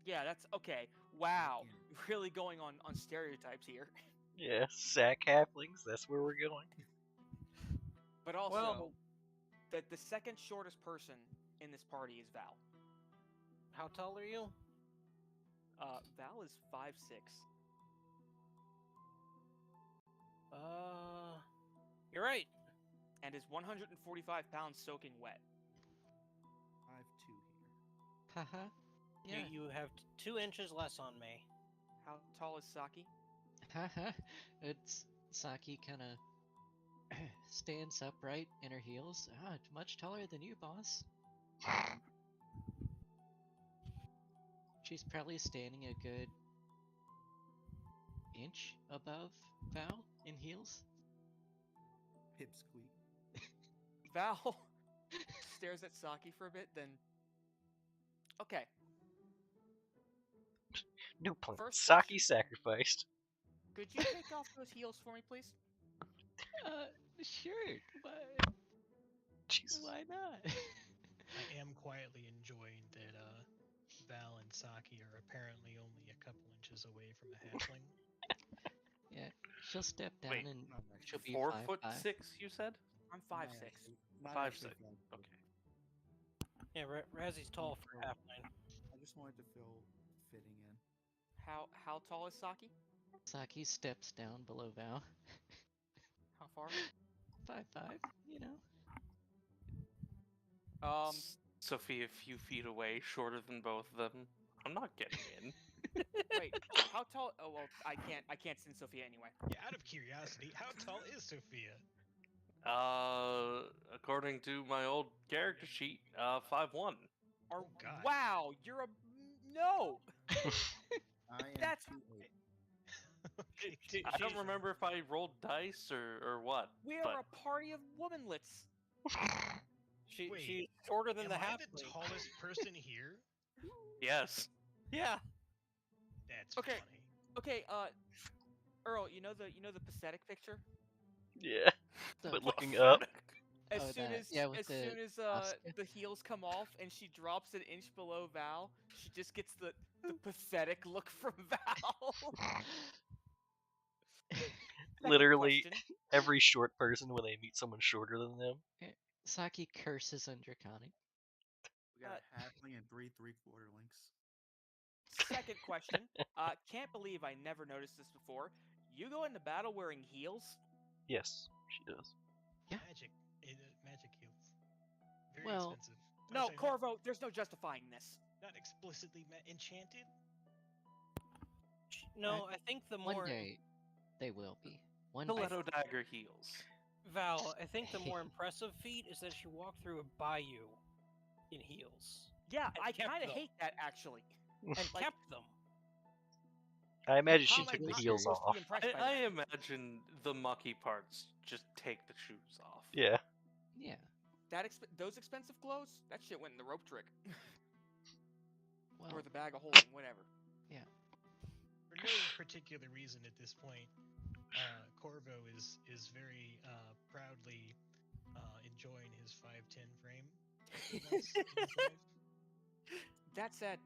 Yeah, that's okay. Wow. Yeah. Really going on stereotypes here. Yeah, sack halflings, that's where we're going. But also, Well- the second shortest person in this party is Val. How tall are you? Val is 5'6". You're right. And is 145 pounds soaking wet. 5'6". Haha. Yeah. You have 2 inches less on me. How tall is Saki? Haha. It's Saki kind of stands upright in her heels. Ah, it's much taller than you, boss. She's probably standing a good inch above Val in heels. Hip squeak. Val stares at Saki for a bit, then. Okay. New plan. First Saki question. sacrificed. Could you take off those heels for me, please? Sure. Jesus. Why not? I am quietly enjoying that Val and Saki are apparently only a couple inches away from a halfling. Yeah, she'll step down Wait, and Not she'll actually. be 4'6", 5'5". you said? I'm Not 5'6". actually- not 5'6". actually 5'6". Okay. Yeah, Razzy's tall for Oh. halfling. I just wanted to feel fitting in. How tall is Saki? Saki steps down below Val. How far? 5'5", you know. Sophie a few feet away, shorter than both of them. I'm not getting in. Wait, how tall? Oh well, I can't send Sophia anyway. Yeah, out of curiosity, how tall is Sophia? According to my old character sheet, 5'1". Or, Oh, God. wow, you're a no. I am That's 2'8". Okay. I don't remember if I rolled dice or what. we are but a party of womanlets. Wait, She's shorter than Am the I halfling. the tallest person here? yes. Yeah. That's Okay. funny. Okay, Earl, you know the pathetic picture? Yeah. The- But looking up. As Oh, soon that- as yeah, with the soon as Oscar. the heels come off and she drops an inch below Val, she just gets the pathetic look from Val. Second Literally question. every short person when they meet someone shorter than them. Saki curses on Draconic. We got a halfling and 3 3/4 links. Second question. Can't believe I never noticed this before. You go into battle wearing heels? Yes, she does. Yeah. Magic heals. Very Well, expensive. Or No, sorry, Corvo, there's no justifying this. Not explicitly enchanted. No, I think the one more day they will be. One day. Stiletto dagger heels. Val, I think the more impressive feat is that she walked through a bayou in heels Yeah, And I kept kind of them. hate that actually. and Like, kept them. I imagine How she am I took the not heels supposed to off. be impressed by I that? imagine the mucky parts just take the shoes off. Yeah. Yeah. Those expensive clothes? That shit went in the rope trick. Well, Or the bag of holding, whatever. For no particular reason at this point, Corvo is very proudly enjoying his 5'10" frame. in his life. That said,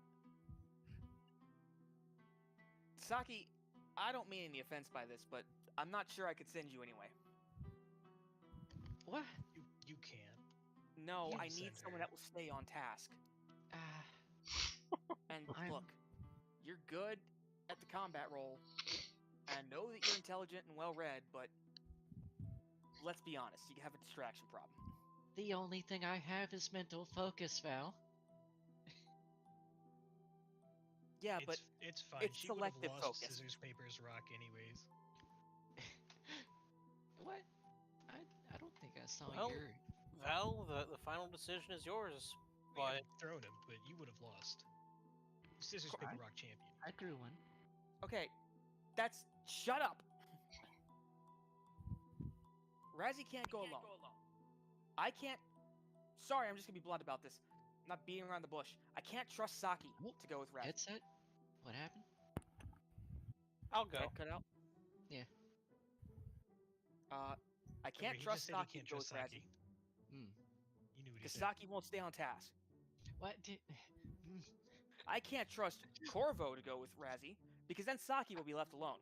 Saki, I don't mean any offense by this, but I'm not sure I could send you anyway. what? You can. No, You I send need someone her. that will stay on task. And I'm- look, you're good at the combat role, and I know that you're intelligent and well-read, but let's be honest, you have a distraction problem. The only thing I have is mental focus, Val. Yeah, but it's fine. it's She would have selective lost focus. scissors, papers, rock anyways. What? I don't think I saw Well, your. Val, the final decision is yours. We But have thrown him, but you would have lost. Scissors, paper, rock champion. I drew one. okay, shut up. Razzie can't go alone. I can't. Sorry, I'm just gonna be blunt about this. I'm not beating around the bush. I can't trust Saki Oh, to go with Razzie. Headset? What happened? I'll go. Head cut out. Yeah. I can't He trust just said he Saki can't to go with trust Razzie Saki. Hmm. You knew what he because said. Saki won't stay on task. What did? I can't trust Corvo to go with Razzie because then Saki will be left alone.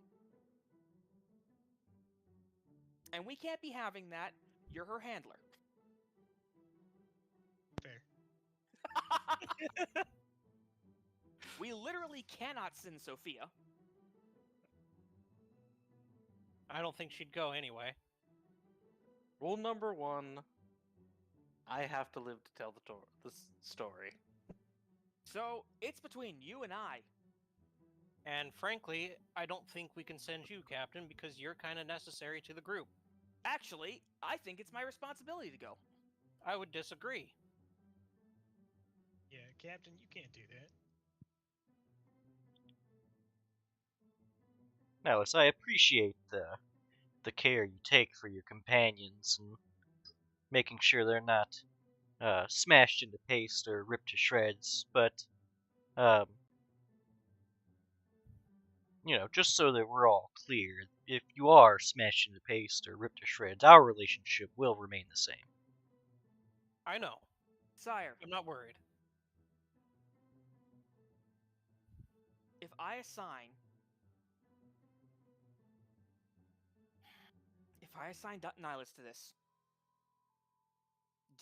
And we can't be having that. You're her handler. Fair. We literally cannot send Sophia. I don't think she'd go anyway. Rule number 1: I have to live to tell the story. So it's between you and I. And frankly, I don't think we can send you, Captain, because you're kind of necessary to the group. Actually, I think it's my responsibility to go. I would disagree. Yeah, Captain, you can't do that. Nihilus, I appreciate the care you take for your companions and making sure they're not smashed into paste or ripped to shreds, but um, just so that we're all clear, if you are smashed into paste or ripped to shreds, our relationship will remain the same. I know. Sire, I'm not worried. if I assign Nihilus to this,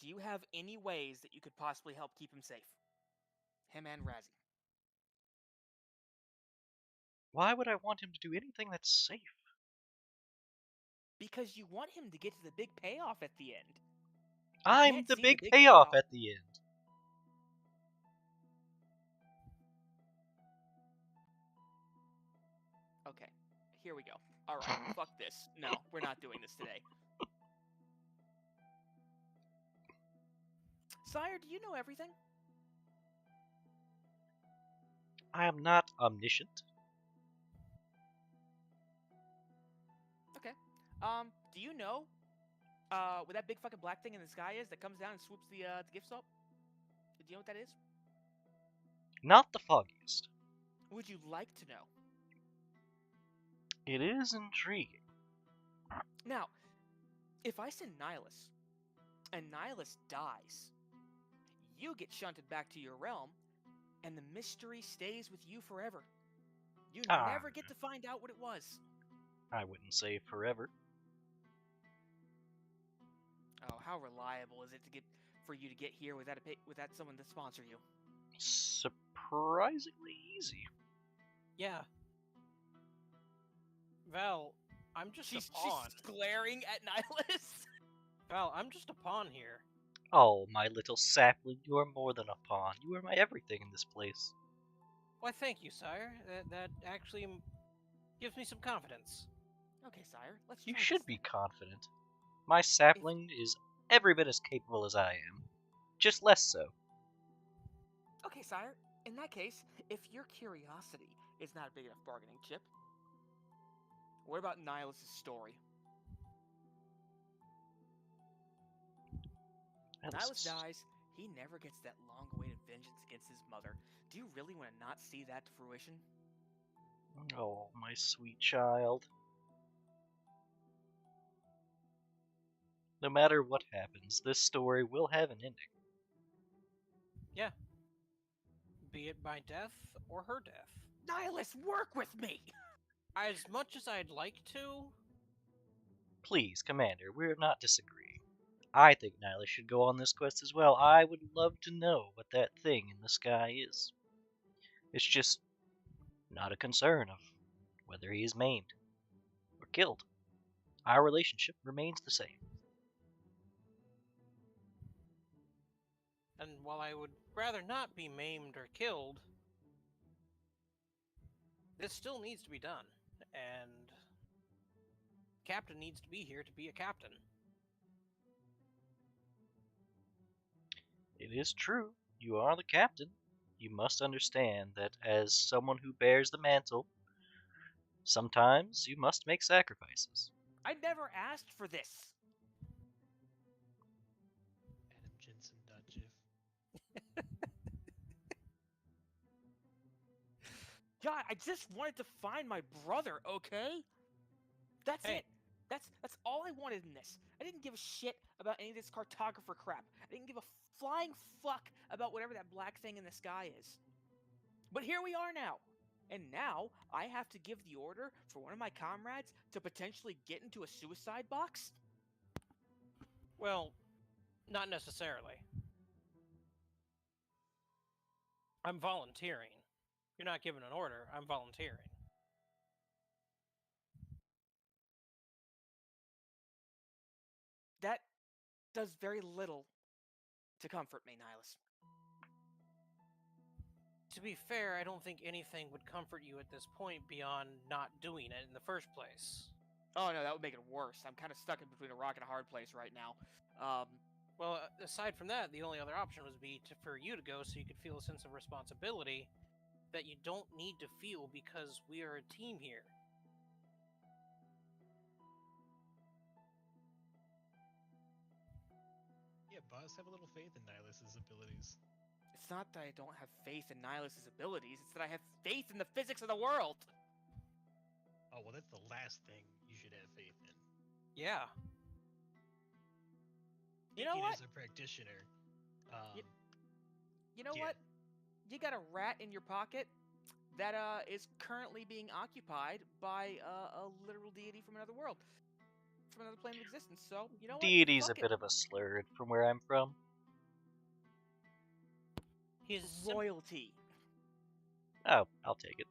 do you have any ways that you could possibly help keep him safe? Him and Razzie. Why would I want him to do anything that's safe? Because you want him to get to the big payoff at the end. I'm can't the see big the big payoff payoff. at the end. Okay, here we go. Alright, fuck this. No, we're not doing this today. Sire, do you know everything? I am not omniscient. Okay. Do you know what that big fucking black thing in the sky is that comes down and swoops the gift up? Do you know what that is? Not the foggiest. Would you like to know? It is intriguing. Now, if I send Nihilus, and Nihilus dies, you get shunted back to your realm, and the mystery stays with you forever. You never get to find out what it was. I wouldn't say forever. Oh, how reliable is it for you to get here without someone to sponsor you? Surprisingly easy. Yeah. Val, I'm just a pawn. She's glaring at Nihilus. Val, I'm just a pawn here. Oh, my little sapling, you are more than a pawn. You are my everything in this place. Why, thank you, sire. That actually gives me some confidence. Okay, sire, let's You try should this be then. confident. My sapling is every bit as capable as I am. Just less so. Okay, sire. In that case, if your curiosity is not a big enough bargaining chip, what about Nihilus' story? Nihilus dies, he never gets that long-awaited vengeance against his mother. Do you really want to not see that to fruition? Oh, my sweet child. No matter what happens, this story will have an ending. Yeah. Be it my death or her death. Nihilus, work with me! As much as I'd like to... Please, Commander, we're not disagreeing. I think Nihilus should go on this quest as well. I would love to know what that thing in the sky is. It's just not a concern of whether he is maimed or killed. Our relationship remains the same. And while I would rather not be maimed or killed, this still needs to be done. And Captain needs to be here to be a captain. It is true, you are the captain. You must understand that as someone who bears the mantle, sometimes you must make sacrifices. I never asked for this. AdamJensen.gif. God, I just wanted to find my brother, okay? That's it. That's all I wanted in this. I didn't give a shit about any of this cartographer crap. I didn't give a flying fuck about whatever that black thing in the sky is. But here we are now. And now I have to give the order for one of my comrades to potentially get into a suicide box? Well, not necessarily. I'm volunteering. You're not giving an order, I'm volunteering. That does very little to comfort me, Nihilus. to be fair, I don't think anything would comfort you at this point beyond not doing it in the first place. Oh no, that would make it worse. I'm kind of stuck in between a rock and a hard place right now. Well, aside from that, the only other option would be for you to go so you could feel a sense of responsibility that you don't need to feel because we are a team here. Yeah, boss, have a little faith in Nihilus's abilities. It's not that I don't have faith in Nihilus's abilities, it's that I have faith in the physics of the world! Oh, well, that's the last thing you should have faith in. Yeah. You know what? As a practitioner, You know yeah. what? You got a rat in your pocket that is currently being occupied by a literal deity from another world, from another plane of existence. So you know what? Deity's a Fuck it. bit of a slur from where I'm from. He's royalty. Oh, I'll take it.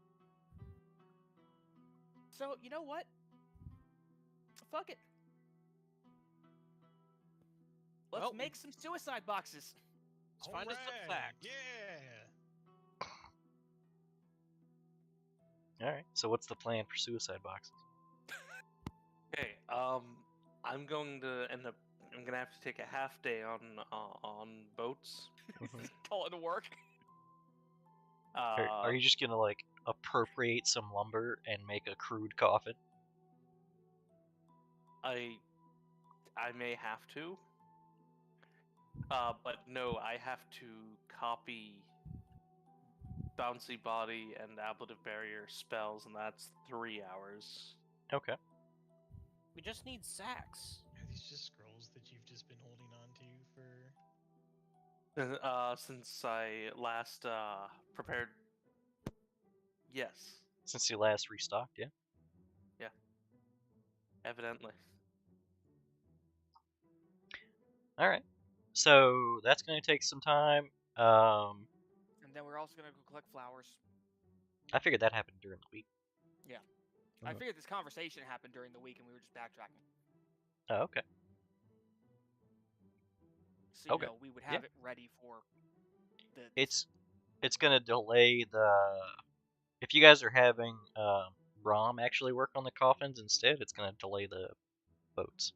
So you know what? Fuck it. Let's make some suicide boxes. Let's find us some facts. Yeah. All right. So what's the plan for suicide boxes? Okay. I'm going to end up. I'm gonna have to take a half day on boats. Call it to work. Are you just gonna like appropriate some lumber and make a crude coffin? I may have to. But no, I have to copy Bouncy Body and Ablative Barrier spells, and that's 3 hours. Okay. We just need sacks. Are these just scrolls that you've just been holding on to for... Since I last prepared... Yes. Since you last restocked, yeah? Yeah. Evidently. Alright. So, that's going to take some time. And then we're also going to go collect flowers. I figured that happened during the week. Yeah. I figured this conversation happened during the week and we were just backtracking. Oh, okay. So, you know, we would have it ready for the... It's going to delay the... If you guys are having Rom actually work on the coffins instead, it's going to delay the boats.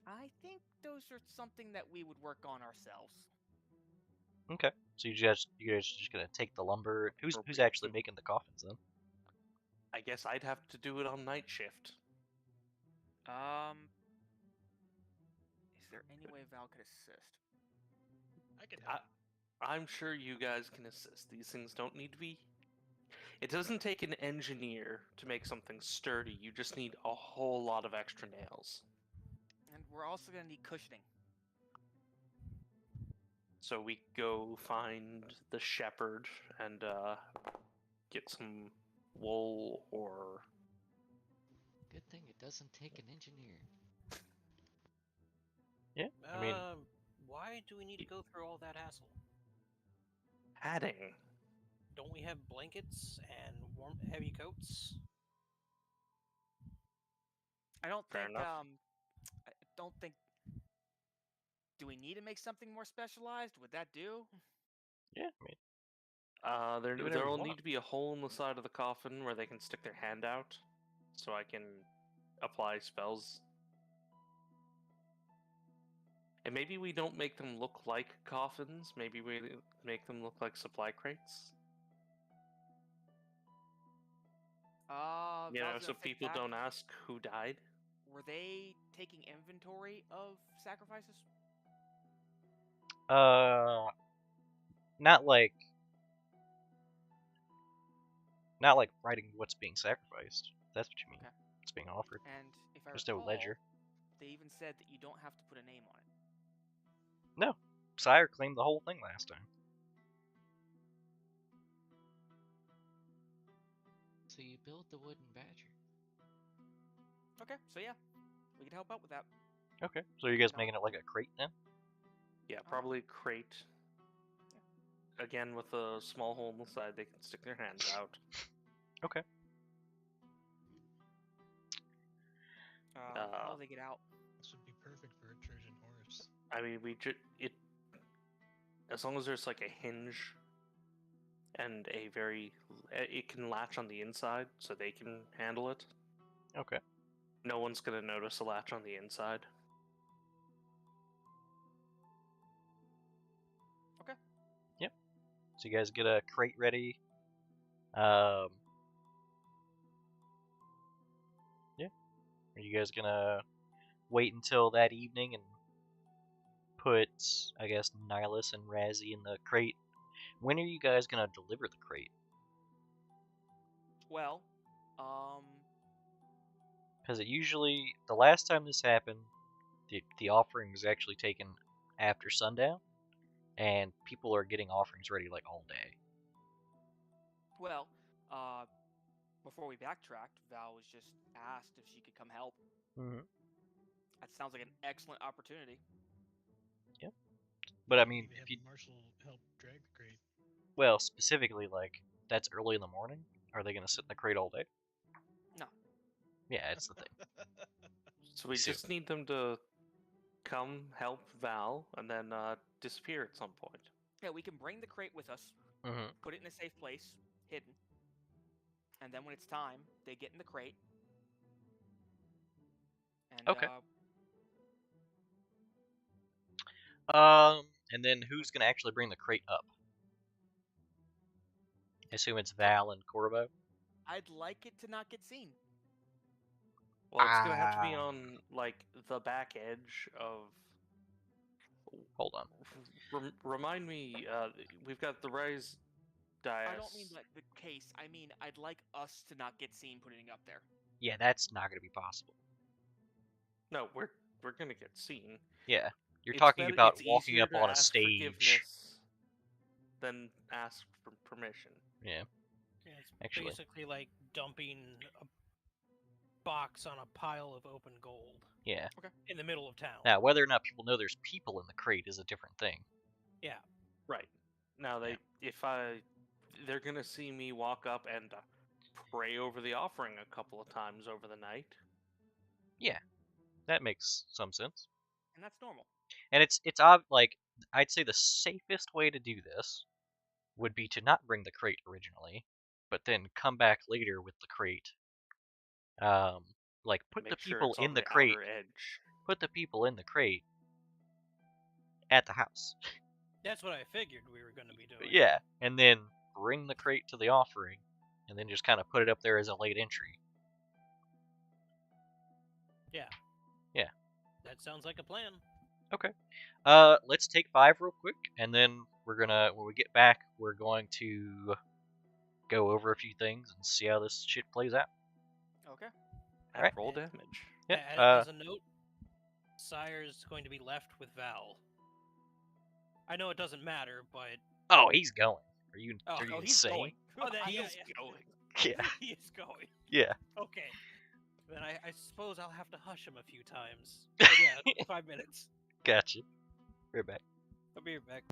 I think those are something that we would work on ourselves. Okay. So you guys are just going to take the lumber. Who's actually making the coffins then? I guess I'd have to do it on night shift. Is there any way Val could assist? I can help. I'm sure you guys can assist. These things don't need to be... It doesn't take an engineer to make something sturdy. You just need a whole lot of extra nails. And we're also going to need cushioning. So we go find the shepherd and get some wool or... Good thing it doesn't take an engineer. Yeah, I mean... why do we need to go through all that hassle? Padding. Don't we have blankets and warm, heavy coats? I don't Fair think, enough. I don't think... Do we need to make something more specialized? Would that do? Yeah, I mean... There'll need to be a hole in the side of the coffin where they can stick their hand out, so I can apply spells. And maybe we don't make them look like coffins, maybe we make them look like supply crates. So people don't ask who died. Were they taking inventory of sacrifices? Not like writing what's being sacrificed. That's what you mean. Okay. It's being offered. And if I There's recall, no ledger. they even said that you don't have to put a name on it. No. Sire claimed the whole thing last time. So you build the wooden badger. Okay, so yeah, we can help out with that. Okay. So are you guys making it like a crate then? Yeah, probably a crate. Yeah. Again, with a small hole in the side, they can stick their hands out. Okay. How do they get out? This would be perfect for a Trojan horse. I mean, as long as there's like a hinge and it can latch on the inside, so they can handle it. Okay. No one's gonna notice a latch on the inside. Okay. Yep. So you guys get a crate ready. Yeah. Are you guys gonna wait until that evening and put, I guess, Nihilus and Razzie in the crate? When are you guys gonna deliver the crate? Well, Because it usually, the last time this happened, the offering was actually taken after sundown, and people are getting offerings ready like all day. well, uh, before we backtracked, Val was just asked if she could come help. Mm-hmm. That sounds like an excellent opportunity. Yep. But I mean, Even if have you, the marshal help drag the crate. well, specifically, like, that's early in the morning. Are they gonna sit in the crate all day? No. Yeah, it's the thing. So we So- just need them to come help Val and then disappear at some point. Yeah, we can bring the crate with us, Mm-hmm. put it in a safe place, hidden, and then when it's time, they get in the crate. And Okay. And then who's gonna actually bring the crate up? I assume it's Val and Corvo. I'd like it to not get seen. Well, it's gonna have to be on like the back edge of. Hold on. Remind me, we've got the Rise Dias. I don't mean like the case. I mean, I'd like us to not get seen putting it up there. Yeah, that's not gonna be possible. No, we're gonna get seen. Yeah, you're It's talking better- about it's walking easier up to on a ask stage. forgiveness than ask for permission. Yeah, Yeah, it's actually. basically like dumping a box on a pile of open gold. Yeah. Okay. In the middle of town. Now, whether or not people know there's people in the crate is a different thing. Yeah. Right. Now they're gonna see me walk up and pray over the offering a couple of times over the night. Yeah, that makes some sense. And that's normal. And it's like, I'd say the safest way to do this would be to not bring the crate originally, but then come back later with the crate. Like put Make the sure people it's in on the the crate. outer edge. Put the people in the crate at the house. That's what I figured we were going to be doing. Yeah, and then bring the crate to the offering, and then just kind of put it up there as a late entry. Yeah. Yeah. That sounds like a plan. Okay. Let's take 5 real quick, and then when we get back, we're going to go over a few things and see how this shit plays out. Okay. And Alright. roll damage. Yep. As a note, Sire's going to be left with Val. I know it doesn't matter, but Oh, he's going. Are you he's insane? going. Oh, that, He yeah, is yeah. going. Yeah. He is going. Yeah. Okay. Then I suppose I'll have to hush him a few times. But yeah, 5 minutes. Gotcha. Right back. I'll be right back.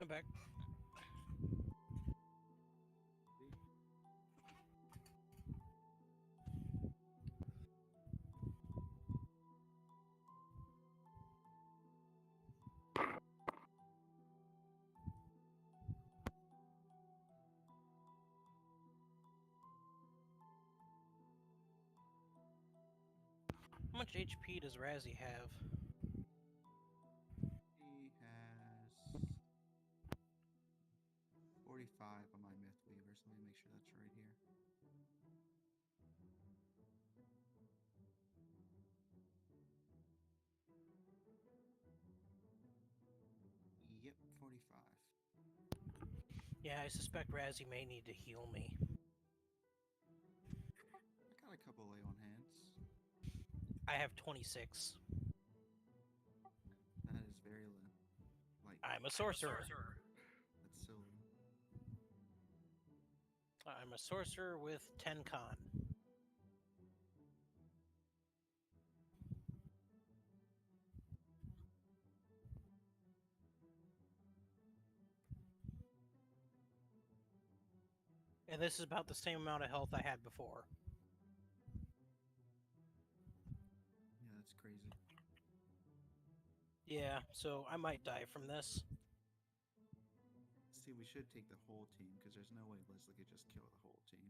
I'm back. How much HP does Razzie have? He has 45 on my Myth Weaver, so let me make sure that's right here. Yep, 45. Yeah, I suspect Razzie may need to heal me. I got a couple lay on hands. I have 26. That is very light. I'm a sorcerer. That's so low. I'm a sorcerer with 10 con. And this is about the same amount of health I had before. Yeah, that's crazy. Yeah, so I might die from this. See, we should take the whole team, because there's no way Leslie could just kill the whole team.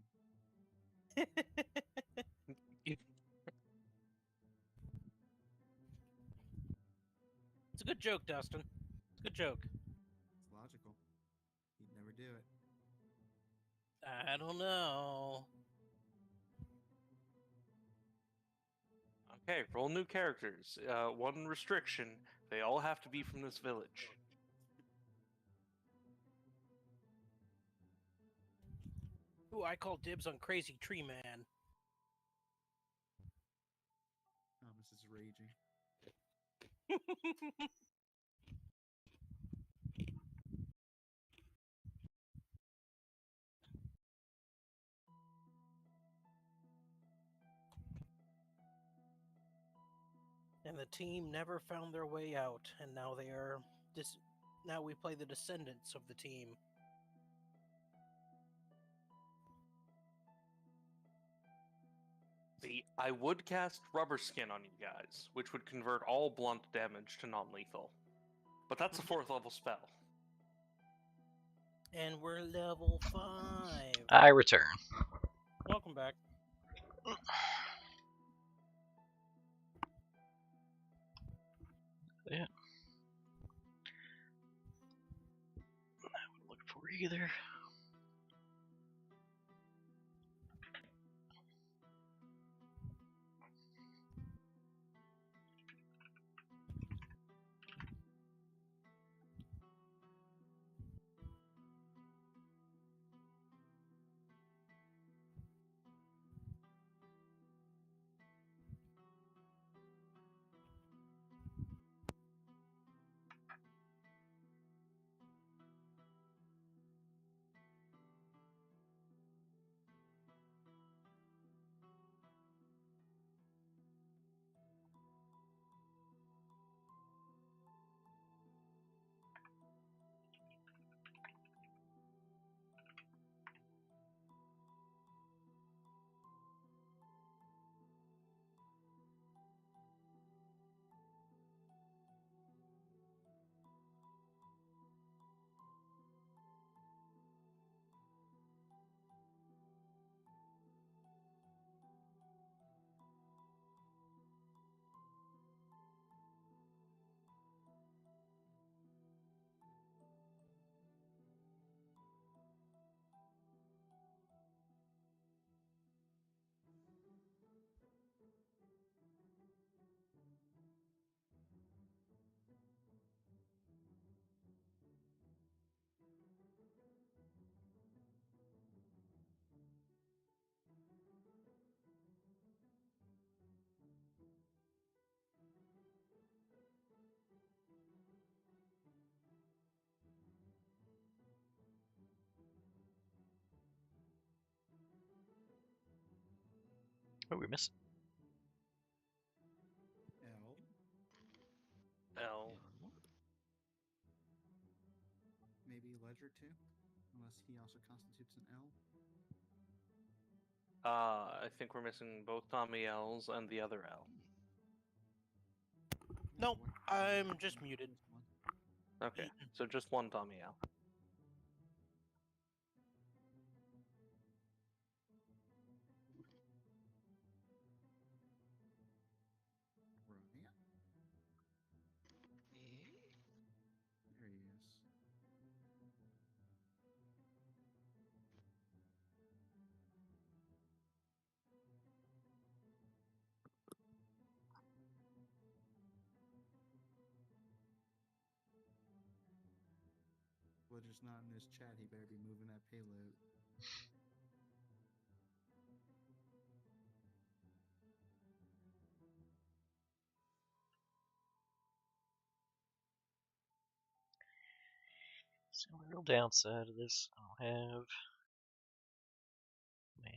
It's a good joke, Dustin. It's a good joke. It's logical. He'd never do it. I don't know. Okay, roll new characters. One restriction: they all have to be from this village. Ooh, I call dibs on Crazy Tree Man. Thomas is raging. And the team never found their way out, and now they are now we play the descendants of the team. See, I would cast Rubber Skin on you guys, which would convert all blunt damage to non-lethal. But that's a 4th level spell. And we're level 5. I return. Welcome back. Yeah. I would look for either. Oh, we missed. L. L. ledger too? Unless he also constitutes an L? I think we're missing both Tommy L's and the other L. Nope, What- I'm just muted. Just one. Okay, so just one Tommy L. Right. There he is. Ledger's not in his chat. He better be moving that payload. So the real downside of this, I'll have. Man.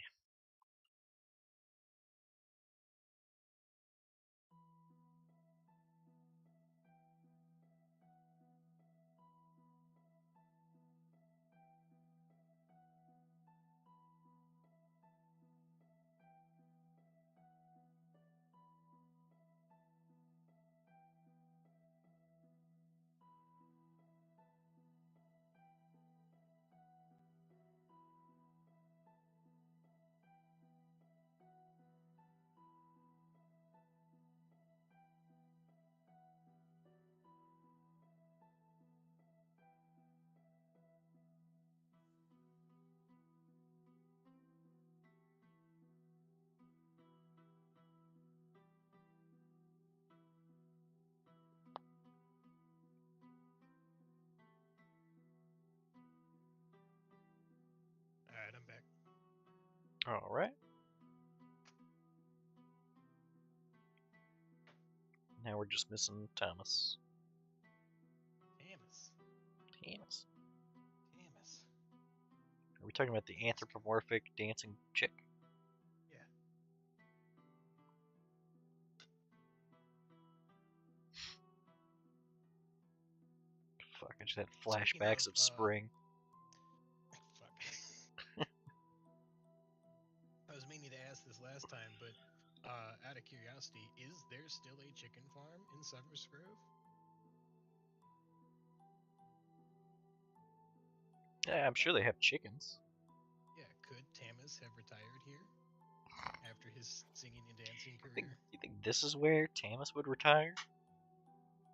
Alright, I'm back. Alright. Now we're just missing Thomas. Tamus. Thomas. Tamus. Are we talking about the anthropomorphic dancing chick? Yeah. Fuck, I just had Speaking flashbacks of, of spring. Fuck. I was meaning to ask this last time, but out of curiosity, is there still a chicken farm in Summers Grove? Yeah, I'm sure they have chickens. Yeah, could Tamus have retired here after his singing and dancing You career? think this is where Tamus would retire?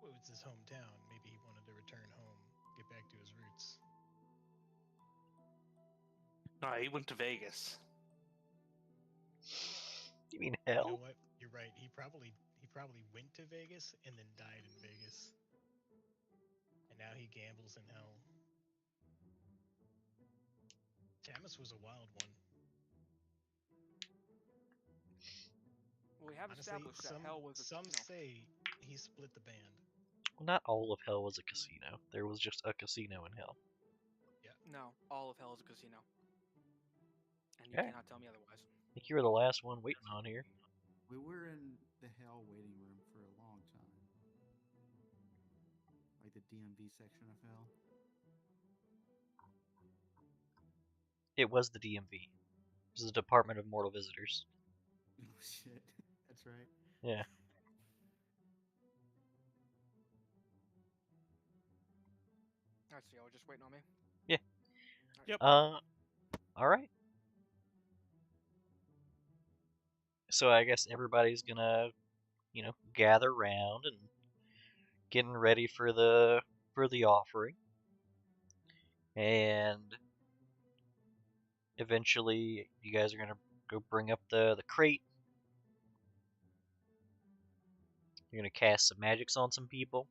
Well, it's his hometown. Maybe he wanted to return home, get back to his roots. No, he went to Vegas. You mean You know hell? what? You're right. He probably went to Vegas and then died in Vegas. And now he gambles in hell. Tamus was a wild one. Well, we have Honestly, established that hell was a some casino. say he split the band. Well, not all of hell was a casino. There was just a casino in hell. No, all of hell is a casino. And you Okay. cannot tell me otherwise. I think you were the last one waiting on here. We were in the hell waiting room for a long time. Like the DMV section of hell. It was the DMV. It was the Department of Mortal Visitors. Oh shit. That's right. Yeah. Alright, so y'all were just waiting on me? Yeah. Yep. Alright. So I guess everybody's gonna, gather around and getting ready for the offering. And eventually you guys are gonna go bring up the crate. You're gonna cast some magics on some people.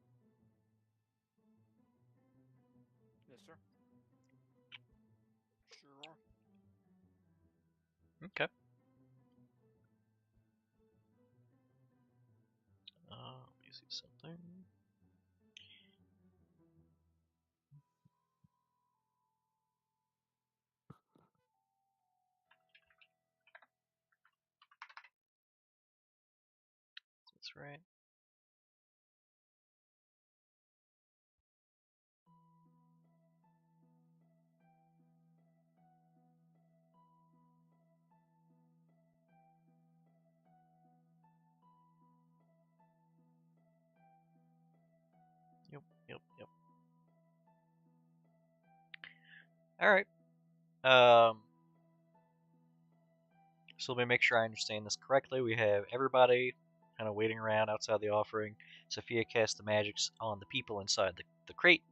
Yes, sir. Sure are. Okay. Let me see something. That's right. Yep. All right. So let me make sure I understand this correctly. We have everybody kind of waiting around outside the offering. Sophia casts the magics on the people inside the crate.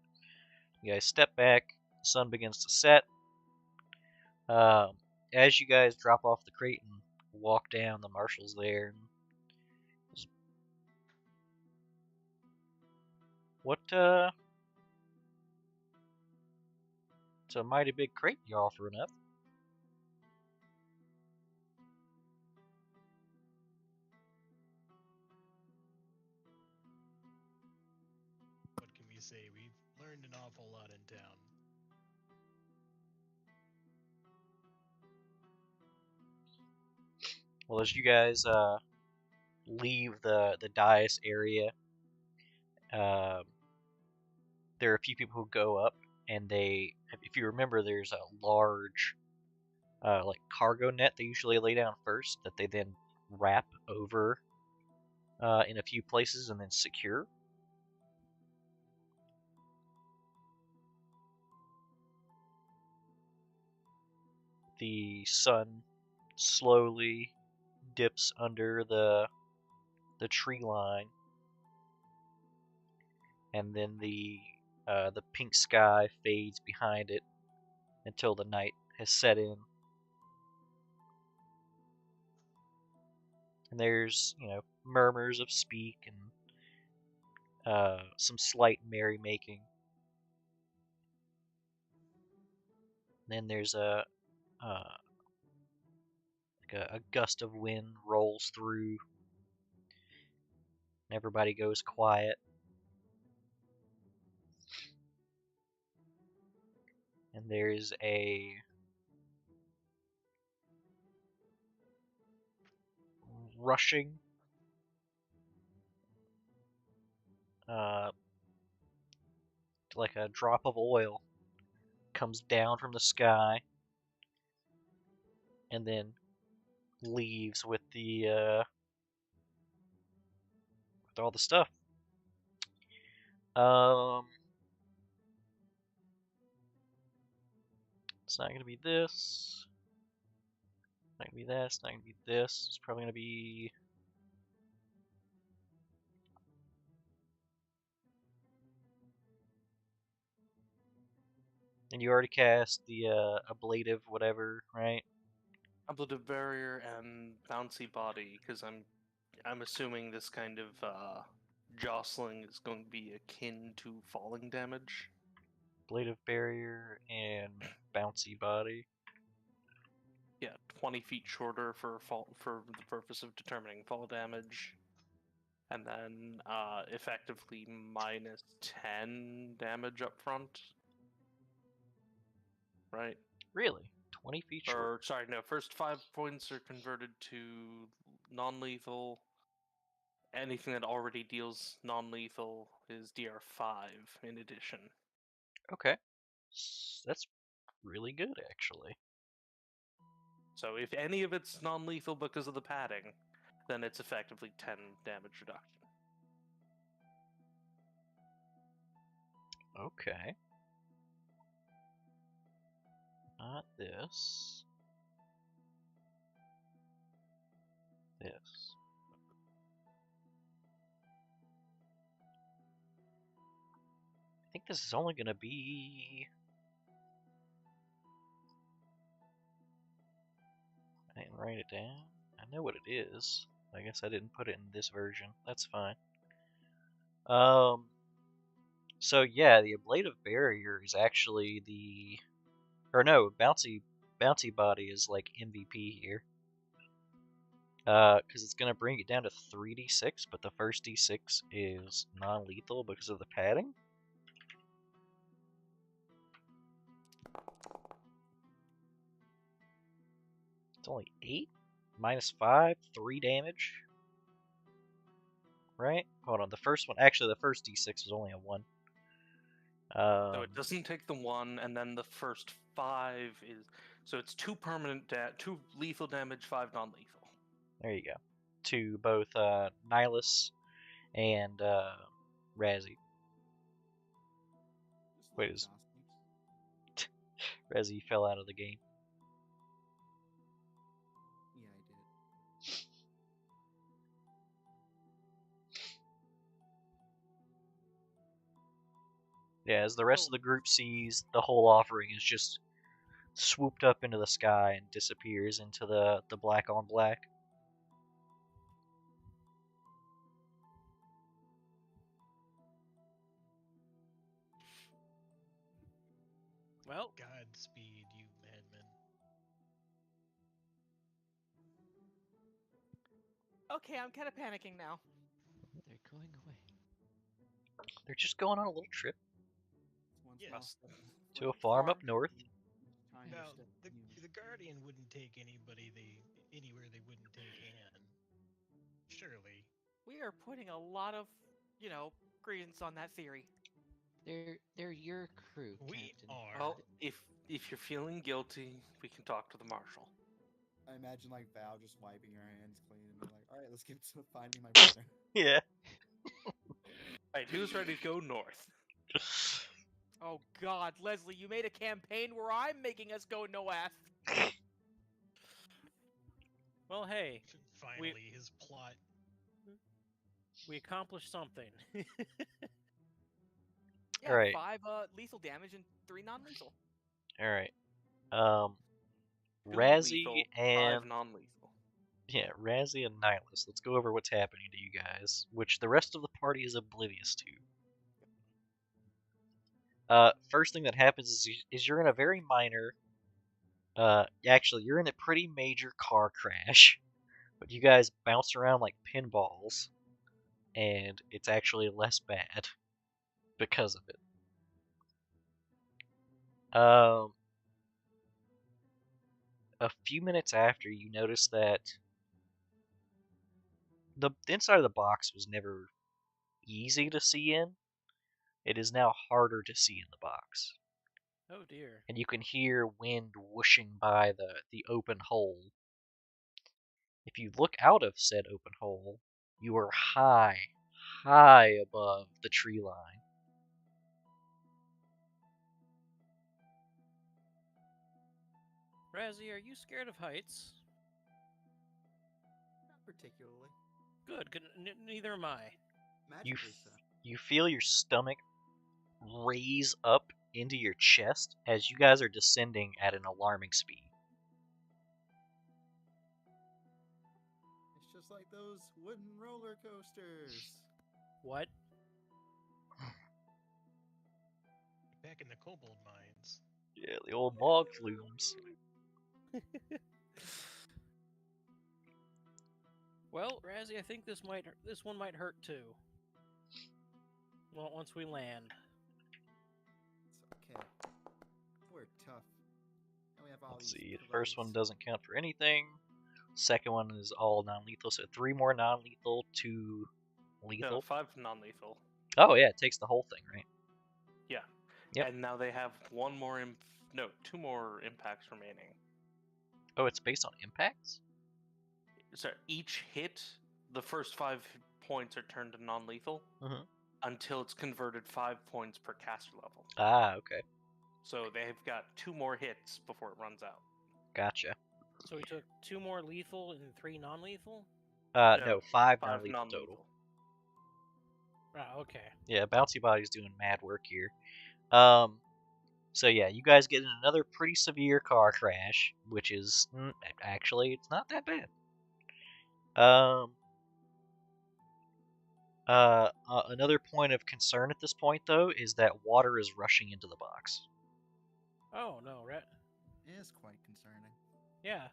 You guys step back. The sun begins to set. As you guys drop off the crate and walk down, the marshal's there. What, it's a mighty big crate you're offering up. What can we say? We've learned an awful lot in town. Well, as you guys leave the dais area, there are a few people who go up, and if you remember, there's a large like cargo net they usually lay down first that they then wrap over in a few places and then secure. The sun slowly dips under the tree line, and then the pink sky fades behind it until the night has set in. And there's, murmurs of speak and some slight merrymaking. Then there's like a gust of wind rolls through, and everybody goes quiet. And there's a rushing like a drop of oil comes down from the sky and then leaves with all the stuff. It's not gonna be this. It's not gonna be that. It's not gonna be this. It's probably gonna be. And you already cast the ablative whatever, right? Ablative barrier and bouncy body, because I'm assuming this kind of jostling is going to be akin to falling damage. Ablative barrier and bouncy body. Yeah, 20 feet shorter for the purpose of determining fall damage, and then effectively minus 10 damage up front. Right? Really? 20 feet short? Or sorry, no. First 5 points are converted to non-lethal. Anything that already deals non-lethal is DR5 in addition. Okay. That's really good, actually. So if any of it's non-lethal because of the padding, then it's effectively 10 damage reduction. Okay. Not this. This. I think this is only gonna be. I didn't write it down. I know what it is. I guess I didn't put it in this version. That's fine. So yeah, the ablative barrier is actually bouncy body is like MVP here. Because it's gonna bring it down to 3d6, but the first d6 is non-lethal because of the padding. It's only 8 minus 5, 3 damage. Right? Hold on, the first one. Actually, the first d6 was only a 1. So it doesn't take the 1, and then the first 5 is. So it's 2 2 lethal damage, 5 non-lethal. There you go. To both Nihilus and Razzie. Wait, is Resi fell out of the game? Yeah, I did. Yeah, as the rest of the group sees, the whole offering is just swooped up into the sky and disappears into the black on black. Well, Godspeed, you madmen. Okay, I'm kind of panicking now. They're going away. They're just going on a little trip It's one Yeah. small step to a for farm up north. tiny Now, step the, for human. the Guardian wouldn't take anybody anywhere they wouldn't take Anne. Surely. We are putting a lot of, credence on that theory. They're your crew, We Captain. are. Well, if you're feeling guilty, we can talk to the marshal. I imagine like Val just wiping her hands clean and being like, "All right, let's get to finding my brother." Yeah. Right, who's ready to go north? Oh God, Leslie, you made a campaign where I'm making us go north. well, hey, Finally, his plot. we accomplished something. Yeah, Alright. 5 lethal damage and 3 non-lethal. All right. 2 Razzie lethal, and 5 non-lethal. yeah, Razzie and Nihilus. Let's go over what's happening to you guys, which the rest of the party is oblivious to. First thing that happens is you're in a very minor. Actually, you're in a pretty major car crash, but you guys bounce around like pinballs, and it's actually less bad because of it. A few minutes after, you notice that the inside of the box was never easy to see in. It is now harder to see in the box. Oh dear. And you can hear wind whooshing by the open hole. If you look out of said open hole, you are high above the tree line. Razzie, are you scared of heights? Not particularly. Good. Neither am I. Magically so. You feel your stomach raise up into your chest as you guys are descending at an alarming speed. It's just like those wooden roller coasters. What? Back in the Kobold mines. Yeah, the old log flumes. Well, Razzie, I think this one might hurt too. Well, once we land. It's okay. We're tough. And we have all Let's these see, the first one pillows. doesn't count for anything. Second one is all non-lethal, so 3 more non-lethal, 2 lethal. No, 5 non-lethal. Oh yeah, it takes the whole thing, right? Yeah. Yep. And now they have 2 more impacts remaining. Oh, it's based on impacts? So each hit, the first 5 points are turned to non-lethal until it's converted 5 points per caster level. Ah, okay. So they've got 2 more hits before it runs out. Gotcha. So we took 2 more lethal and 3 non-lethal? No, 5 5 non-lethal non-lethal. total. Ah, okay. Yeah, Bouncy Body's doing mad work here. So yeah, you guys get in another pretty severe car crash, which is actually it's not that bad. Another point of concern at this point though is that water is rushing into the box. Oh no, It is quite concerning. yeah.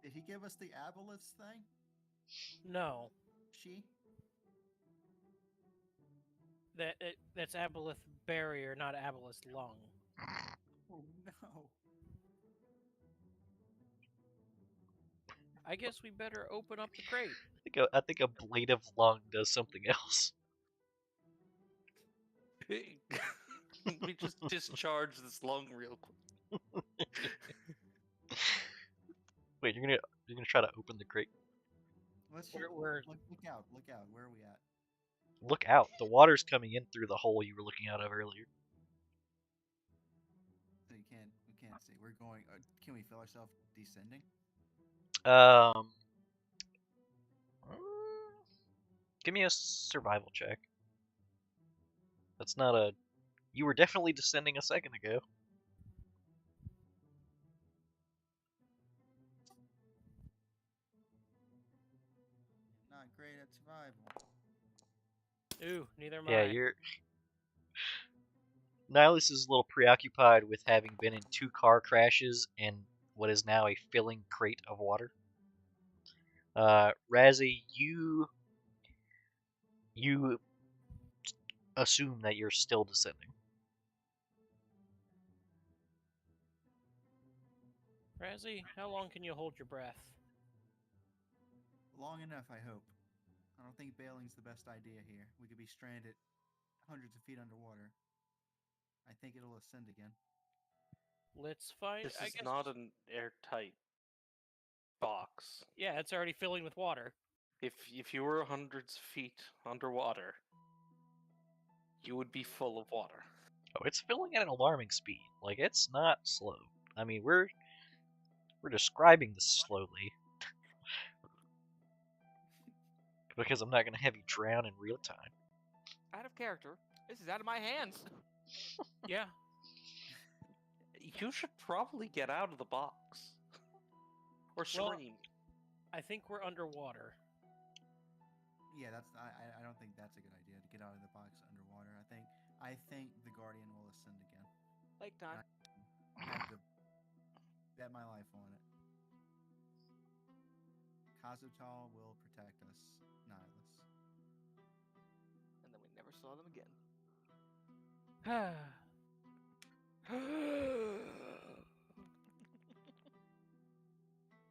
Did he give us the aboleth thing? No, She? that's aboleth barrier, not aboleth lung. Oh no. I guess we better open up the crate. I think a blade of lung does something else. We just discharge this lung real quick. Wait, you're gonna try to open the crate? Let's We're- look out. Look out. Where are we at? Look out. The water's coming in through the hole you were looking out of earlier. So we can't see. We're going. Can we feel ourselves descending? Um, give me a survival check. That's not a. You were definitely descending a second ago. Not great at survival. Ooh, neither am Yeah, I. you're. Nihilus is a little preoccupied with having been in 2 car crashes and what is now a filling crate of water. Razzie, you assume that you're still descending. Razzie, how long can you hold your breath? Long enough, I hope. I don't think bailing's the best idea here. We could be stranded hundreds of feet underwater. I think it'll ascend again. Let's find. This I is guess. not an airtight box. Yeah, it's already filling with water. If you were hundreds of feet underwater, you would be full of water. Oh, it's filling at an alarming speed. Like, it's not slow. I mean, we're describing this slowly because I'm not gonna have you drown in real time. Out of character. This is out of my hands. Yeah. You should probably get out of the box. Or Well, scream. I think we're underwater. Yeah, that's. I don't think that's a good idea to get out of the box underwater. I think the Guardian will ascend again. Lake time. I have to bet my life on it. Kazutal will protect us, Nihilus. And then we never saw them again.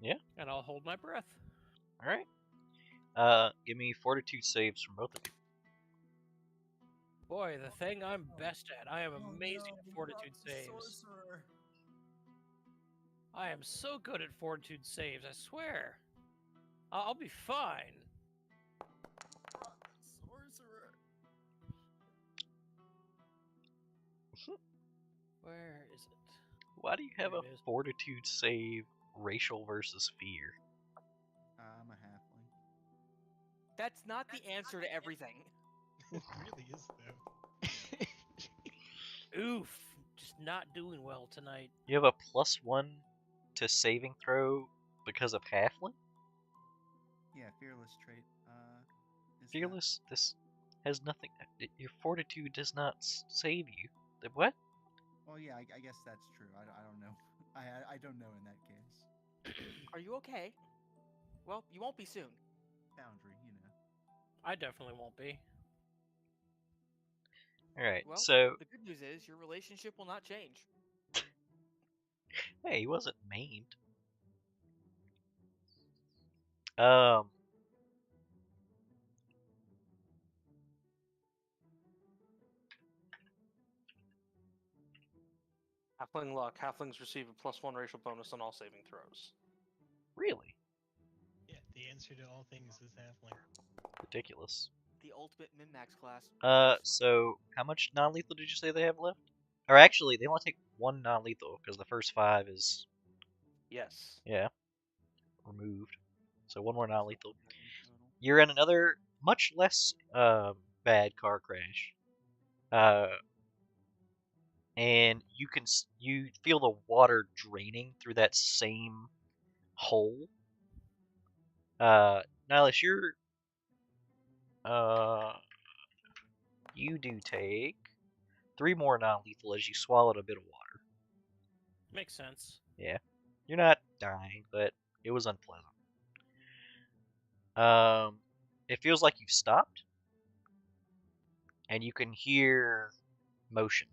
Yeah. And I'll hold my breath. All right. Give me fortitude saves from both of you. Boy, the thing I'm best at. I am amazing at fortitude saves. Sorcerer. I am so good at fortitude saves, I swear. I'll be fine. Sorcerer. Where is it? Why do you have There a it is. fortitude save racial versus fear? I'm a halfling. That's not the answer to everything. It really is, though. Oof. Just not doing well tonight. You have a +1 to saving throw because of halfling? Yeah, fearless trait. Is Fearless, this has nothing. Your fortitude does not save you. What? Well, yeah, I guess that's true. I don't know. I don't know in that case. Are you okay? Well, you won't be soon. Boundary, you know. I definitely won't be. Alright, Well, so. the good news is your relationship will not change. Hey, he wasn't maimed. Um. Halfling luck. Halflings receive a +1 racial bonus on all saving throws. Really? Yeah, the answer to all things is halfling. Ridiculous. The ultimate min-max class. So how much non-lethal did you say they have left? Or actually, they want to take 1 non-lethal because the first 5 is Yes. removed. So 1 more non-lethal. Total. You're in another much less bad car crash. And you feel the water draining through that same hole. Nihilus, you do take 3 more non-lethal as you swallowed a bit of water. Makes sense. Yeah, you're not dying, but it was unpleasant. It feels like you've stopped, and you can hear motion.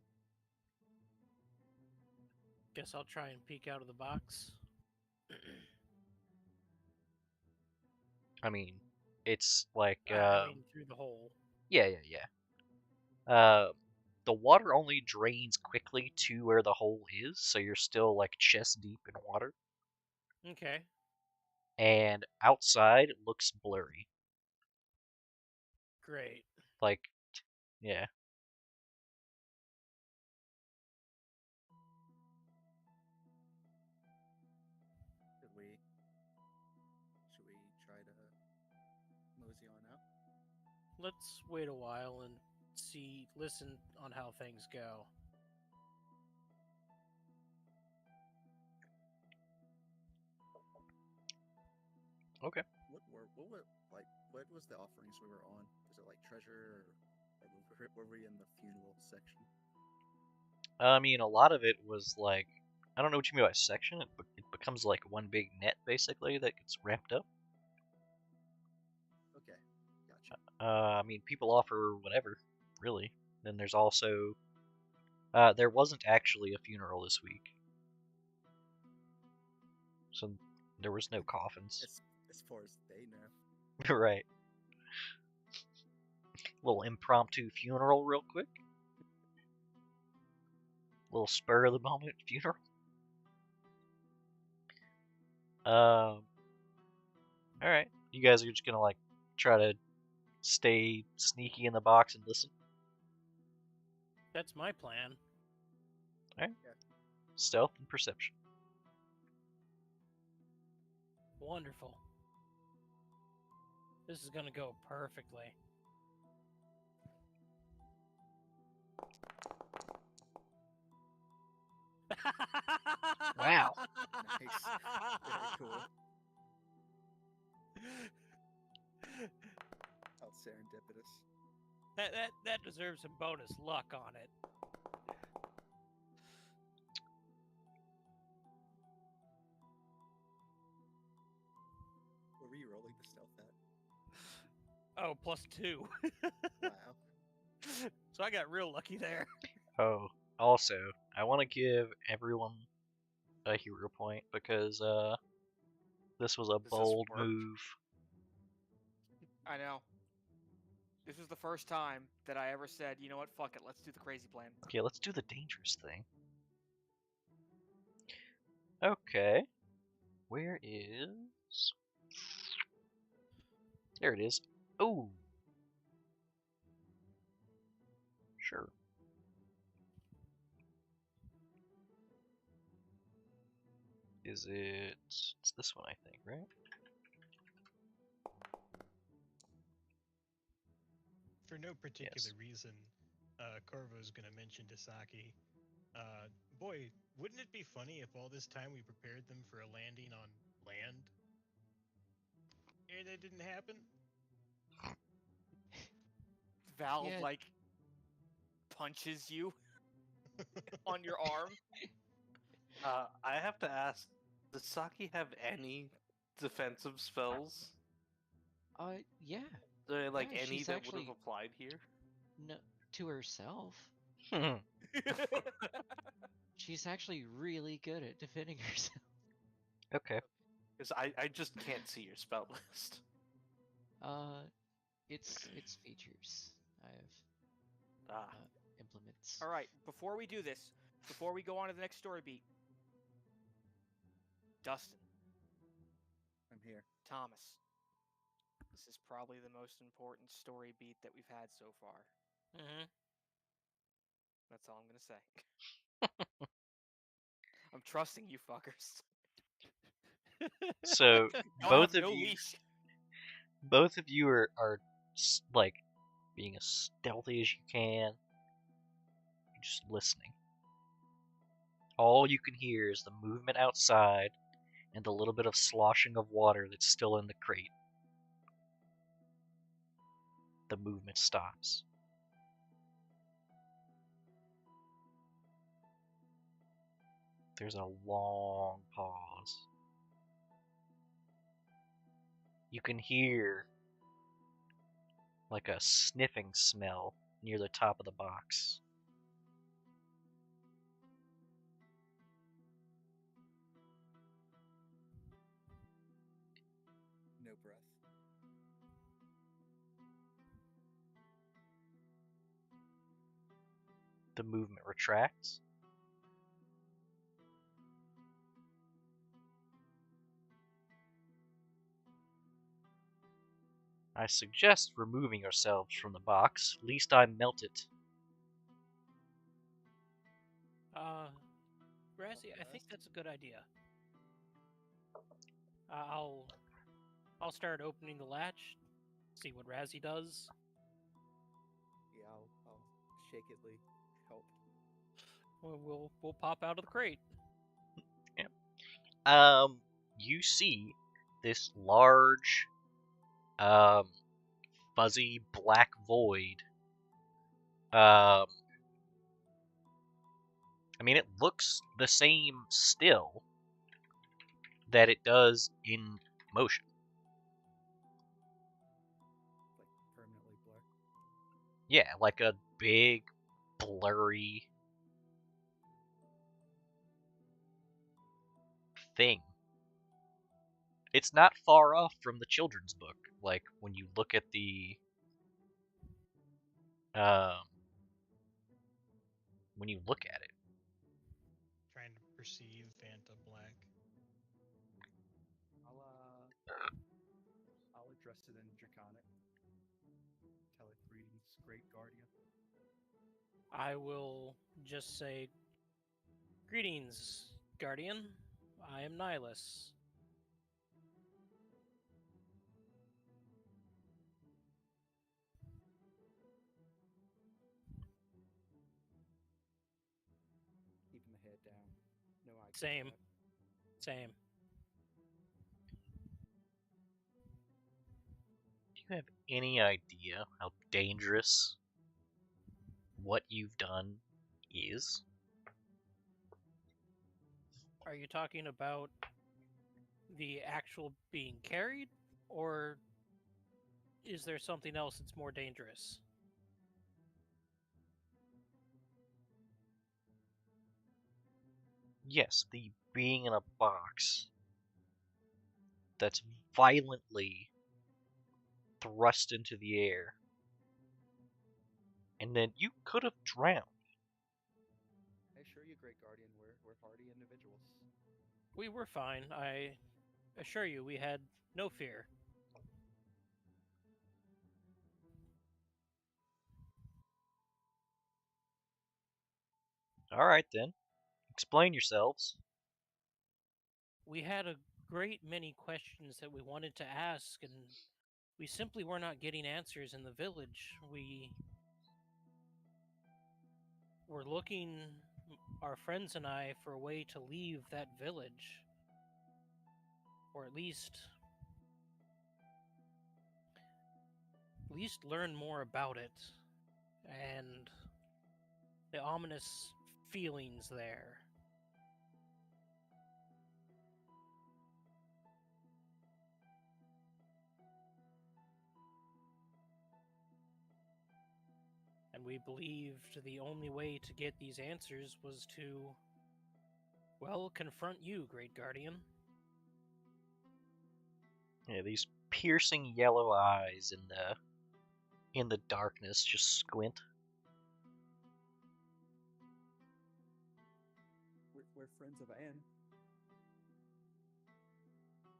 Guess I'll try and peek out of the box. I mean, it's like I mean, through the hole. yeah. The water only drains quickly to where the hole is, so you're still like chest deep in water. Okay. And outside it looks blurry. Great. Like, yeah. Should we try to mosey on out? Let's wait a while and listen on how things go. Okay. What was the offerings we were on? Was it like treasure, or were we in the funeral section? I mean, a lot of it was like, I don't know what you mean by section. It becomes like one big net basically that gets wrapped up. Okay, gotcha. I mean, people offer whatever, really. Then there's also, there wasn't actually a funeral this week, so there was no coffins. As far as they know. Right. Little impromptu funeral, real quick. Little spur of the moment funeral. All right. You guys are just gonna like try to stay sneaky in the box and listen. That's my plan. All right. Yeah. Stealth and perception. Wonderful. This is gonna go perfectly. Wow. Nice. Very cool. How serendipitous. That deserves some bonus luck on it. What were you rolling the stealth at? Oh, +2. Wow. So I got real lucky there. Oh, also, I want to give everyone a hero point because this was a bold move. I know. This was the first time that I ever said, you know what, fuck it, let's do the crazy plan. Okay, let's do the dangerous thing. Okay. Where is... There it is. Ooh. Sure. Is it... It's this one, I think, right? For no particular reason, Corvo's going to mention to Saki, boy, wouldn't it be funny if all this time we prepared them for a landing on land? And it didn't happen? Val, like, punches you on your arm. I have to ask, does Saki have any defensive spells? Yeah. Like Yeah, any she's that actually- would have applied here? No, to herself. She's actually really good at defending herself. Okay. Because I just can't see your spell list. It's features. I have implements. All right, before we do this, before we go on to the next story beat, Dustin. I'm here. Thomas. This is probably the most important story beat that we've had so far. Mm-hmm. That's all I'm gonna say. I'm trusting you fuckers. So both of you are like being as stealthy as you can, just listening. All you can hear is the movement outside and the little bit of sloshing of water that's still in the crate. The movement stops. There's a long pause. You can hear like a sniffing smell near the top of the box. No breath. The movement retracts. I suggest removing ourselves from the box, least I melt it. Razzie, I think that's a good idea. I'll start opening the latch, see what Razzie does. Yeah, I'll shakily help. We'll pop out of the crate. You see this large, fuzzy black void. I mean, it looks the same still that it does in motion. Like permanently blur. Yeah, like a big, blurry thing. It's not far off from the children's book. Like when you look at the, when you look at it. Trying to perceive Fanta Black. I'll address it in Draconic. Tell it greetings, Great Guardian. I will just say, "Greetings, Guardian. I am Nihilus." Keeping the head down. No eye Same. contact. Same. Do you have any idea how dangerous what you've done is? Are you talking about the actual being carried, or is there something else that's more dangerous? Yes, the being in a box that's violently thrust into the air. And then you could have drowned. I assure you, Great Guardian, we're hardy individuals. We were fine. I assure you, we had no fear. Alright then. Explain yourselves. We had a great many questions that we wanted to ask, and we simply were not getting answers in the village. We were looking, our friends and I, for a way to leave that village. Or at least learn more about it and the ominous feelings there. And we believed the only way to get these answers was to, well, confront you, Great Guardian. Yeah, these piercing yellow eyes in the darkness just squint. We're friends of Anne.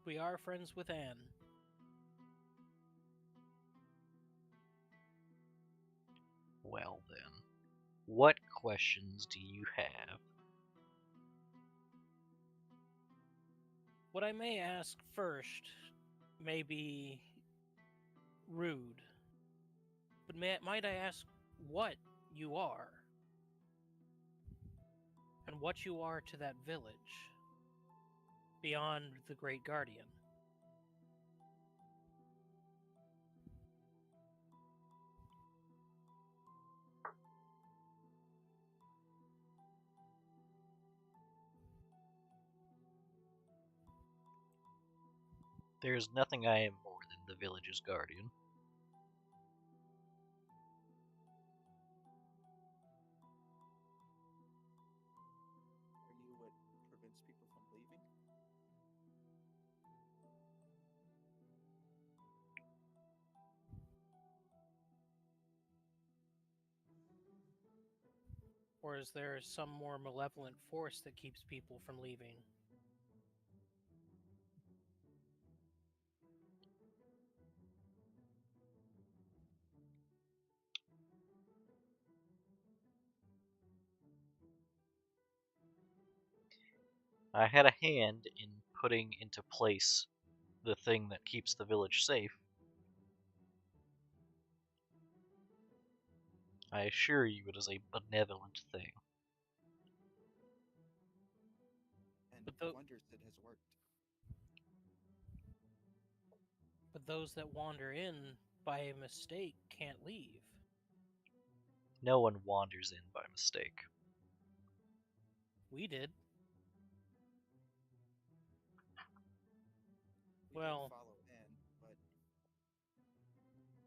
We are friends with Anne. Well then, what questions do you have? What I may ask first may be rude, but might I ask what you are? And what you are to that village, beyond the Great Guardian? There is nothing I am more than the village's guardian. Are you what prevents people from leaving? Or is there some more malevolent force that keeps people from leaving? I had a hand in putting into place the thing that keeps the village safe. I assure you it is a benevolent thing. And But the- wonders it has worked. But those that wander in by a mistake can't leave. No one wanders in by mistake. We did. We Well- did follow in, but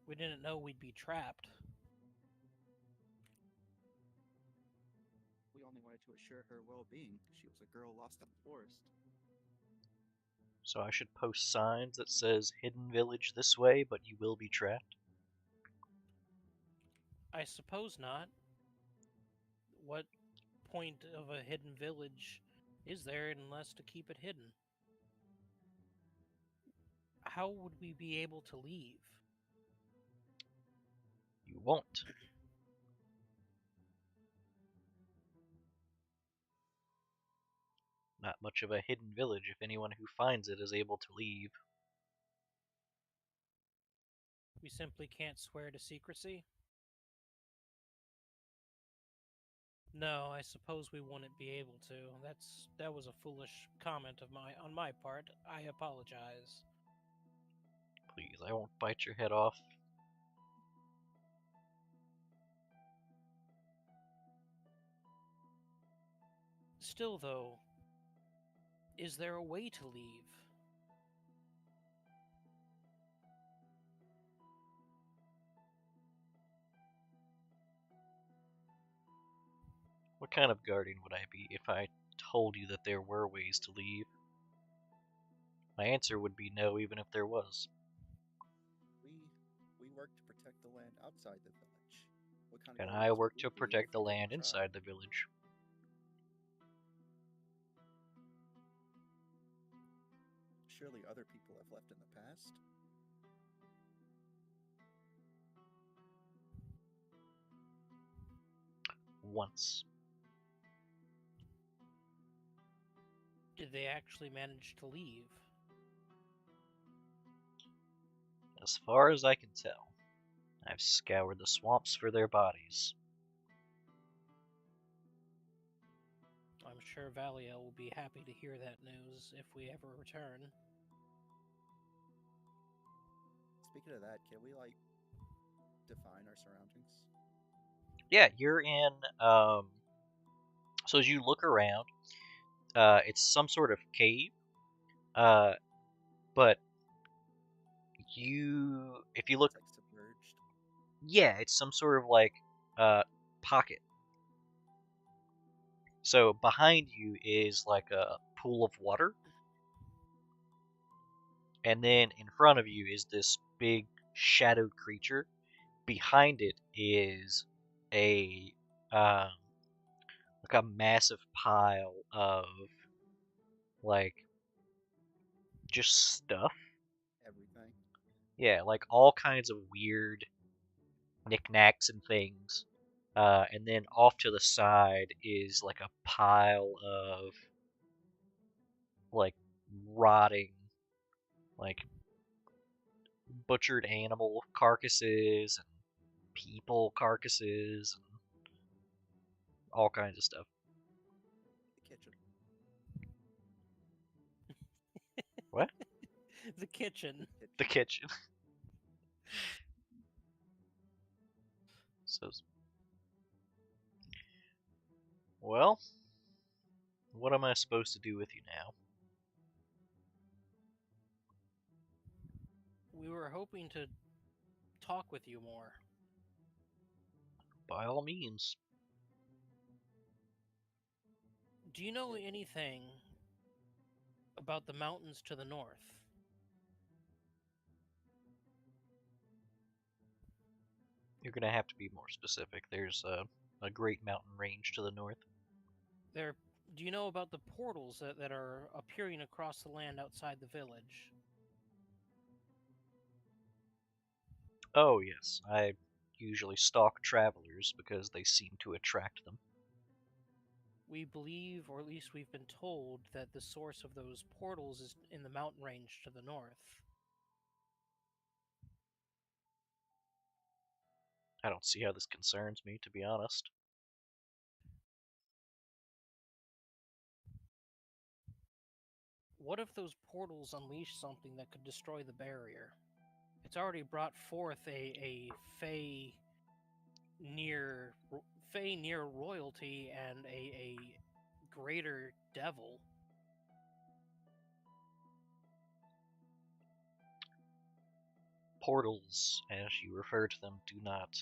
We didn't know we'd be trapped. we only wanted to assure her well-being. She was a girl lost in the forest. So I should post signs that says hidden village this way, but you will be trapped. I suppose not. What point of a hidden village is there unless to keep it hidden? How would we be able to leave? You won't. Not much of a hidden village if anyone who finds it is able to leave. We simply can't swear to secrecy? No, I suppose we wouldn't be able to. That was a foolish comment on my part. I apologize. Please, I won't bite your head off. Still though, is there a way to leave? What kind of guardian would I be if I told you that there were ways to leave? My answer would be no, even if there was. We work to protect the land outside the village. What kind of And I guardians work would to we be protect if the we didn't land try? inside the village. Surely other people have left in the past. Once. Did they actually manage to leave? As far as I can tell, I've scoured the swamps for their bodies. I'm sure Valia will be happy to hear that news if we ever return. Speaking of that, can we define our surroundings? Yeah, you're in, so as you look around, it's some sort of cave, but if you look, It's submerged. yeah, it's some sort of pocket. So behind you is like a pool of water, and then in front of you is this big shadowed creature. Behind it is a like a massive pile of just stuff. Everything. Yeah, like all kinds of weird knickknacks and things. And then off to the side is like a pile of like rotting, like butchered animal carcasses and people carcasses and all kinds of stuff. The kitchen. What? The kitchen. The kitchen. So, well, what am I supposed to do with you now? We were hoping to talk with you more. By all means. Do you know anything about the mountains to the north? You're gonna have to be more specific. There's a great mountain range to the north. Do you know about the portals that are appearing across the land outside the village? Oh, yes. I usually stalk travelers because they seem to attract them. We believe, or at least we've been told, that the source of those portals is in the mountain range to the north. I don't see how this concerns me, to be honest. What if those portals unleash something that could destroy the barrier? It's already brought forth a Fey near royalty and a greater devil. Portals, as you refer to them, do not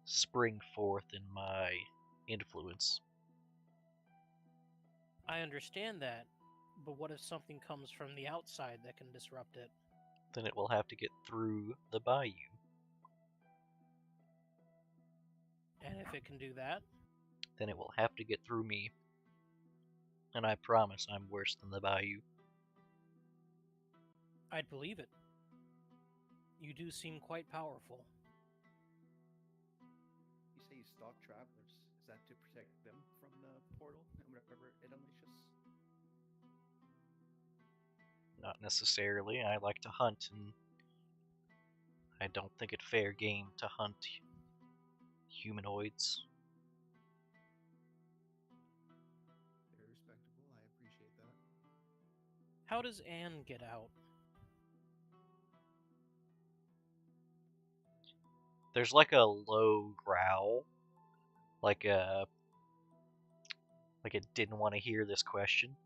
spring forth in my influence. I understand that, but what if something comes from the outside that can disrupt it? Then it will have to get through the bayou. And if it can do that? Then it will have to get through me. And I promise I'm worse than the bayou. I'd believe it. You do seem quite powerful. You say you stalk travelers. Is that to protect them from the portal and whatever it unleashes? Not necessarily. I like to hunt, and I don't think it fair game to hunt humanoids. Very respectable. I appreciate that. How does Anne get out? There's like a low growl, like it didn't want to hear this question.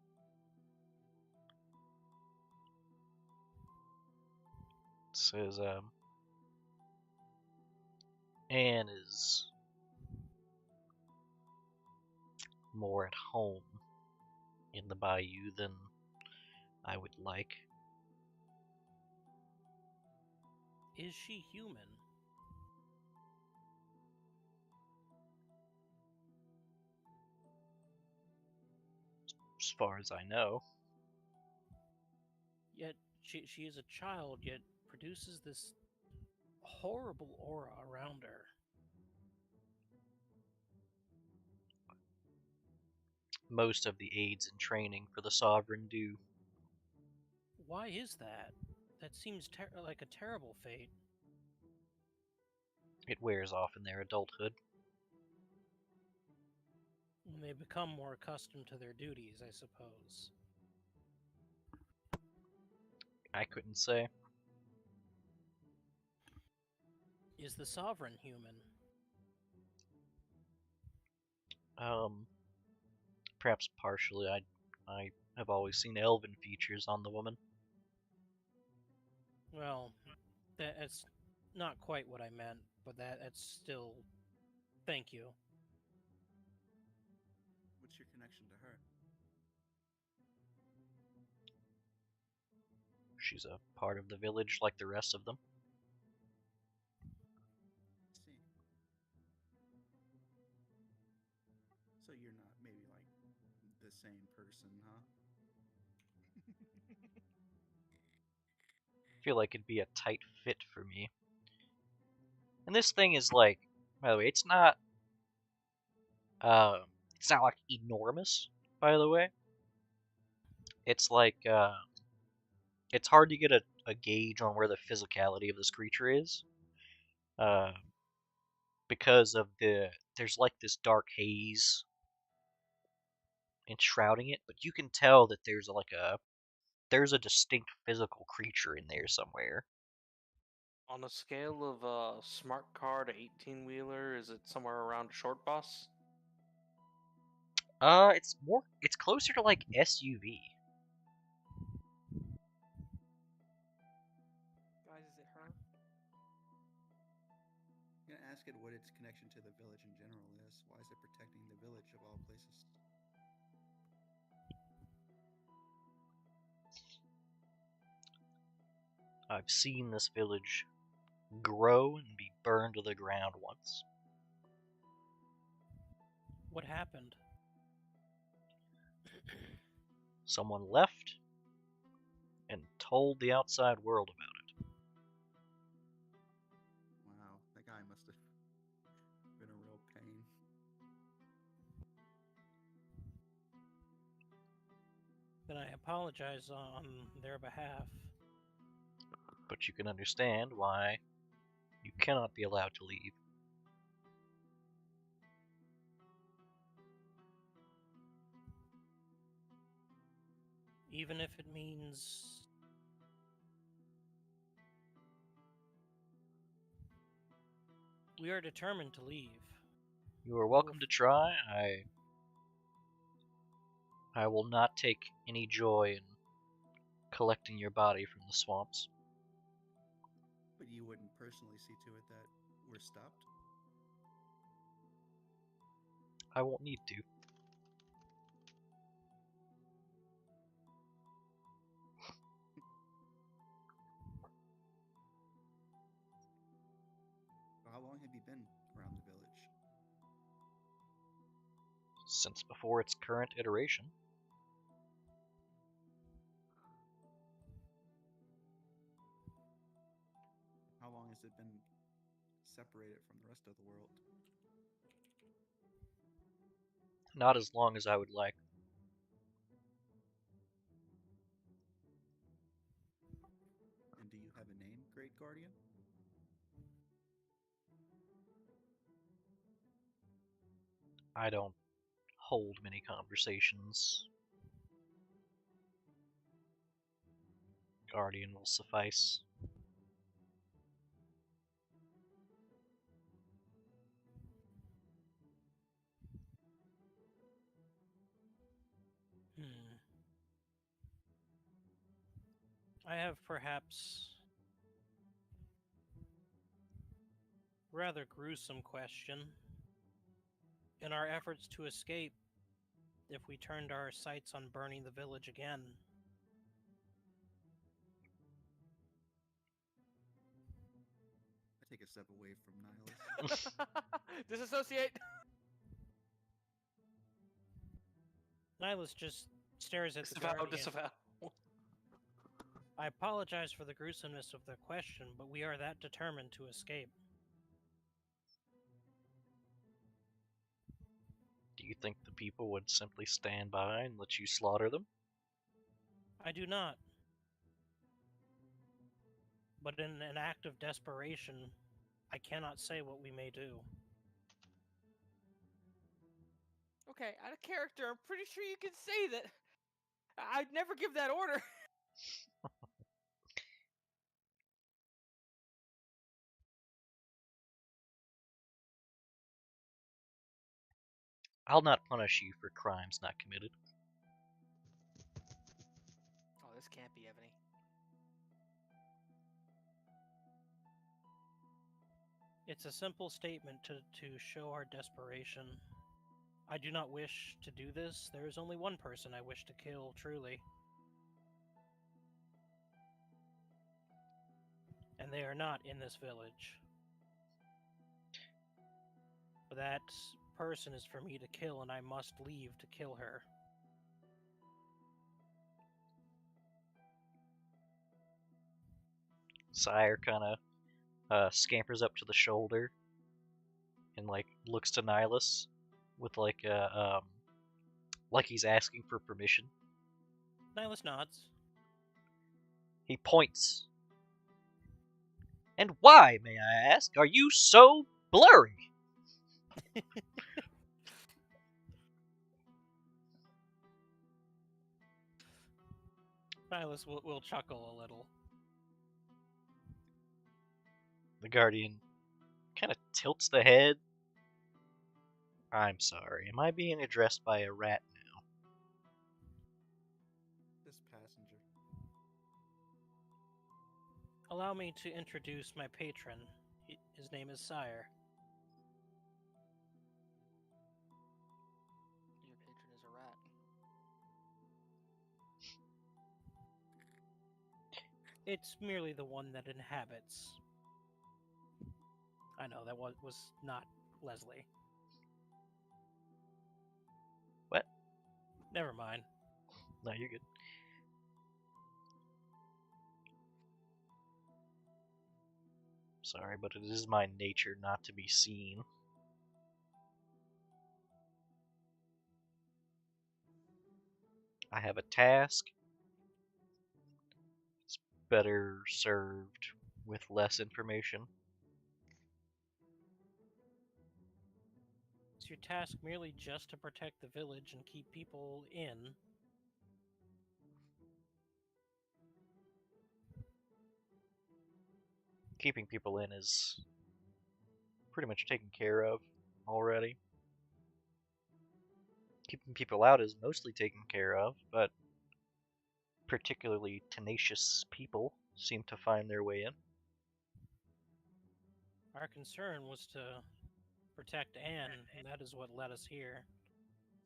It says, Anne is more at home in the bayou than I would like. Is she human? As far as I know. Yet she is a child, yet produces this horrible aura around her. Most of the aides in training for the Sovereign do. Why is that? That seems like a terrible fate. It wears off in their adulthood. When they become more accustomed to their duties, I suppose. I couldn't say. Is the Sovereign human? Perhaps partially. I have always seen elven features on the woman. Well, that's not quite what I meant, but that's still... Thank you. What's your connection to her? She's a part of the village like the rest of them. See. So you're not maybe like the same person, huh? I feel like it'd be a tight fit for me. And this thing is like, by the way, it's not like enormous, by the way. It's like, it's hard to get a gauge on where the physicality of this creature is. Because of there's like this dark haze enshrouding it, but you can tell that there's a distinct physical creature in there somewhere. On a scale of a smart car to 18-wheeler, is it somewhere around short bus? It's closer to like SUV. Guys, is it her? I'm gonna ask it what its connection to the village in general is. Why is it protecting the village of all places? I've seen this village grow and be burned to the ground once. What happened? Someone left and told the outside world about it. Wow, that guy must have been a real pain. Then I apologize on their behalf. But you can understand why you cannot be allowed to leave. Even if it means... We are determined to leave. You are welcome to try. I will not take any joy in collecting your body from the swamps. But you wouldn't personally see to it that we're stopped? I won't need to. How long have you been around the village? Since before its current iteration. How long has it been separated from the rest of the world? Not as long as I would like. And do you have a name, Great Guardian? I don't hold many conversations. Guardian will suffice. I have perhaps rather gruesome question. In our efforts to escape, if we turned our sights on burning the village again, I take a step away from Nihilus. Disassociate. Nihilus just stares at the Guardian. Disavow. I apologize for the gruesomeness of the question, but we are that determined to escape. Do you think the people would simply stand by and let you slaughter them? I do not. But in an act of desperation, I cannot say what we may do. Okay, out of character, I'm pretty sure you can say that. I'd never give that order. I'll not punish you for crimes not committed. Oh, this can't be Ebony. It's a simple statement to show our desperation. I do not wish to do this. There is only one person I wish to kill, truly. And they are not in this village. But that person is for me to kill, and I must leave to kill her. Sire kind of scampers up to the shoulder and like looks to Nihilus with like like he's asking for permission. Nihilus nods. He points. And why, may I ask, are you so blurry? Nihilus will chuckle a little. The Guardian kind of tilts the head. I'm sorry, am I being addressed by a rat now? This passenger. Allow me to introduce my patron. His name is Sire. Your patron is a rat. It's merely the one that inhabits. I know, that was not Leslie. What? Never mind. No, you're good. Sorry, but it is my nature not to be seen. I have a task. It's better served with less information. Is your task merely just to protect the village and keep people in? Keeping people in is pretty much taken care of already. Keeping people out is mostly taken care of, but particularly tenacious people seem to find their way in. Our concern was to protect Anne, and that is what led us here.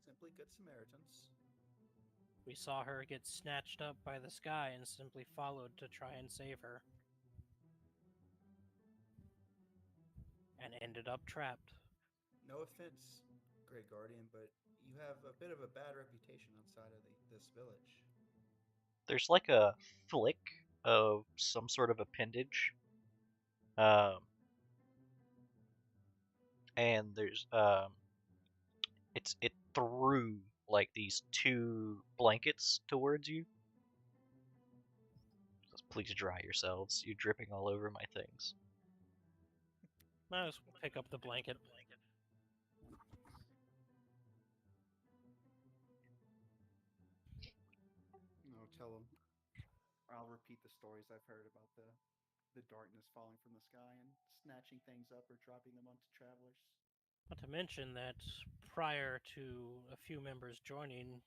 Simply good Samaritans. We saw her get snatched up by the sky and simply followed to try and save her. And ended up trapped. No offense, Great Guardian, but you have a bit of a bad reputation outside of this village. There's like a flick of some sort of appendage. And there's it threw like these two blankets towards you. Please dry yourselves. You're dripping all over my things. I just pick up the blanket. No, tell them. I'll repeat the stories I've heard about the darkness falling from the sky and snatching things up or dropping them onto travelers. Not to mention that prior to a few members joining,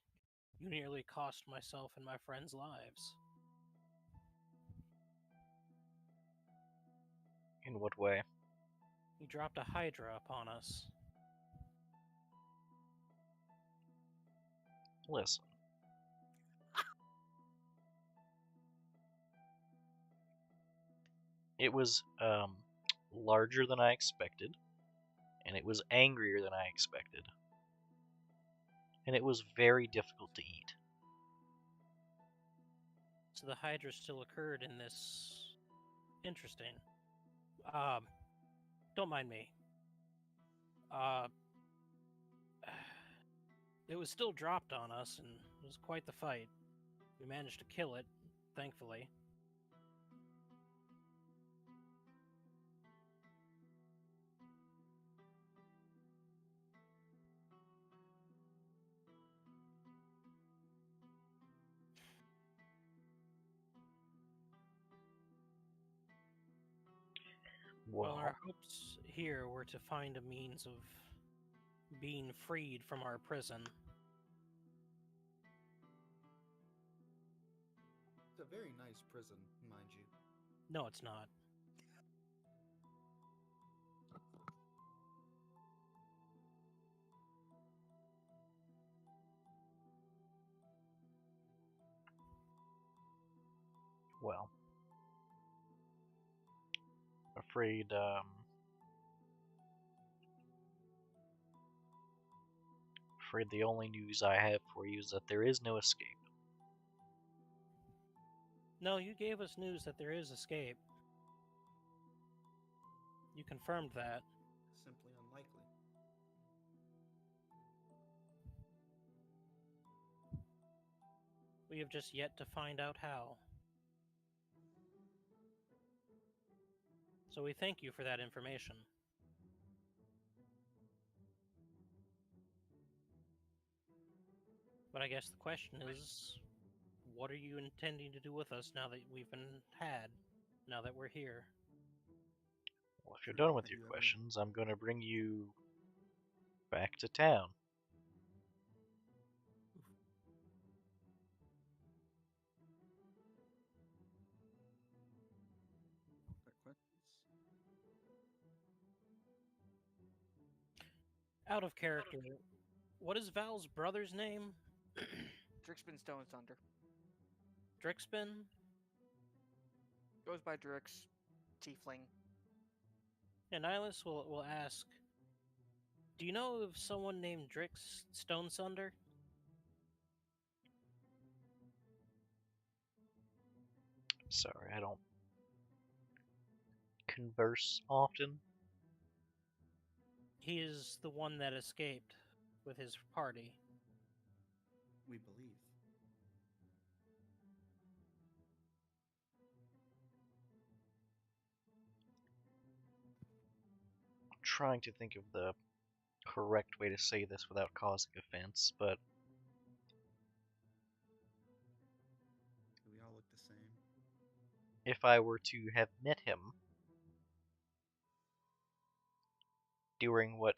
you nearly cost myself and my friends' lives. In what way? You dropped a Hydra upon us. Listen. It was larger than I expected, and it was angrier than I expected, and it was very difficult to eat. So the Hydra still occurred in this. Interesting. Don't mind me. It was still dropped on us, and it was quite the fight. We managed to kill it, thankfully. Well, our hopes here were to find a means of being freed from our prison. It's a very nice prison, mind you. No, it's not. Well, afraid the only news I have for you is that there is no escape. No, you gave us news that there is escape. You confirmed that. Simply unlikely. We have just yet to find out how. So we thank you for that information. But I guess the question is, what are you intending to do with us now that we've now that we're here? Well, if you're done with your questions, I'm going to bring you back to town. Out of character, what is Val's brother's name? Drixpin Stone Thunder. Drixpin? Goes by Drix. Tiefling. And Nihilus will ask, do you know of someone named Drix Stone Thunder? Sorry, I don't converse often. He is the one that escaped with his party. We believe. trying to think of the correct way to say this without causing offense, but We all look the same. if I were to have met him during what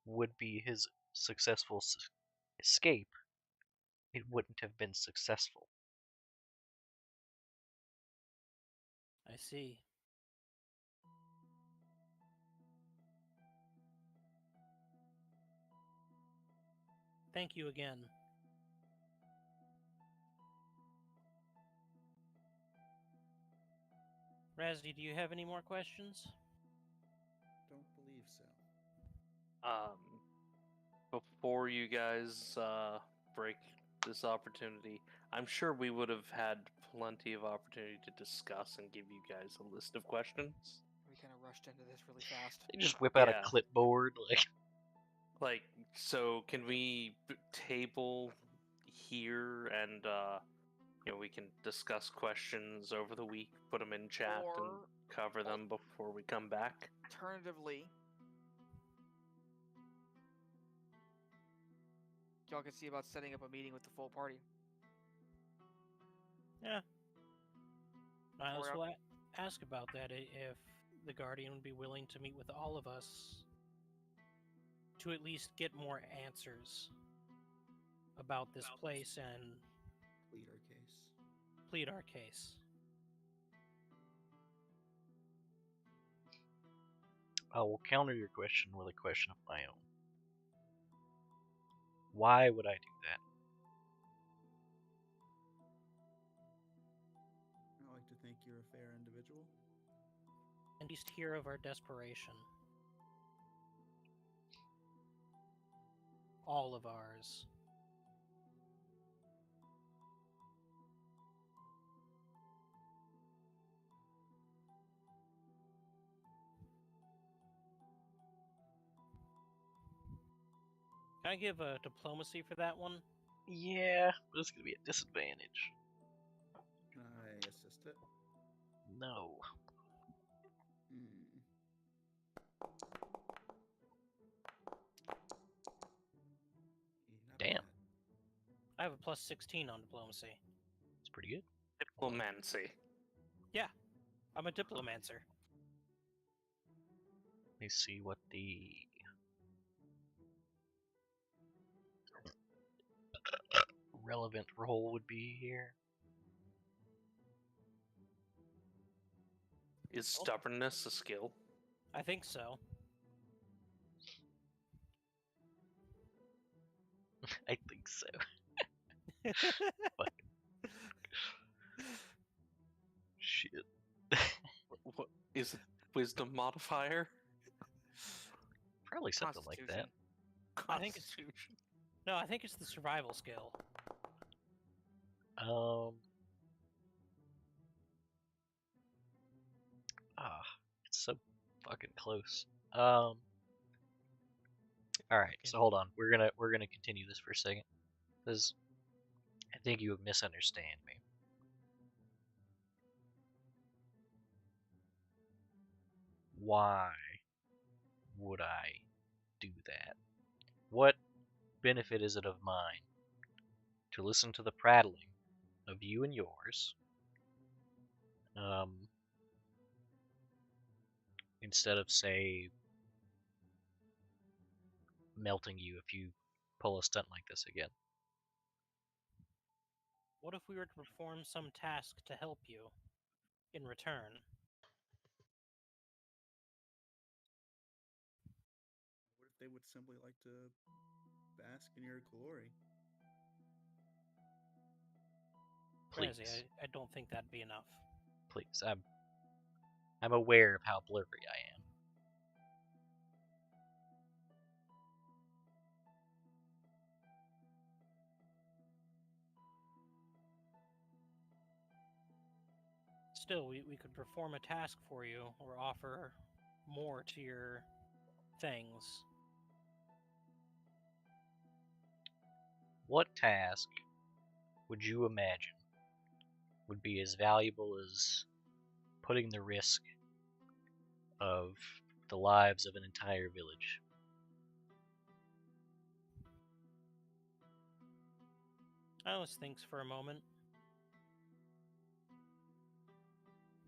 would be his successful escape, it wouldn't have been successful. I see. Thank you again. Razzy, do you have any more questions? Don't believe so. Before you guys break this opportunity, I'm sure we would have had plenty of opportunity to discuss and give you guys a list of questions. We kind of rushed into this really fast. They just whip out Yeah. a clipboard, Like, so can we table here and we can discuss questions over the week, put them in chat, and Or cover them before we come back? alternatively, y'all can see about setting up a meeting with the full party. Yeah. Nihilus Or- will ask about that if the Guardian would be willing to meet with all of us to at least get more answers about this place and Plead our case. plead our case. I will counter your question with a question of my own. Why would I do that? I like to think you're a fair individual. At least hear of our desperation. All of ours. Can I give a diplomacy for that one? Yeah, but it's gonna be a disadvantage. I assist it. No. Not Damn. bad. I have a plus 16 on diplomacy. It's pretty good. Diplomancy. I'm a diplomancer. Let me see what the relevant role would be here. Is stubbornness a skill? I think so. I think so. Shit. What is it? Wisdom modifier? Probably something like that. I think it's- Constitution. No, I think it's the survival skill. It's so fucking close. All right. So hold on. We're gonna continue this for a second, because I think you misunderstand me. Why would I do that? What benefit is it of mine to listen to the prattling of you and yours, instead of, say, melting you if you pull a stunt like this again? What if we were to perform some task to help you in return? What if they would simply like to bask in your glory? Please, Razzie, I don't think that'd be enough. please. I'm aware of how blurry I am. Still, we could perform a task for you or offer more to your things. What task would you imagine would be as valuable as putting the risk of the lives of an entire village. Alice thinks for a moment.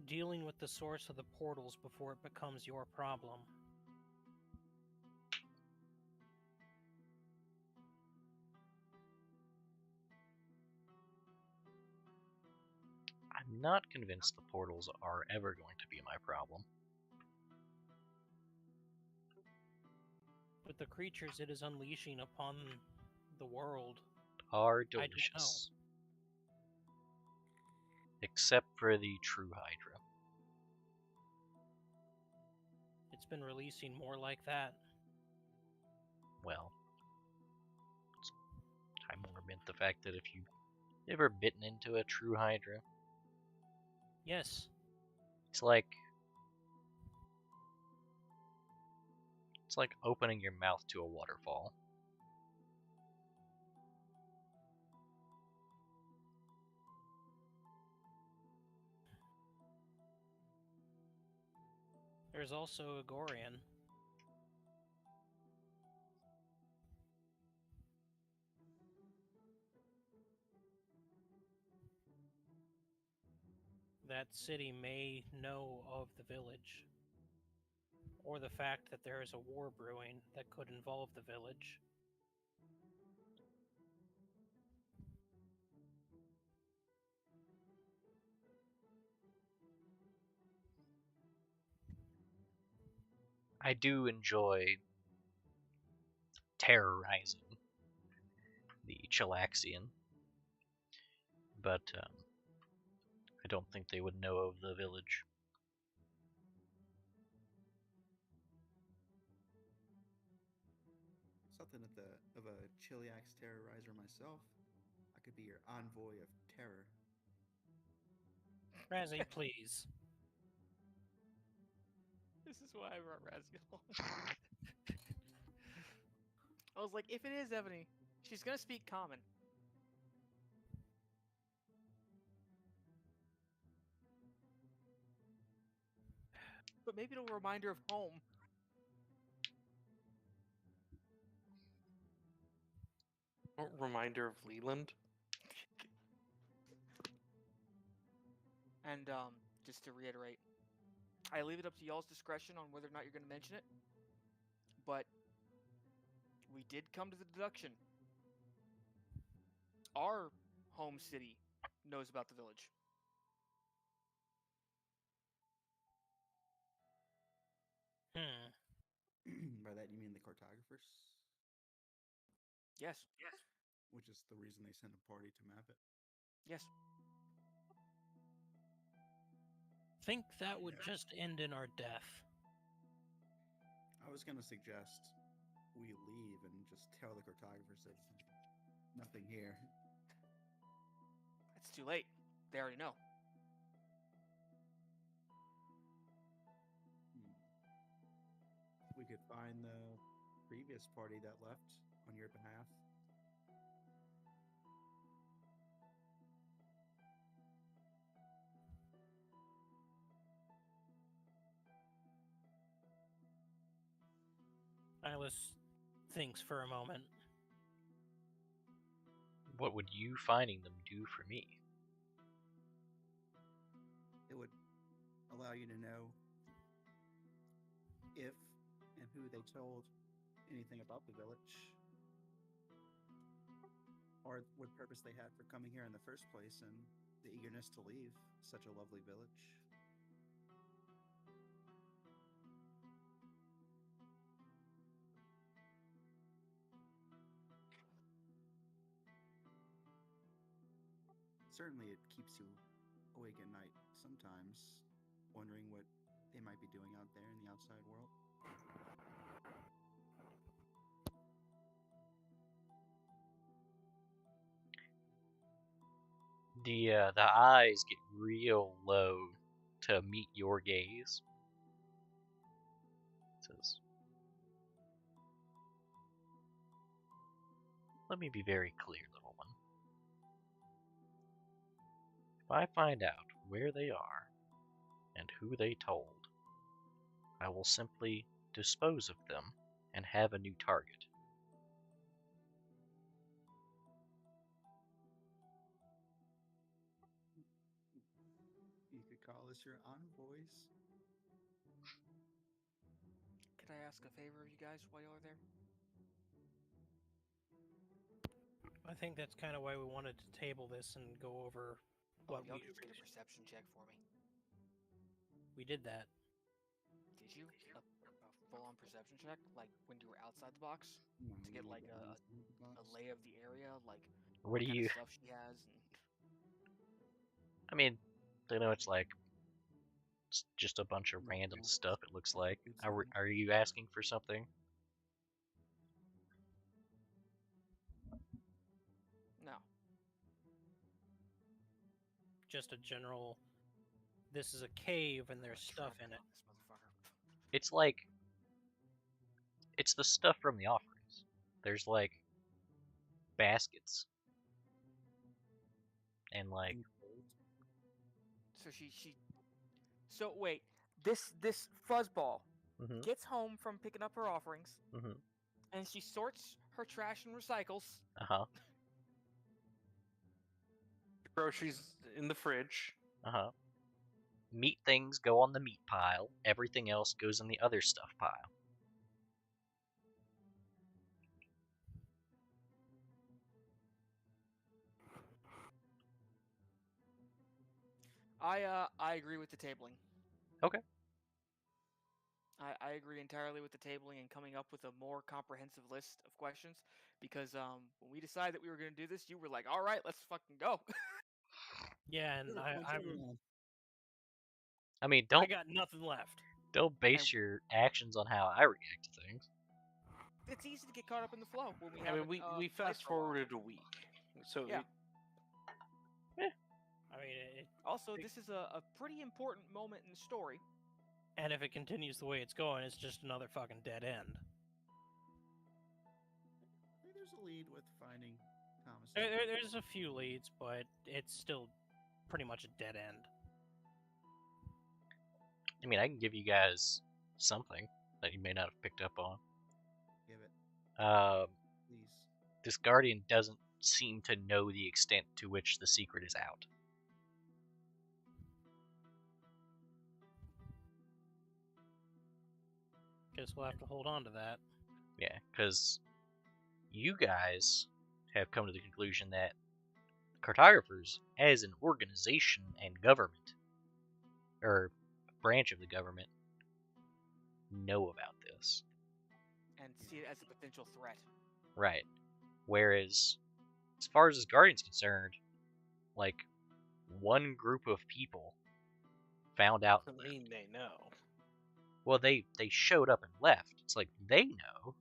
Dealing with the source of the portals before it becomes your problem. I'm not convinced the portals are ever going to be my problem. But the creatures it is unleashing upon the world Are I don't know. delicious. Except for the true Hydra. It's been releasing more like that. Well, I more meant the fact that if you've ever bitten into a true Hydra, Yes. it's like opening your mouth to a waterfall. There's also a Gorian. That city may know of the village, or the fact that there is a war brewing that could involve the village. I do enjoy terrorizing the Chilaxian, but I don't think they would know of the village. Something of a Chiliax terrorizer myself. I could be your envoy of terror. Razzie, please. This is why I brought Razzie along. I was like, if it is Ebony, she's gonna speak common. But maybe it'll remind her of home. Reminder of Leland. And just to reiterate, I leave it up to y'all's discretion on whether or not you're going to mention it. But we did come to the deduction. Our home city knows about the village. By that you mean the cartographers? Yes. Which is the reason they sent a party to map it. Yes. Think that would just end in our death. I was going to suggest we leave and just tell the cartographers that nothing here. It's too late. They already know. We could find the previous party that left on your behalf. Alice thinks for a moment. What would you finding them do for me? It would allow you to know if and who they told anything about the village, or what purpose they had for coming here in the first place, and the eagerness to leave such a lovely village. Certainly it keeps you awake at night sometimes, wondering what they might be doing out there in the outside world. The eyes get real low to meet your gaze. It says, "Let me be very clear, little one. If I find out where they are and who they told, I will simply dispose of them, and have a new target. You could call us your envoys. Could I ask a favor of you guys while you're there? I think that's kind of why we wanted to table this and go over what y'all we just get a perception check for me. we did that. Did you? A full-on perception check, like when you were outside the box, to get like a lay of the area, like What do kind you? of stuff she has. And... I mean, they know it's like it's just a bunch of random stuff. It looks like. Are you asking for something? No. Just a general. This is a cave and there's stuff in it. This motherfucker. It's like it's the stuff from the offerings. There's like baskets and like So she. So wait, this fuzzball Mhm. gets home from picking up her offerings, Mhm. and she sorts her trash and recycles. Uh-huh. Groceries in the fridge. Uh-huh. Meat things go on the meat pile. Everything else goes in the other stuff pile. I agree with the tabling. Okay. I agree entirely with the tabling and coming up with a more comprehensive list of questions, because when we decided that we were going to do this, you were like, "All right, let's fucking go." Yeah, and I mean, I got nothing left. don't base your actions on how I react to things. It's easy to get caught up in the flow when we I have. mean, we fast forwarded a week, so Yeah. I mean, Also, this is a pretty important moment in the story. and if it continues the way it's going, it's just another fucking dead end. I think there's a lead with finding Thomas. There's a few leads, but it's still pretty much a dead end. I mean, I can give you guys something that you may not have picked up on. Give it, Please. please. This guardian doesn't seem to know the extent to which the secret is out. Guess we'll have to hold on to that. Yeah, because you guys have come to the conclusion that cartographers, as an organization and government, or branch of the government, know about this. And see it as a potential threat. Right. Whereas, as far as this guardian's concerned, like, one group of people found out. Doesn't mean they know. Well, they showed up and left. It's like, they know.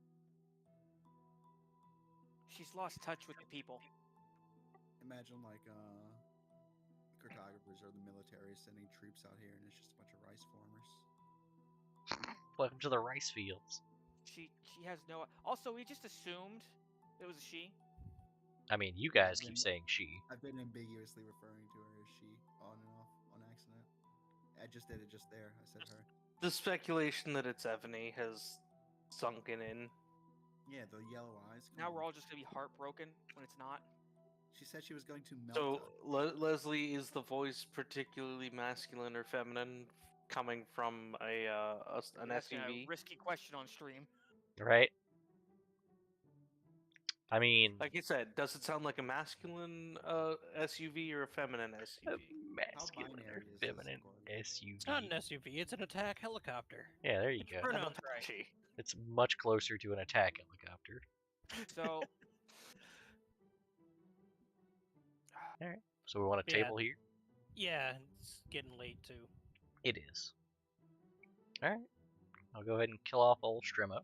She's lost touch with the people. Imagine like cartographers or the military sending troops out here, and it's just a bunch of rice farmers. Welcome to the rice fields. She has no. Also, we just assumed it was a she. I mean, you guys keep saying she. I've been ambiguously referring to her as she on and off on accident. I just did it just there. I said her. The speculation that it's Ebony has sunken in. Yeah, the yellow eyes. Now we're all just gonna be heartbroken when it's not. She said she was going to melt So us. Leslie, is the voice particularly masculine or feminine, coming from an That's SUV? a risky question on stream. Right? I mean, Like you said, does it sound like a masculine SUV or a feminine SUV? Masculine or binary is this, feminine Gordon? SUV. It's not an SUV, it's an attack helicopter. Yeah, there you It's go. pronouns An right. Apache. It's much closer to an attack helicopter. So Alright. So we want a Yeah. table here? Yeah, it's getting late too. It is. Alright. I'll go ahead and kill off old Stremo.